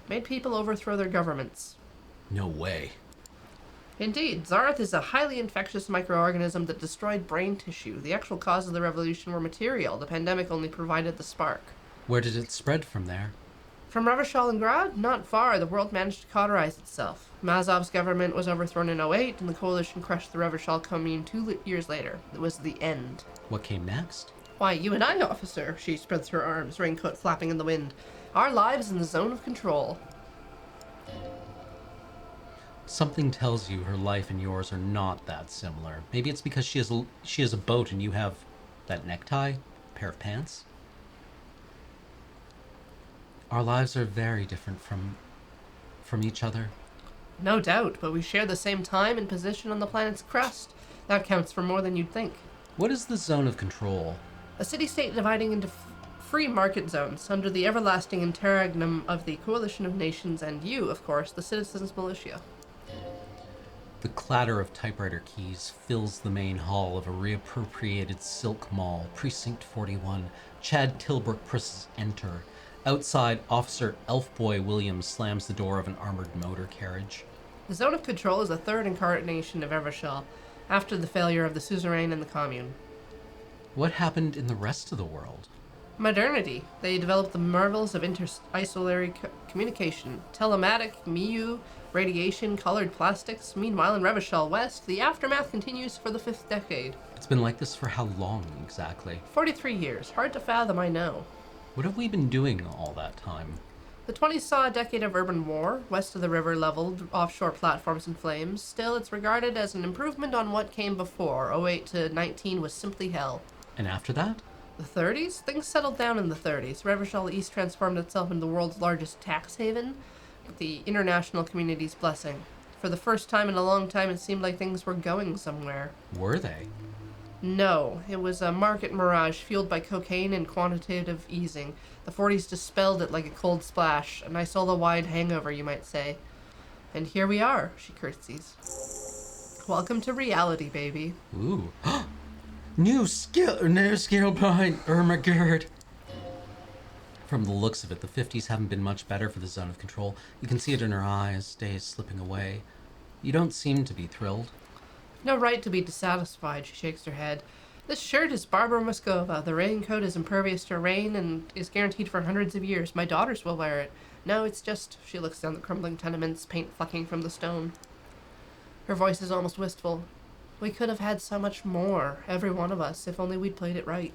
Made people overthrow their governments. No way. Indeed, Zareth is a highly infectious microorganism that destroyed brain tissue. The actual cause of the revolution were material. The pandemic only provided the spark. Where did it spread from there? From Revachol and Grad? Not far. The world managed to cauterize itself. Mazov's government was overthrown in '08, and the coalition crushed the Revachol commune 2 years later. It was the end. What came next? Why, you and I, officer. She spreads her arms, raincoat flapping in the wind. Our lives in the zone of control. Something tells you her life and yours are not that similar. Maybe it's because she has a boat and you have that necktie, pair of pants. Our lives are very different from each other. No doubt, but we share the same time and position on the planet's crust. That counts for more than you'd think. What is the zone of control? A city-state dividing into free market zones under the everlasting interregnum of the Coalition of Nations and you, of course, the Citizens' Militia. The clatter of typewriter keys fills the main hall of a reappropriated Silk Mall, Precinct 41. Chad Tilbrook presses enter. Outside, Officer Elfboy Williams slams the door of an armored motor carriage. The Zone of Control is the third incarnation of Evershell, after the failure of the suzerain and the commune. What happened in the rest of the world? Modernity. They developed the marvels of inter-isolary communication, telematic, MIU, radiation, colored plastics. Meanwhile, in Revachol West, the aftermath continues for the 5th decade. It's been like this for how long, exactly? 43 years. Hard to fathom, I know. What have we been doing all that time? The 20s saw a decade of urban war, west of the river leveled, offshore platforms in flames. Still, it's regarded as an improvement on what came before. '08 to '19 was simply hell. And after that? The 30s? Things settled down in the 30s. Revachol East transformed itself into the world's largest tax haven, with the international community's blessing. For the first time in a long time, it seemed like things were going somewhere. Were they? No, it was a market mirage fueled by cocaine and quantitative easing. The 40s dispelled it like a cold splash, a Nisola-wide hangover, you might say. And here we are, she curtsies. Welcome to reality, baby. Ooh. New skill behind Ermagerd. From the looks of it, the 50s haven't been much better for the Zone of Control. You can see it in her eyes, days slipping away. You don't seem to be thrilled. No right to be dissatisfied, she shakes her head. This shirt is Barbara Moskova. The raincoat is impervious to rain and is guaranteed for hundreds of years. My daughters will wear it. No, it's just... She looks down the crumbling tenements, paint flecking from the stone. Her voice is almost wistful. We could have had so much more, every one of us, if only we'd played it right.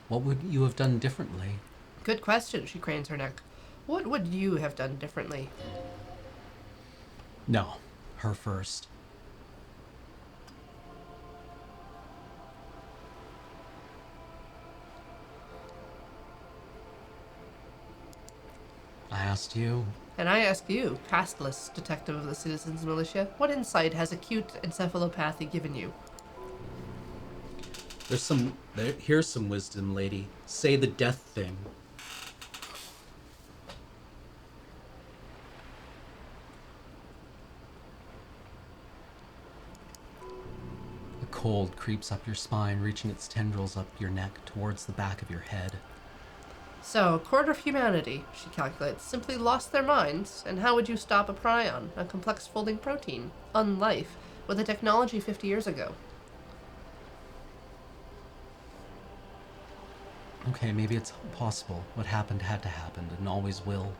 What would you have done differently? Good question, she cranes her neck. What would you have done differently? No, her first. I asked you. And I ask you, castless detective of the Citizens Militia, what insight has acute encephalopathy given you? Here's some wisdom, lady. Say the death thing. A cold creeps up your spine, reaching its tendrils up your neck towards the back of your head. So, a quarter of humanity, she calculates, simply lost their minds, and how would you stop a prion, a complex folding protein, unlife, with a technology 50 years ago? Okay, maybe it's possible. What happened had to happen, and always will.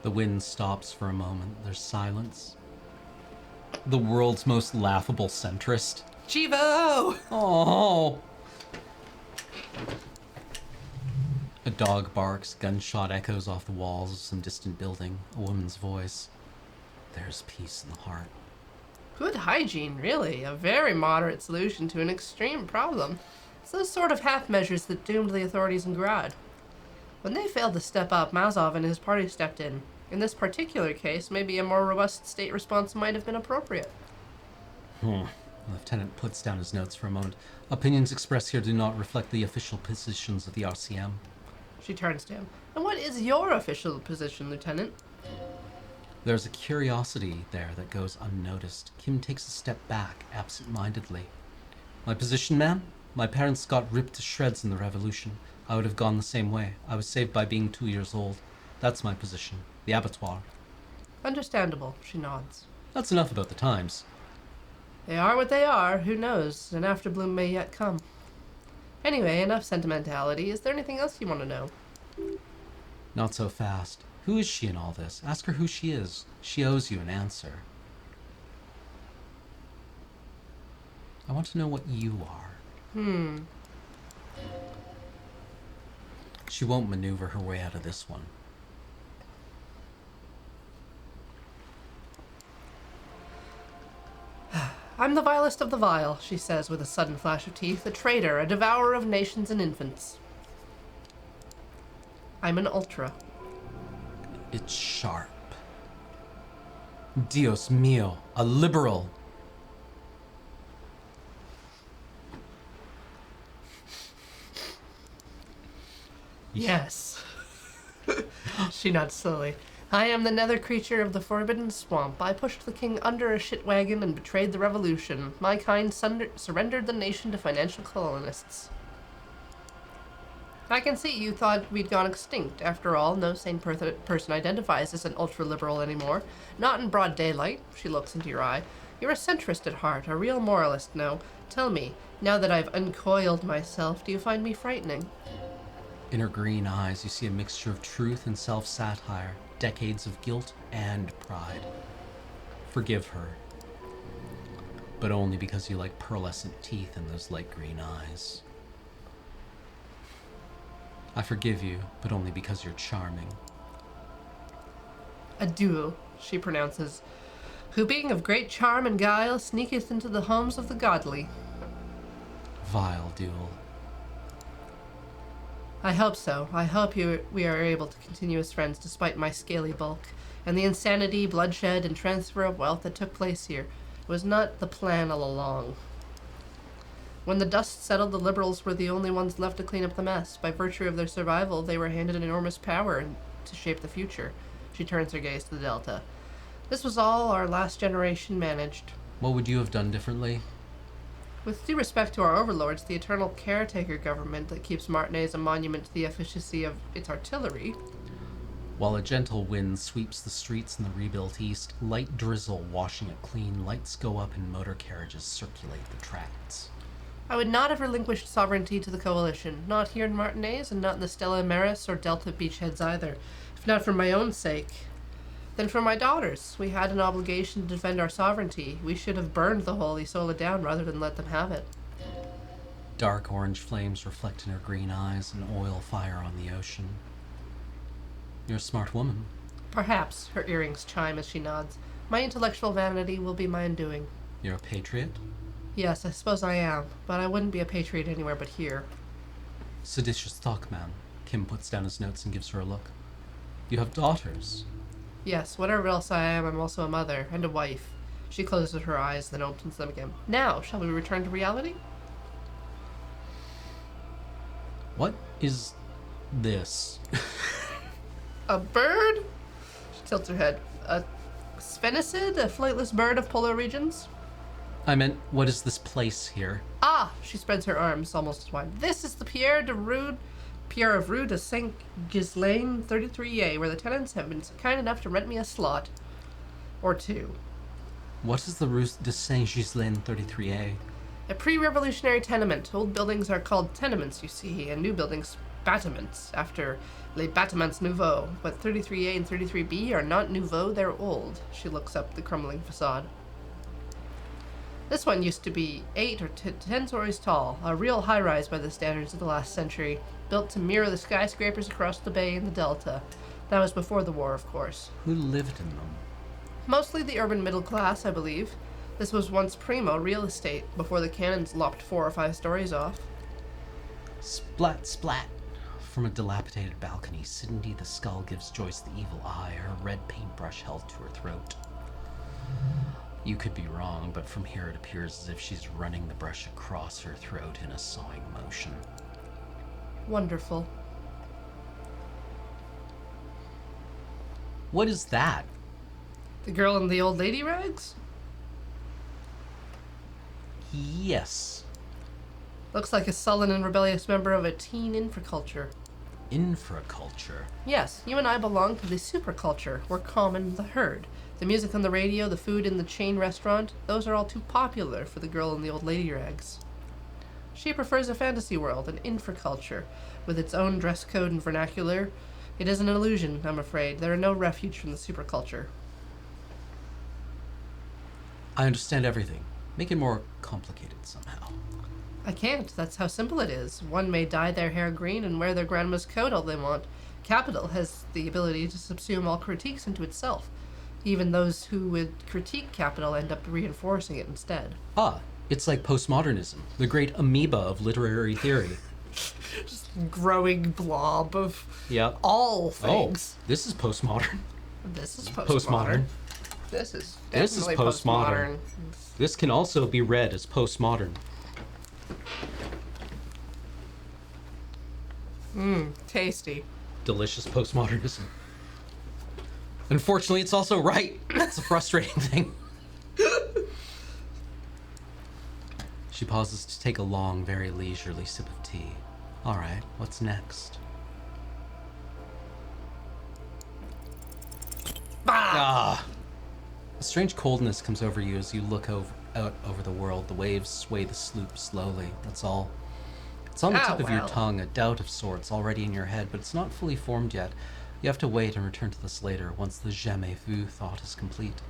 The wind stops for a moment. There's silence. The world's most laughable centrist. Chivo! Oh! A dog barks, gunshot echoes off the walls of some distant building, a woman's voice. There's peace in the heart. Good hygiene, really. A very moderate solution to an extreme problem. It's those sort of half measures that doomed the authorities in Grad. When they failed to step up, Mazov and his party stepped in. In this particular case, maybe a more robust state response might have been appropriate. The lieutenant puts down his notes for a moment. Opinions expressed here do not reflect the official positions of the RCM. She turns to him. And what is your official position, Lieutenant? There's a curiosity there that goes unnoticed. Kim takes a step back, absent-mindedly. My position, ma'am? My parents got ripped to shreds in the revolution. I would have gone the same way. I was saved by being 2 years old. That's my position. The abattoir. Understandable, she nods. That's enough about the times. They are what they are. Who knows? An afterbloom may yet come. Anyway, enough sentimentality. Is there anything else you want to know? Not so fast. Who is she in all this? Ask her who she is. She owes you an answer. I want to know what you are. She won't maneuver her way out of this one. I'm the vilest of the vile, she says with a sudden flash of teeth. A traitor, a devourer of nations and infants. I'm an ultra. It's sharp. Dios mío, a liberal. Yes. She nods slowly. I am the nether creature of the forbidden swamp. I pushed the king under a shit wagon and betrayed the revolution. My kind surrendered the nation to financial colonists. I can see you thought we'd gone extinct. After all, no sane person identifies as an ultra-liberal anymore. Not in broad daylight. She looks into your eye. You're a centrist at heart, a real moralist, no. Tell me, now that I've uncoiled myself, do you find me frightening? In her green eyes, you see a mixture of truth and self-satire, decades of guilt and pride. Forgive her, but only because you like pearlescent teeth and those light green eyes. I forgive you, but only because you're charming. A duel, she pronounces, who being of great charm and guile sneaketh into the homes of the godly. Vile duel. I hope so. I hope we are able to continue as friends despite my scaly bulk, and the insanity, bloodshed, and transfer of wealth that took place here. It was not the plan all along. When the dust settled, the liberals were the only ones left to clean up the mess. By virtue of their survival, they were handed enormous power to shape the future. She turns her gaze to the Delta. This was all our last generation managed. What would you have done differently? With due respect to our overlords, the eternal caretaker government that keeps Martinez a monument to the efficiency of its artillery. While a gentle wind sweeps the streets in the rebuilt east, light drizzle washing it clean, lights go up and motor carriages circulate the tracts. I would not have relinquished sovereignty to the coalition, not here in Martinez, and not in the Stella Maris or Delta beachheads either, if not for my own sake. Then for my daughters. We had an obligation to defend our sovereignty. We should have burned the Holy Sola down rather than let them have it. Dark orange flames reflect in her green eyes, an oil fire on the ocean. You're a smart woman. Perhaps, her earrings chime as she nods. My intellectual vanity will be my undoing. You're a patriot? Yes, I suppose I am, but I wouldn't be a patriot anywhere but here. Seditious talk, man. Kim puts down his notes and gives her a look. You have daughters. Yes, whatever else I am, I'm also a mother and a wife. She closes her eyes, then opens them again. Now, shall we return to reality? What is this? A bird? She tilts her head. A sphenicid? A flightless bird of polar regions? I meant, what is this place here? Ah! She spreads her arms almost as wide. This is the Pierre of Rue de Saint Ghislaine 33A, where the tenants have been kind enough to rent me a slot. Or two. What is the Rue de Saint Ghislaine 33A? A pre-revolutionary tenement. Old buildings are called tenements, you see, and new buildings bâtiments, after les bâtiments nouveaux. But 33A and 33B are not nouveaux, they're old. She looks up the crumbling facade. This one used to be 8 or 10 stories tall, a real high-rise by the standards of the last century, built to mirror the skyscrapers across the bay in the Delta. That was before the war, of course. Who lived in them? Mostly the urban middle class, I believe. This was once primo real estate, before the cannons lopped 4 or 5 stories off. Splat, splat. From a dilapidated balcony, Cindy the Skull gives Joyce the evil eye, her red paintbrush held to her throat. You could be wrong, but from here it appears as if she's running the brush across her throat in a sawing motion. Wonderful. What is that? The girl in the old lady rags? Yes. Looks like a sullen and rebellious member of a teen infraculture. Infraculture. Yes, you and I belong to the superculture. We're common the herd. The music on the radio, the food in the chain restaurant, those are all too popular for the girl in the old lady rags. She prefers a fantasy world, an infraculture, with its own dress code and vernacular. It is an illusion, I'm afraid. There are no refuge from the superculture. I understand everything. Make it more complicated somehow. I can't. That's how simple it is. One may dye their hair green and wear their grandma's coat all they want. Capital has the ability to subsume all critiques into itself. Even those who would critique capital end up reinforcing it instead. Ah, it's like postmodernism, the great amoeba of literary theory. Just growing blob of Yep. all things. Oh, this is postmodern. This is postmodern. Postmodern. This is This is definitely postmodern. This can also be read as postmodern. Tasty. Delicious postmodernism. Unfortunately, it's also right. That's a frustrating thing. She pauses to take a long, very leisurely sip of tea. All right, what's next? Ah! A strange coldness comes over you as you look out over the world. The waves sway the sloop slowly. That's all. It's on the tip of your tongue, a doubt of sorts already in your head, but it's not fully formed yet. You have to wait and return to this later, once the jamais vu thought is complete.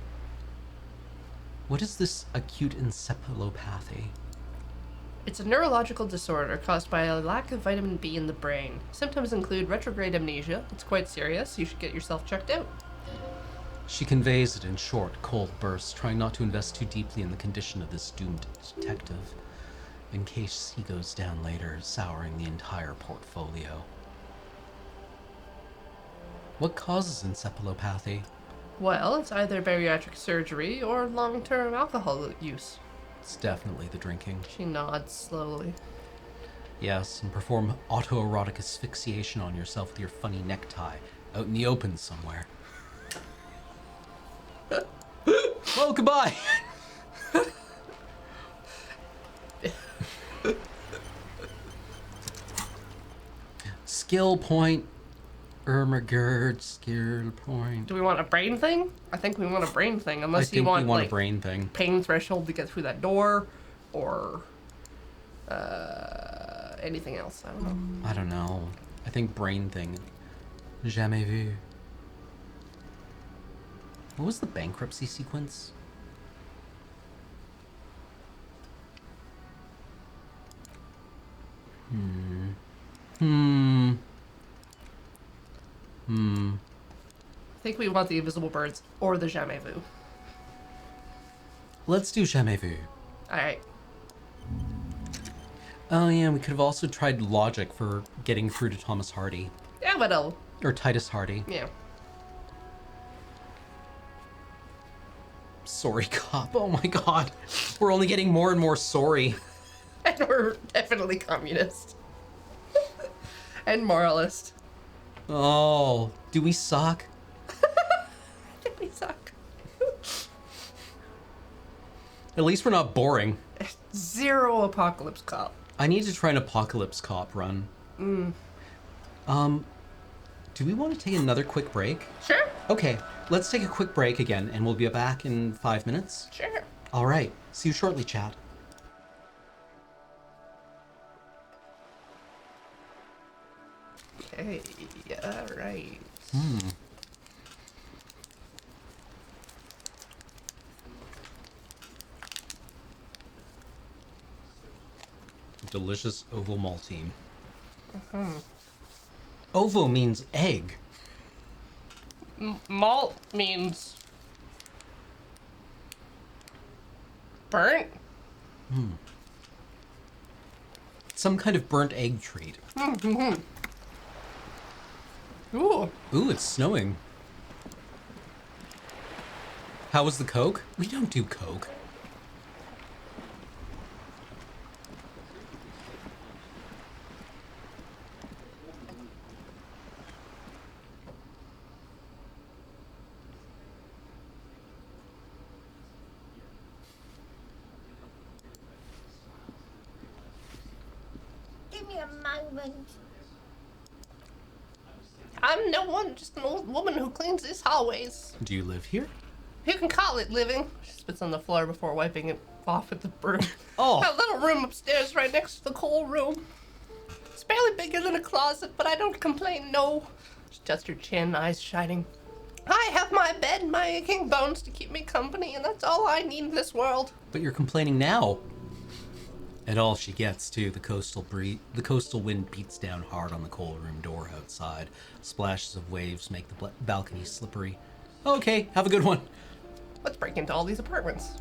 What is this acute encephalopathy? It's a neurological disorder caused by a lack of vitamin B in the brain. Symptoms include retrograde amnesia. It's quite serious. You should get yourself checked out. She conveys it in short, cold bursts, trying not to invest too deeply in the condition of this doomed detective, in case he goes down later, souring the entire portfolio. What causes encephalopathy? Well, it's either bariatric surgery or long-term alcohol use. It's definitely the drinking. She nods slowly. Yes, and perform autoerotic asphyxiation on yourself with your funny necktie, out in the open somewhere. Well, goodbye! Skill point. Ermagerd, skill point. Do we want a brain thing? I think we want a brain thing, unless you want, we want like, a brain thing. pain threshold to get through that door, or anything else. I don't know. I don't know. I think brain thing. Jamais vu. What was the bankruptcy sequence? I think we want the invisible birds or the jamais vu. Let's do jamais vu. Alright. Oh yeah, we could have also tried logic for getting through to Thomas Hardy. Yeah, but Or Titus Hardy. yeah. Sorry, cop. Oh my god. We're only getting more and more sorry. And we're definitely communist. And moralist. Oh, do we suck? We suck. At least we're not boring. Zero apocalypse cop. I need to try an apocalypse cop run. Do we want to take another quick break? Sure. Okay, let's take a quick break again, and we'll be back in 5 minutes. Sure. All right, see you shortly, chat. Okay, alright. Delicious ovo maltine. Ovo means egg. Malt means burnt. Some kind of burnt egg treat. Ooh. Ooh, it's snowing. How was the Coke? We don't do Coke. me a moment. I'm no one, just an old woman who cleans these hallways. Do you live here? You can call it living. She spits on the floor before wiping it off with the broom. Oh. That little room upstairs right next to the coal room. It's barely bigger than a closet, but I don't complain, no. She dusts her chin, eyes shining. I have my bed, my aching bones to keep me company, and that's all I need in this world. But you're complaining now. And all she gets, too, the coastal wind beats down hard on the coal room door outside. Splashes of waves make the balcony slippery. Okay, have a good one. Let's break into all these apartments.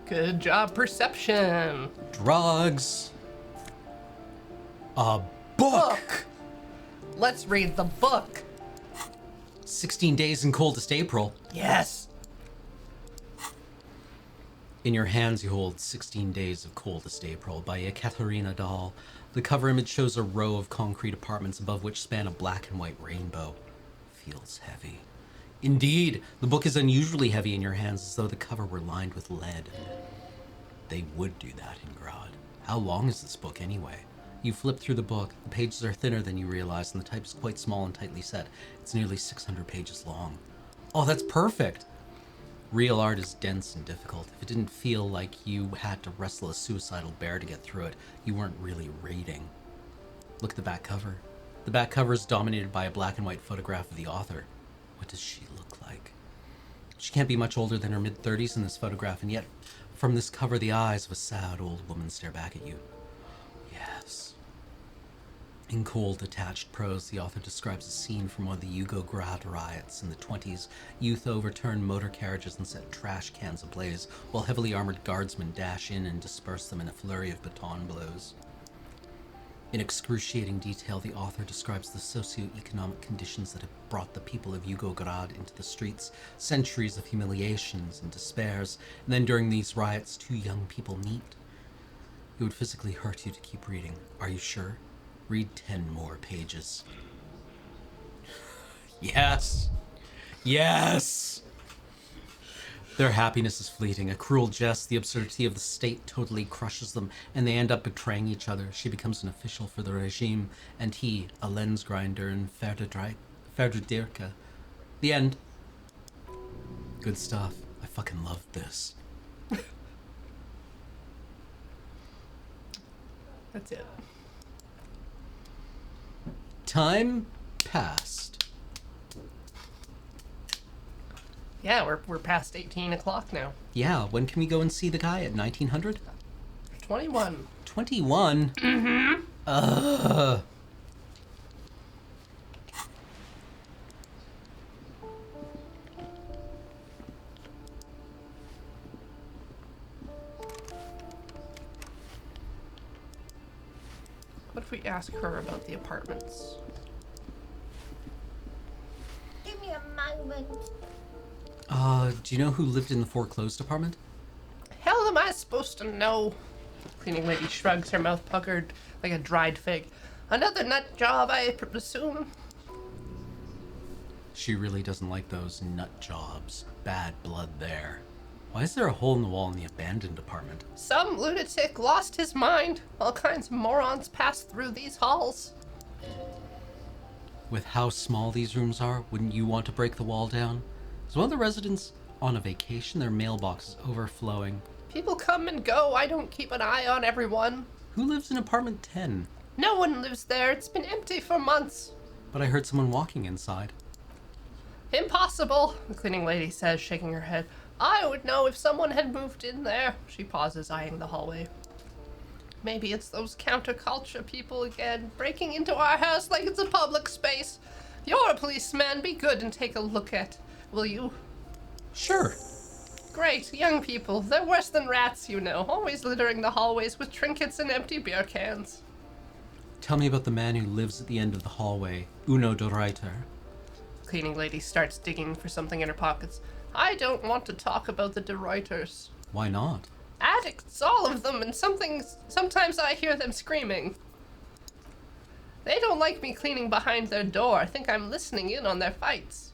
Good job, perception. Drugs. A book. Let's read the book. 16 Days in Coldest April. Yes. In your hands you hold 16 Days of Coldest April by Ekaterina Dahl. The cover image shows a row of concrete apartments above which span a black and white rainbow. Feels heavy. Indeed, the book is unusually heavy in your hands, as though the cover were lined with lead. They would do that in Grodd. How long is this book anyway? You flip through the book. The pages are thinner than you realize, and the type is quite small and tightly set. It's nearly 600 pages long. Oh, that's perfect! Real art is dense and difficult. If it didn't feel like you had to wrestle a suicidal bear to get through it, you weren't really reading. Look at the back cover. The back cover is dominated by a black and white photograph of the author. What does she look like? She can't be much older than her mid-30s in this photograph, and yet from this cover the eyes of a sad old woman stare back at you. Yes. In cold, detached prose, the author describes a scene from one of the Yugograd riots in the 20s. Youth overturn motor carriages and set trash cans ablaze, while heavily armored guardsmen dash in and disperse them in a flurry of baton blows. In excruciating detail, the author describes the socio-economic conditions that have brought the people of Yugograd into the streets, centuries of humiliations and despairs, and then during these riots, two young people meet. It would physically hurt you to keep reading. Are you sure? Read 10 more pages. Yes! Yes! Their happiness is fleeting. A cruel jest, the absurdity of the state totally crushes them, and they end up betraying each other. She becomes an official for the regime, and he, a lens grinder in Verdudirka. The end. Good stuff. I fucking loved this. That's it. Time passed. Yeah, we're past 18 o'clock now. Yeah, when can we go and see the guy? At 1900? 21. 21? Mm-hmm. What if we ask her about the apartments? Give me a moment. Do you know who lived in the foreclosed apartment? Hell am I supposed to know? Cleaning lady shrugs, her mouth puckered like a dried fig. Another nut job, I assume. She really doesn't like those nut jobs. Bad blood there. Why is there a hole in the wall in the abandoned apartment? Some lunatic lost his mind. All kinds of morons pass through these halls. With how small these rooms are, wouldn't you want to break the wall down? Is one of the residents on a vacation? Their mailbox is overflowing. People come and go. I don't keep an eye on everyone. Who lives in apartment 10? No one lives there. It's been empty for months. But I heard someone walking inside. Impossible, the cleaning lady says, shaking her head. I would know if someone had moved in there. She pauses, eyeing the hallway. Maybe it's those counterculture people again, breaking into our house like it's a public space. You're a policeman. Be good and take a look at, will you? Sure. Great, young people. They're worse than rats, you know, always littering the hallways with trinkets and empty beer cans. Tell me about the man who lives at the end of the hallway, Uno de Reiter. Cleaning lady starts digging for something in her pockets. I don't want to talk about the De Reuters. Why not? Addicts, all of them, and sometimes I hear them screaming. They don't like me cleaning behind their door. I think I'm listening in on their fights.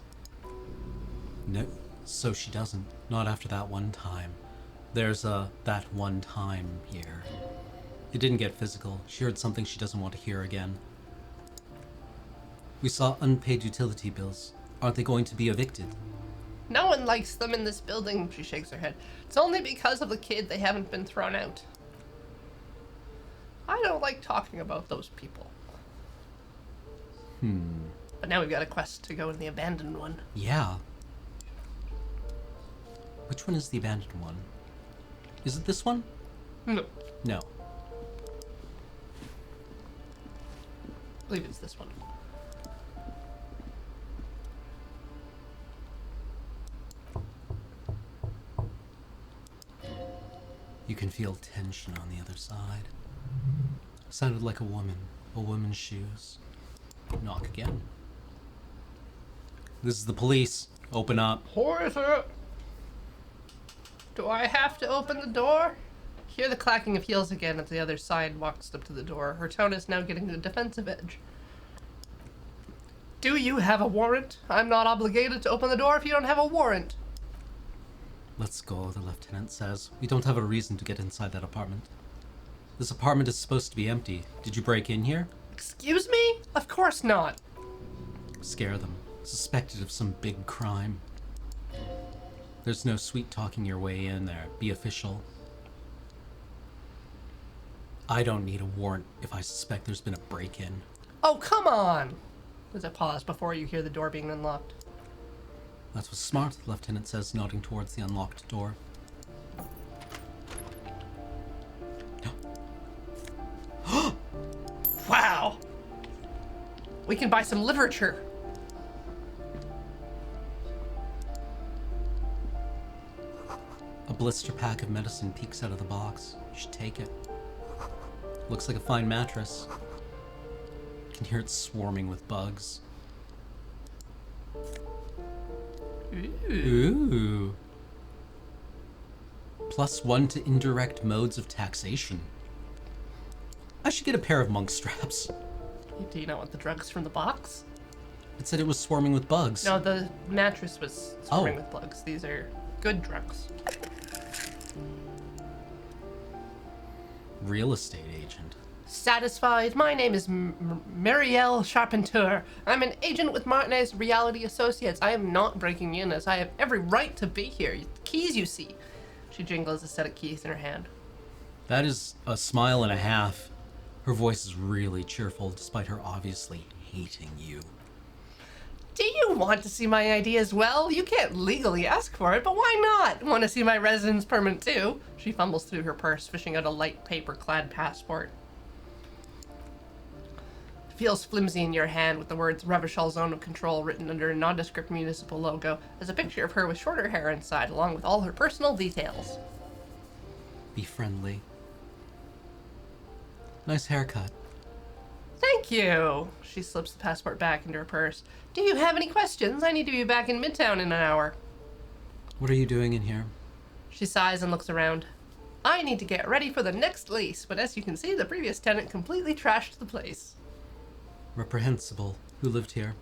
No, so she doesn't. Not after that one time. There's that one time here. It didn't get physical. She heard something she doesn't want to hear again. We saw unpaid utility bills. Aren't they going to be evicted? No one likes them in this building, she shakes her head. It's only because of the kid they haven't been thrown out. I don't like talking about those people. But now we've got a quest to go in the abandoned one. Yeah. Which one is the abandoned one? Is it this one? No. No. I believe it's this one. You can feel tension on the other side. Sounded like a woman's shoes. Knock again. This is the police. Open up. Who is it? Do I have to open the door? Hear the clacking of heels again as the other side walks up to the door. Her tone is now getting a defensive edge. Do you have a warrant? I'm not obligated to open the door if you don't have a warrant. Let's go, the lieutenant says. We don't have a reason to get inside that apartment. This apartment is supposed to be empty. Did you break in here? Excuse me? Of course not. Scare them. Suspected of some big crime. There's no sweet talking your way in there. Be official. I don't need a warrant if I suspect there's been a break-in. Oh, come on! There's a pause before you hear the door being unlocked. That was smart, the lieutenant says, nodding towards the unlocked door. Wow! We can buy some literature. A blister pack of medicine peeks out of the box. You should take it. Looks like a fine mattress. You can hear it swarming with bugs. Ooh. +1 to indirect modes of taxation. I should get a pair of monk straps. Do you not want the drugs from the box? It said it was swarming with bugs. No, the mattress was swarming with bugs. These are good drugs. Real estate agent. Satisfied? My name is Marielle Charpentier. I'm an agent with Martinez Reality Associates. I am not breaking in, as I have every right to be here. Keys, you see. She jingles a set of keys in her hand. That is a smile and a half. Her voice is really cheerful, despite her obviously hating you. Do you want to see my ID as well? You can't legally ask for it, but why not? Want to see my residence permit too? She fumbles through her purse, fishing out a light paper-clad passport. It feels flimsy in your hand with the words Revachol Zone of Control written under a nondescript municipal logo. There's a picture of her with shorter hair inside, along with all her personal details. Be friendly. Nice haircut. Thank you. She slips the passport back into her purse. Do you have any questions? I need to be back in Midtown in an hour. What are you doing in here? She sighs and looks around. I need to get ready for the next lease, but as you can see, the previous tenant completely trashed the place. Reprehensible. Who lived here?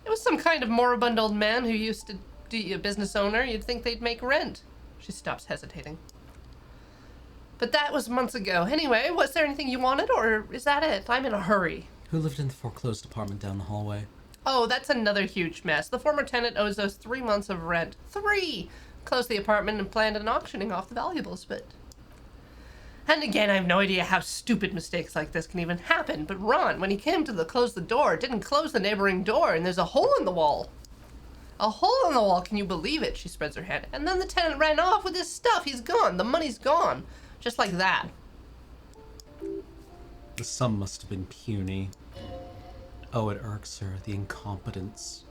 It was some kind of moribund old man who used to be a business owner. You'd think they'd make rent. She stops hesitating. But that was months ago. Anyway, was there anything you wanted, or is that it? I'm in a hurry. Who lived in the foreclosed apartment down the hallway? Oh, that's another huge mess. The former tenant owes us 3 months of rent. 3! Closed the apartment and planned on auctioning off the valuables, but... And again, I have no idea how stupid mistakes like this can even happen, but Ron, when he came to close the door, didn't close the neighboring door, and there's a hole in the wall. A hole in the wall, can you believe it? She spreads her hand. And then the tenant ran off with his stuff. He's gone. The money's gone. Just like that. The sum must have been puny. Oh, it irks her, the incompetence.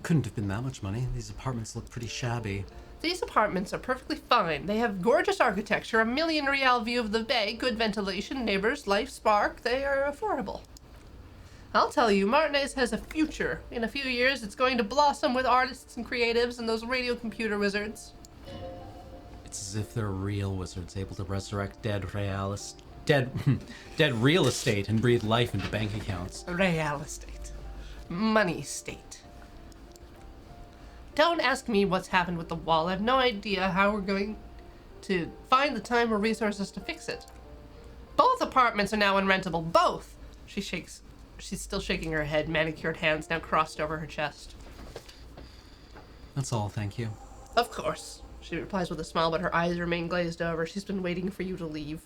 Couldn't have been that much money. These apartments look pretty shabby. These apartments are perfectly fine. They have gorgeous architecture, a $1 million real view of the bay, good ventilation, neighbors, life spark. They are affordable. I'll tell you, Martinez has a future. In a few years, it's going to blossom with artists and creatives and those radio computer wizards. It's as if they're real wizards able to resurrect dead real estate and breathe life into bank accounts. Real estate. Money state. don't ask me what's happened with the wall. I have no idea how we're going to find the time or resources to fix it. Both apartments are now unrentable. Both! She's still shaking her head, manicured hands now crossed over her chest. That's all, thank you. Of course. She replies with a smile, but her eyes remain glazed over. She's been waiting for you to leave.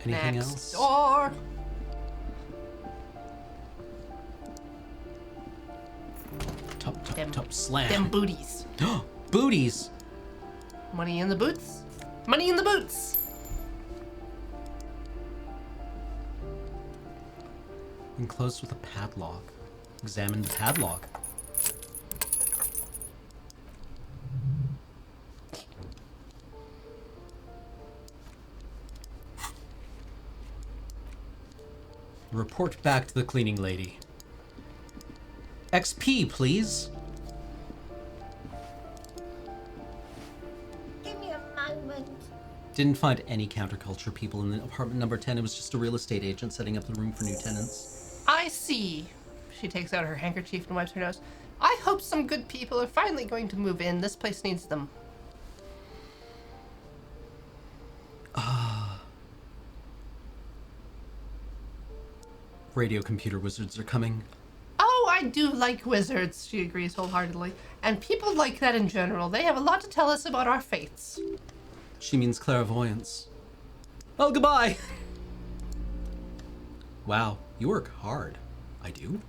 Anything Next else? door! Top, slam. Them booties. Booties! Money in the boots. Money in the boots! Enclosed with a padlock. Examine the padlock. Report back to the cleaning lady. XP, please. Give me a moment. Didn't find any counterculture people in the apartment number 10. It was just a real estate agent setting up the room for new tenants. I see. She takes out her handkerchief and wipes her nose. I hope some good people are finally going to move in. This place needs them. Radio computer wizards are coming. Oh, I do like wizards, she agrees wholeheartedly. And people like that in general. They have a lot to tell us about our fates. She means clairvoyance. Oh, goodbye! Wow, you work hard. I do?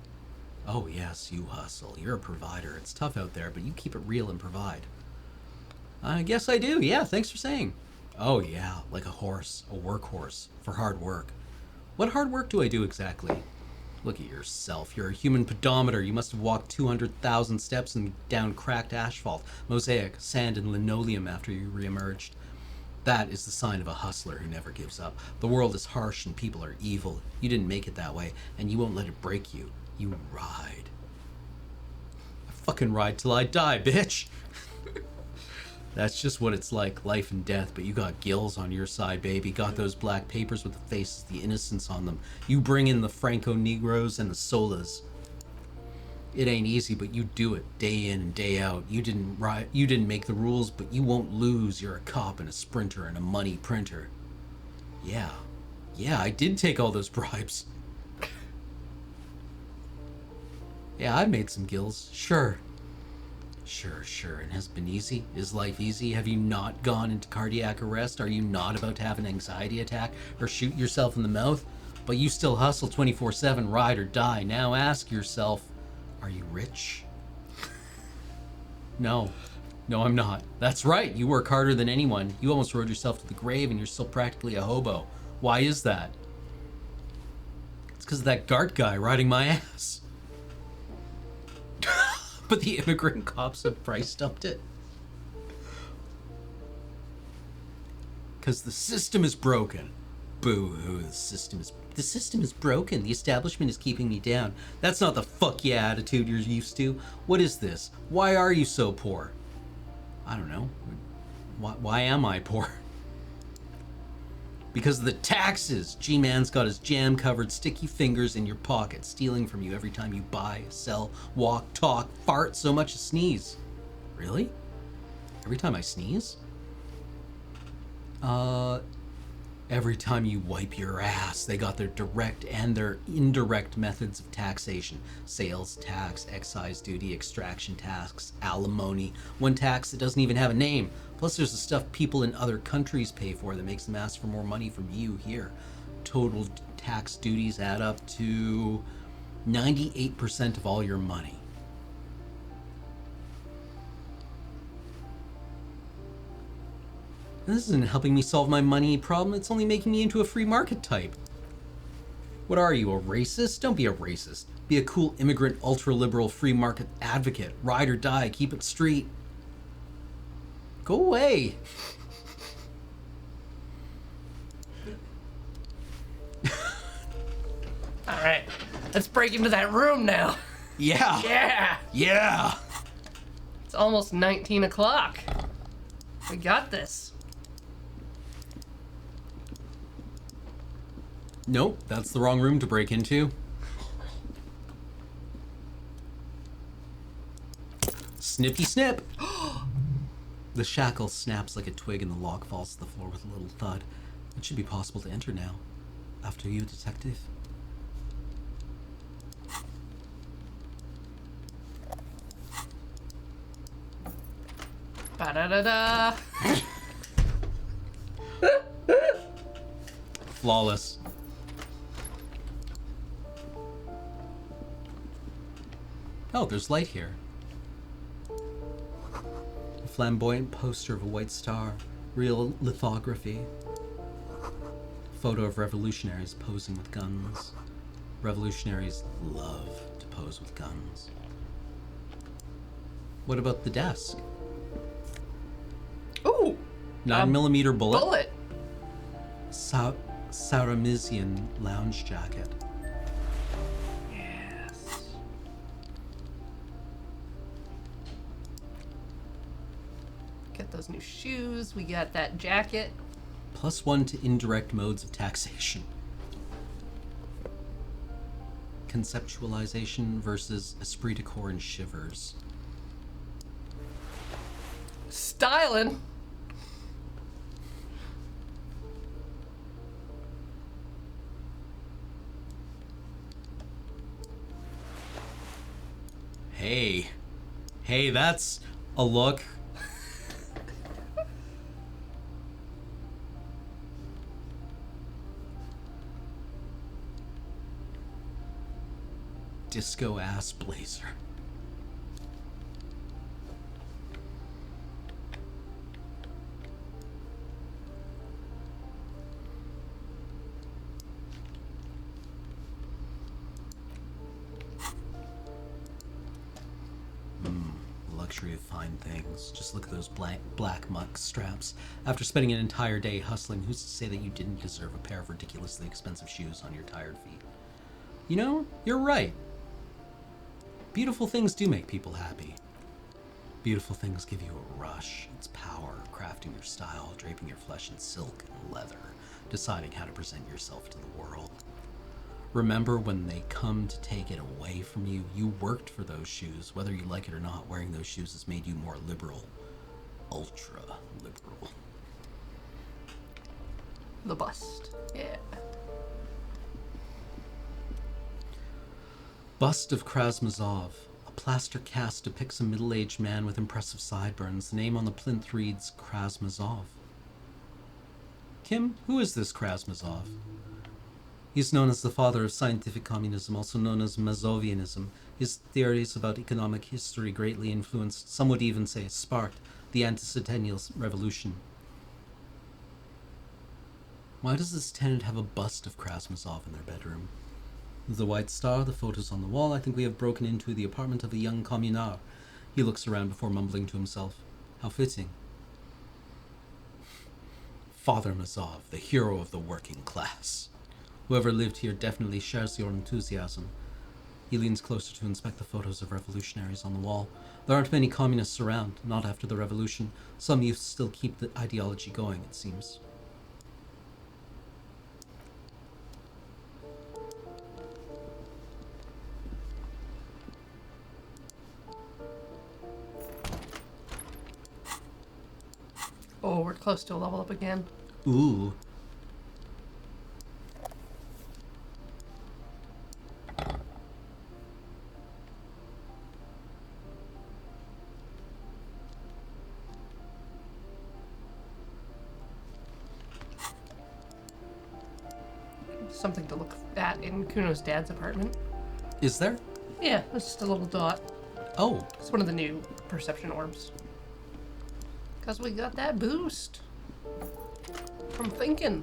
Oh yes, you hustle. You're a provider. It's tough out there, but you keep it real and provide. I guess I do. Yeah, thanks for saying. Oh yeah, like a horse, a workhorse, for hard work. What hard work do I do exactly? Look at yourself. You're a human pedometer. You must have walked 200,000 steps and down cracked asphalt, mosaic, sand, and linoleum after you reemerged. That is the sign of a hustler who never gives up. The world is harsh and people are evil. You didn't make it that way, and you won't let it break you. You ride. I fucking ride till I die, bitch! That's just what it's like, life and death, but you got gills on your side, baby. Got those black papers with the faces, the innocence on them. You bring in the Franco-Negros and the Solas. It ain't easy, but you do it day in and day out. You didn't make the rules, but you won't lose. You're a cop and a sprinter and a money printer. Yeah, I did take all those bribes. Yeah, I've made some gills, sure. Sure, and has it been easy? Is life easy? Have you not gone into cardiac arrest? Are you not about to have an anxiety attack or shoot yourself in the mouth? But you still hustle 24/7, ride or die. Now ask yourself, are you rich? No, I'm not. That's right, you work harder than anyone. You almost rode yourself to the grave and you're still practically a hobo. Why is that? It's because of that Gart guy riding my ass. But the immigrant cops have price dumped it. Because the system is broken. Boo-hoo, the system is broken. The establishment is keeping me down. That's not the fuck yeah attitude you're used to. What is this? Why are you so poor? I don't know. Why am I poor? Because of the taxes. G-Man's got his jam-covered sticky fingers in your pocket, stealing from you every time you buy, sell, walk, talk, fart, so much as sneeze. Really? Every time I sneeze? Every time you wipe your ass. They got their direct and their indirect methods of taxation. Sales tax, excise duty, extraction tax, alimony. One tax that doesn't even have a name. Plus there's the stuff people in other countries pay for that makes them ask for more money from you here. Total tax duties add up to 98% of all your money. This isn't helping me solve my money problem, it's only making me into a free market type. What are you, a racist? Don't be a racist. Be a cool immigrant, ultra-liberal, free market advocate. Ride or die, keep it street. Go away. Alright, let's break into that room now. Yeah. Yeah. It's almost 19 o'clock. We got this. Nope, that's the wrong room to break into. Snippy snip! The shackle snaps like a twig and the lock falls to the floor with a little thud. It should be possible to enter now. After you, detective. Ba-da-da-da. Flawless. Oh, there's light here. A flamboyant poster of a white star. Real lithography. Photo of revolutionaries posing with guns. Revolutionaries love to pose with guns. What about the desk? Ooh! 9mm bullet? Bullet! Saramisian lounge jacket. Yes. Get those new shoes. We got that jacket. +1 to indirect modes of taxation. Conceptualization versus esprit de corps and shivers. Stylin'. Hey, that's a look. Disco ass blazer. Luxury of fine things. Just look at those black muck straps. After spending an entire day hustling, who's to say that you didn't deserve a pair of ridiculously expensive shoes on your tired feet? You know, you're right. Beautiful things do make people happy. Beautiful things give you a rush. It's power, crafting your style, draping your flesh in silk and leather, deciding how to present yourself to the world. Remember, when they come to take it away from you, you worked for those shoes. Whether you like it or not, wearing those shoes has made you more liberal. Ultra liberal. The bust. Yeah. Bust of Krasmazov. A plaster cast depicts a middle-aged man with impressive sideburns. The name on the plinth reads Krasmazov. Kim, who is this Krasmazov? He's known as the father of scientific communism, also known as Mazovianism. His theories about economic history greatly influenced, some would even say sparked, the anti-centennial revolution. Why does this tenant have a bust of Krasmazov in their bedroom? The white star, the photos on the wall. I think we have broken into the apartment of a young communard. He looks around before mumbling to himself. How fitting. Father Mazov, the hero of the working class. Whoever lived here definitely shares your enthusiasm. He leans closer to inspect the photos of revolutionaries on the wall. There aren't many communists around, not after the revolution. Some youths still keep the ideology going, it seems. Oh, we're close to a level up again. Ooh. Something to look at in Kuno's dad's apartment. Is there? Yeah, it's just a little dot. Oh. It's one of the new perception orbs. Because we got that boost from thinking.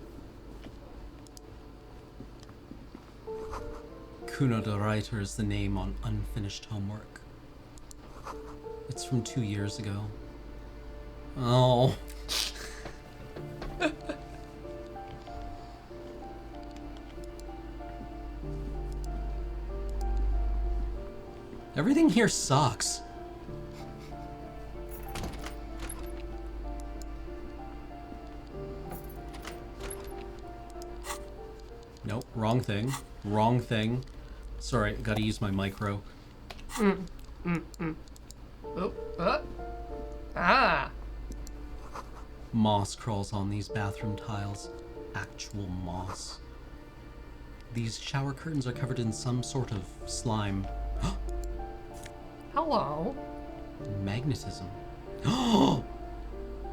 Kuno the writer is the name on unfinished homework. It's from 2 years ago. Oh. Everything here sucks. Nope, wrong thing. Wrong thing. Sorry, gotta use my micro. Oh, ah. Moss crawls on these bathroom tiles. Actual moss. These shower curtains are covered in some sort of slime. Hello. Magnetism.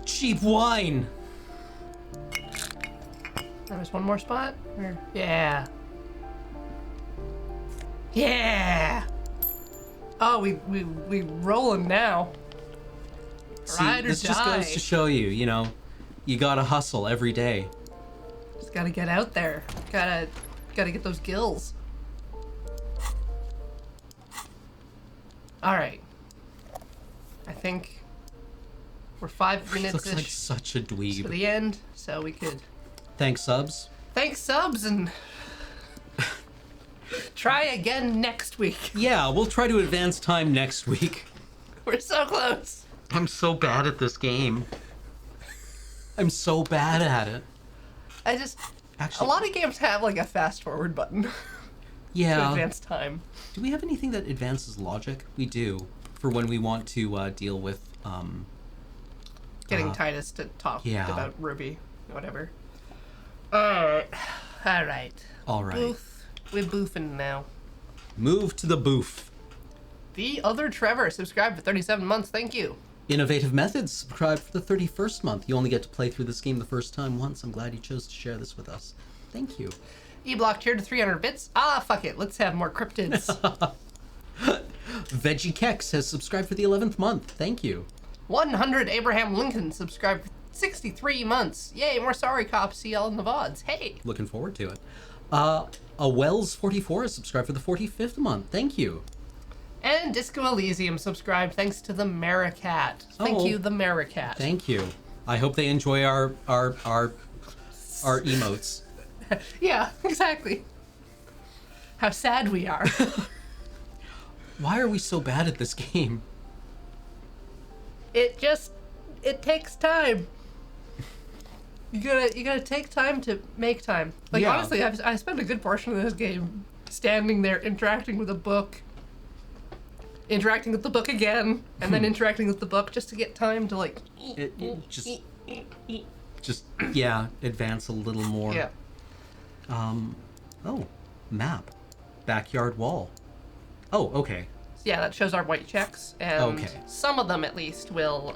Cheap wine! There's one more spot? Where? Yeah. Yeah! Oh, we rolling now. See, Ride or this just die. goes to show you, you gotta hustle every day. Just gotta get out there. Gotta get those gills. Alright. I think we're 5 minutes Looks like such a to dweeb. the end, so we could Thanks, subs. thank subs and try again next week. Yeah, we'll try to advance time next week. We're so close. I'm so bad at this game. I'm so bad at it. I just Actually, a lot of games have like a fast forward button to yeah. advance time. Do we have anything that advances logic? We do, for when we want to deal with Getting Titus to talk yeah. about Ruby, whatever. Alright. Alright. Booth. We're boofing now. Move to the booth. The other Trevor subscribed for 37 months. Thank you. Innovative Methods subscribed for the 31st month. You only get to play through this game the first time once. I'm glad you chose to share this with us. Thank you. E-Block tiered to 300 bits. Ah, fuck it. Let's have more cryptids. Veggie Kex has subscribed for the 11th month. Thank you. 100 Abraham Lincoln subscribed for 63 months. Yay, more sorry cops. See y'all in the VODs. Hey. Looking forward to it. A Wells 44 has subscribed for the 45th month. Thank you. And Disco Elysium subscribed thanks to the Maricat. Thank Oh. you, the Maricat. Thank you. I hope they enjoy our emotes. Yeah, exactly. How sad we are. Why are we so bad at this game? It takes time. You gotta take time to make time. Like, Yeah. honestly, I spent a good portion of this game standing there interacting with a book, interacting with the book again, and then interacting with the book just to get time to like Just advance a little more. yeah. Oh, map. Backyard wall. Oh, okay. Yeah, that shows our white checks, and Okay. some of them at least will,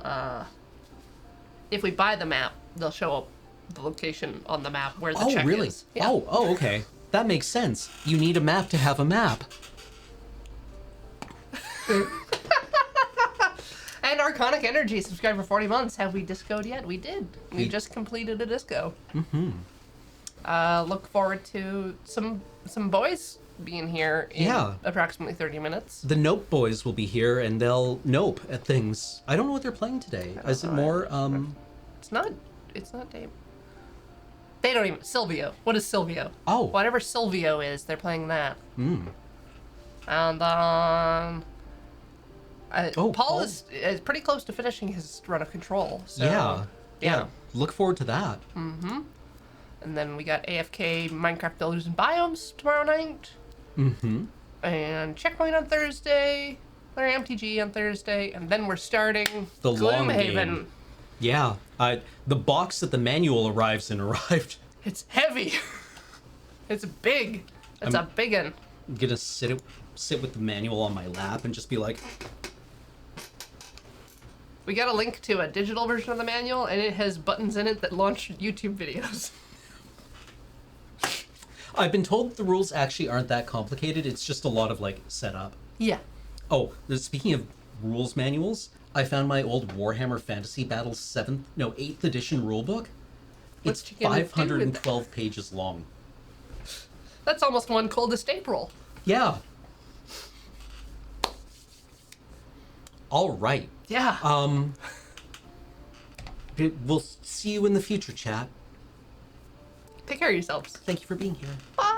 if we buy the map, they'll show up the location on the map where the Oh, check really? is. Yeah. Oh, okay. That makes sense. You need a map to have a map. And Arconic Energy subscribed for 40 months. Have we discoed yet? We did. We just completed a disco. Mm-hmm. Look forward to some boys being here in approximately 30 minutes. The Nope boys will be here, and they'll nope at things. I don't know what they're playing today. Is it more, It's not Dave. They don't even... Silvio. What is Silvio? Oh. Whatever Silvio is, they're playing that. Hmm. And Paul is pretty close to finishing his run of Control. So, yeah. Look forward to that. Mm-hmm. And then we got AFK Minecraft Builders and Biomes tomorrow night. Mm-hmm. And Checkpoint on Thursday. Larry MTG on Thursday. And then we're starting The long Gloomhaven. game. Yeah. The box that the manual arrives in arrived. It's heavy. It's big. It's a big one. I'm gonna sit with the manual on my lap and just be like... We got a link to a digital version of the manual, and it has buttons in it that launch YouTube videos. I've been told the rules actually aren't that complicated. It's just a lot of, like, setup. Yeah. Oh, speaking of rules manuals, I found my old Warhammer Fantasy Battles 8th edition rulebook. It's 512 pages long. That's almost one coldest April. Yeah. All right. Yeah. We'll see you in the future, chat. Take care of yourselves. Thank you for being here. Bye.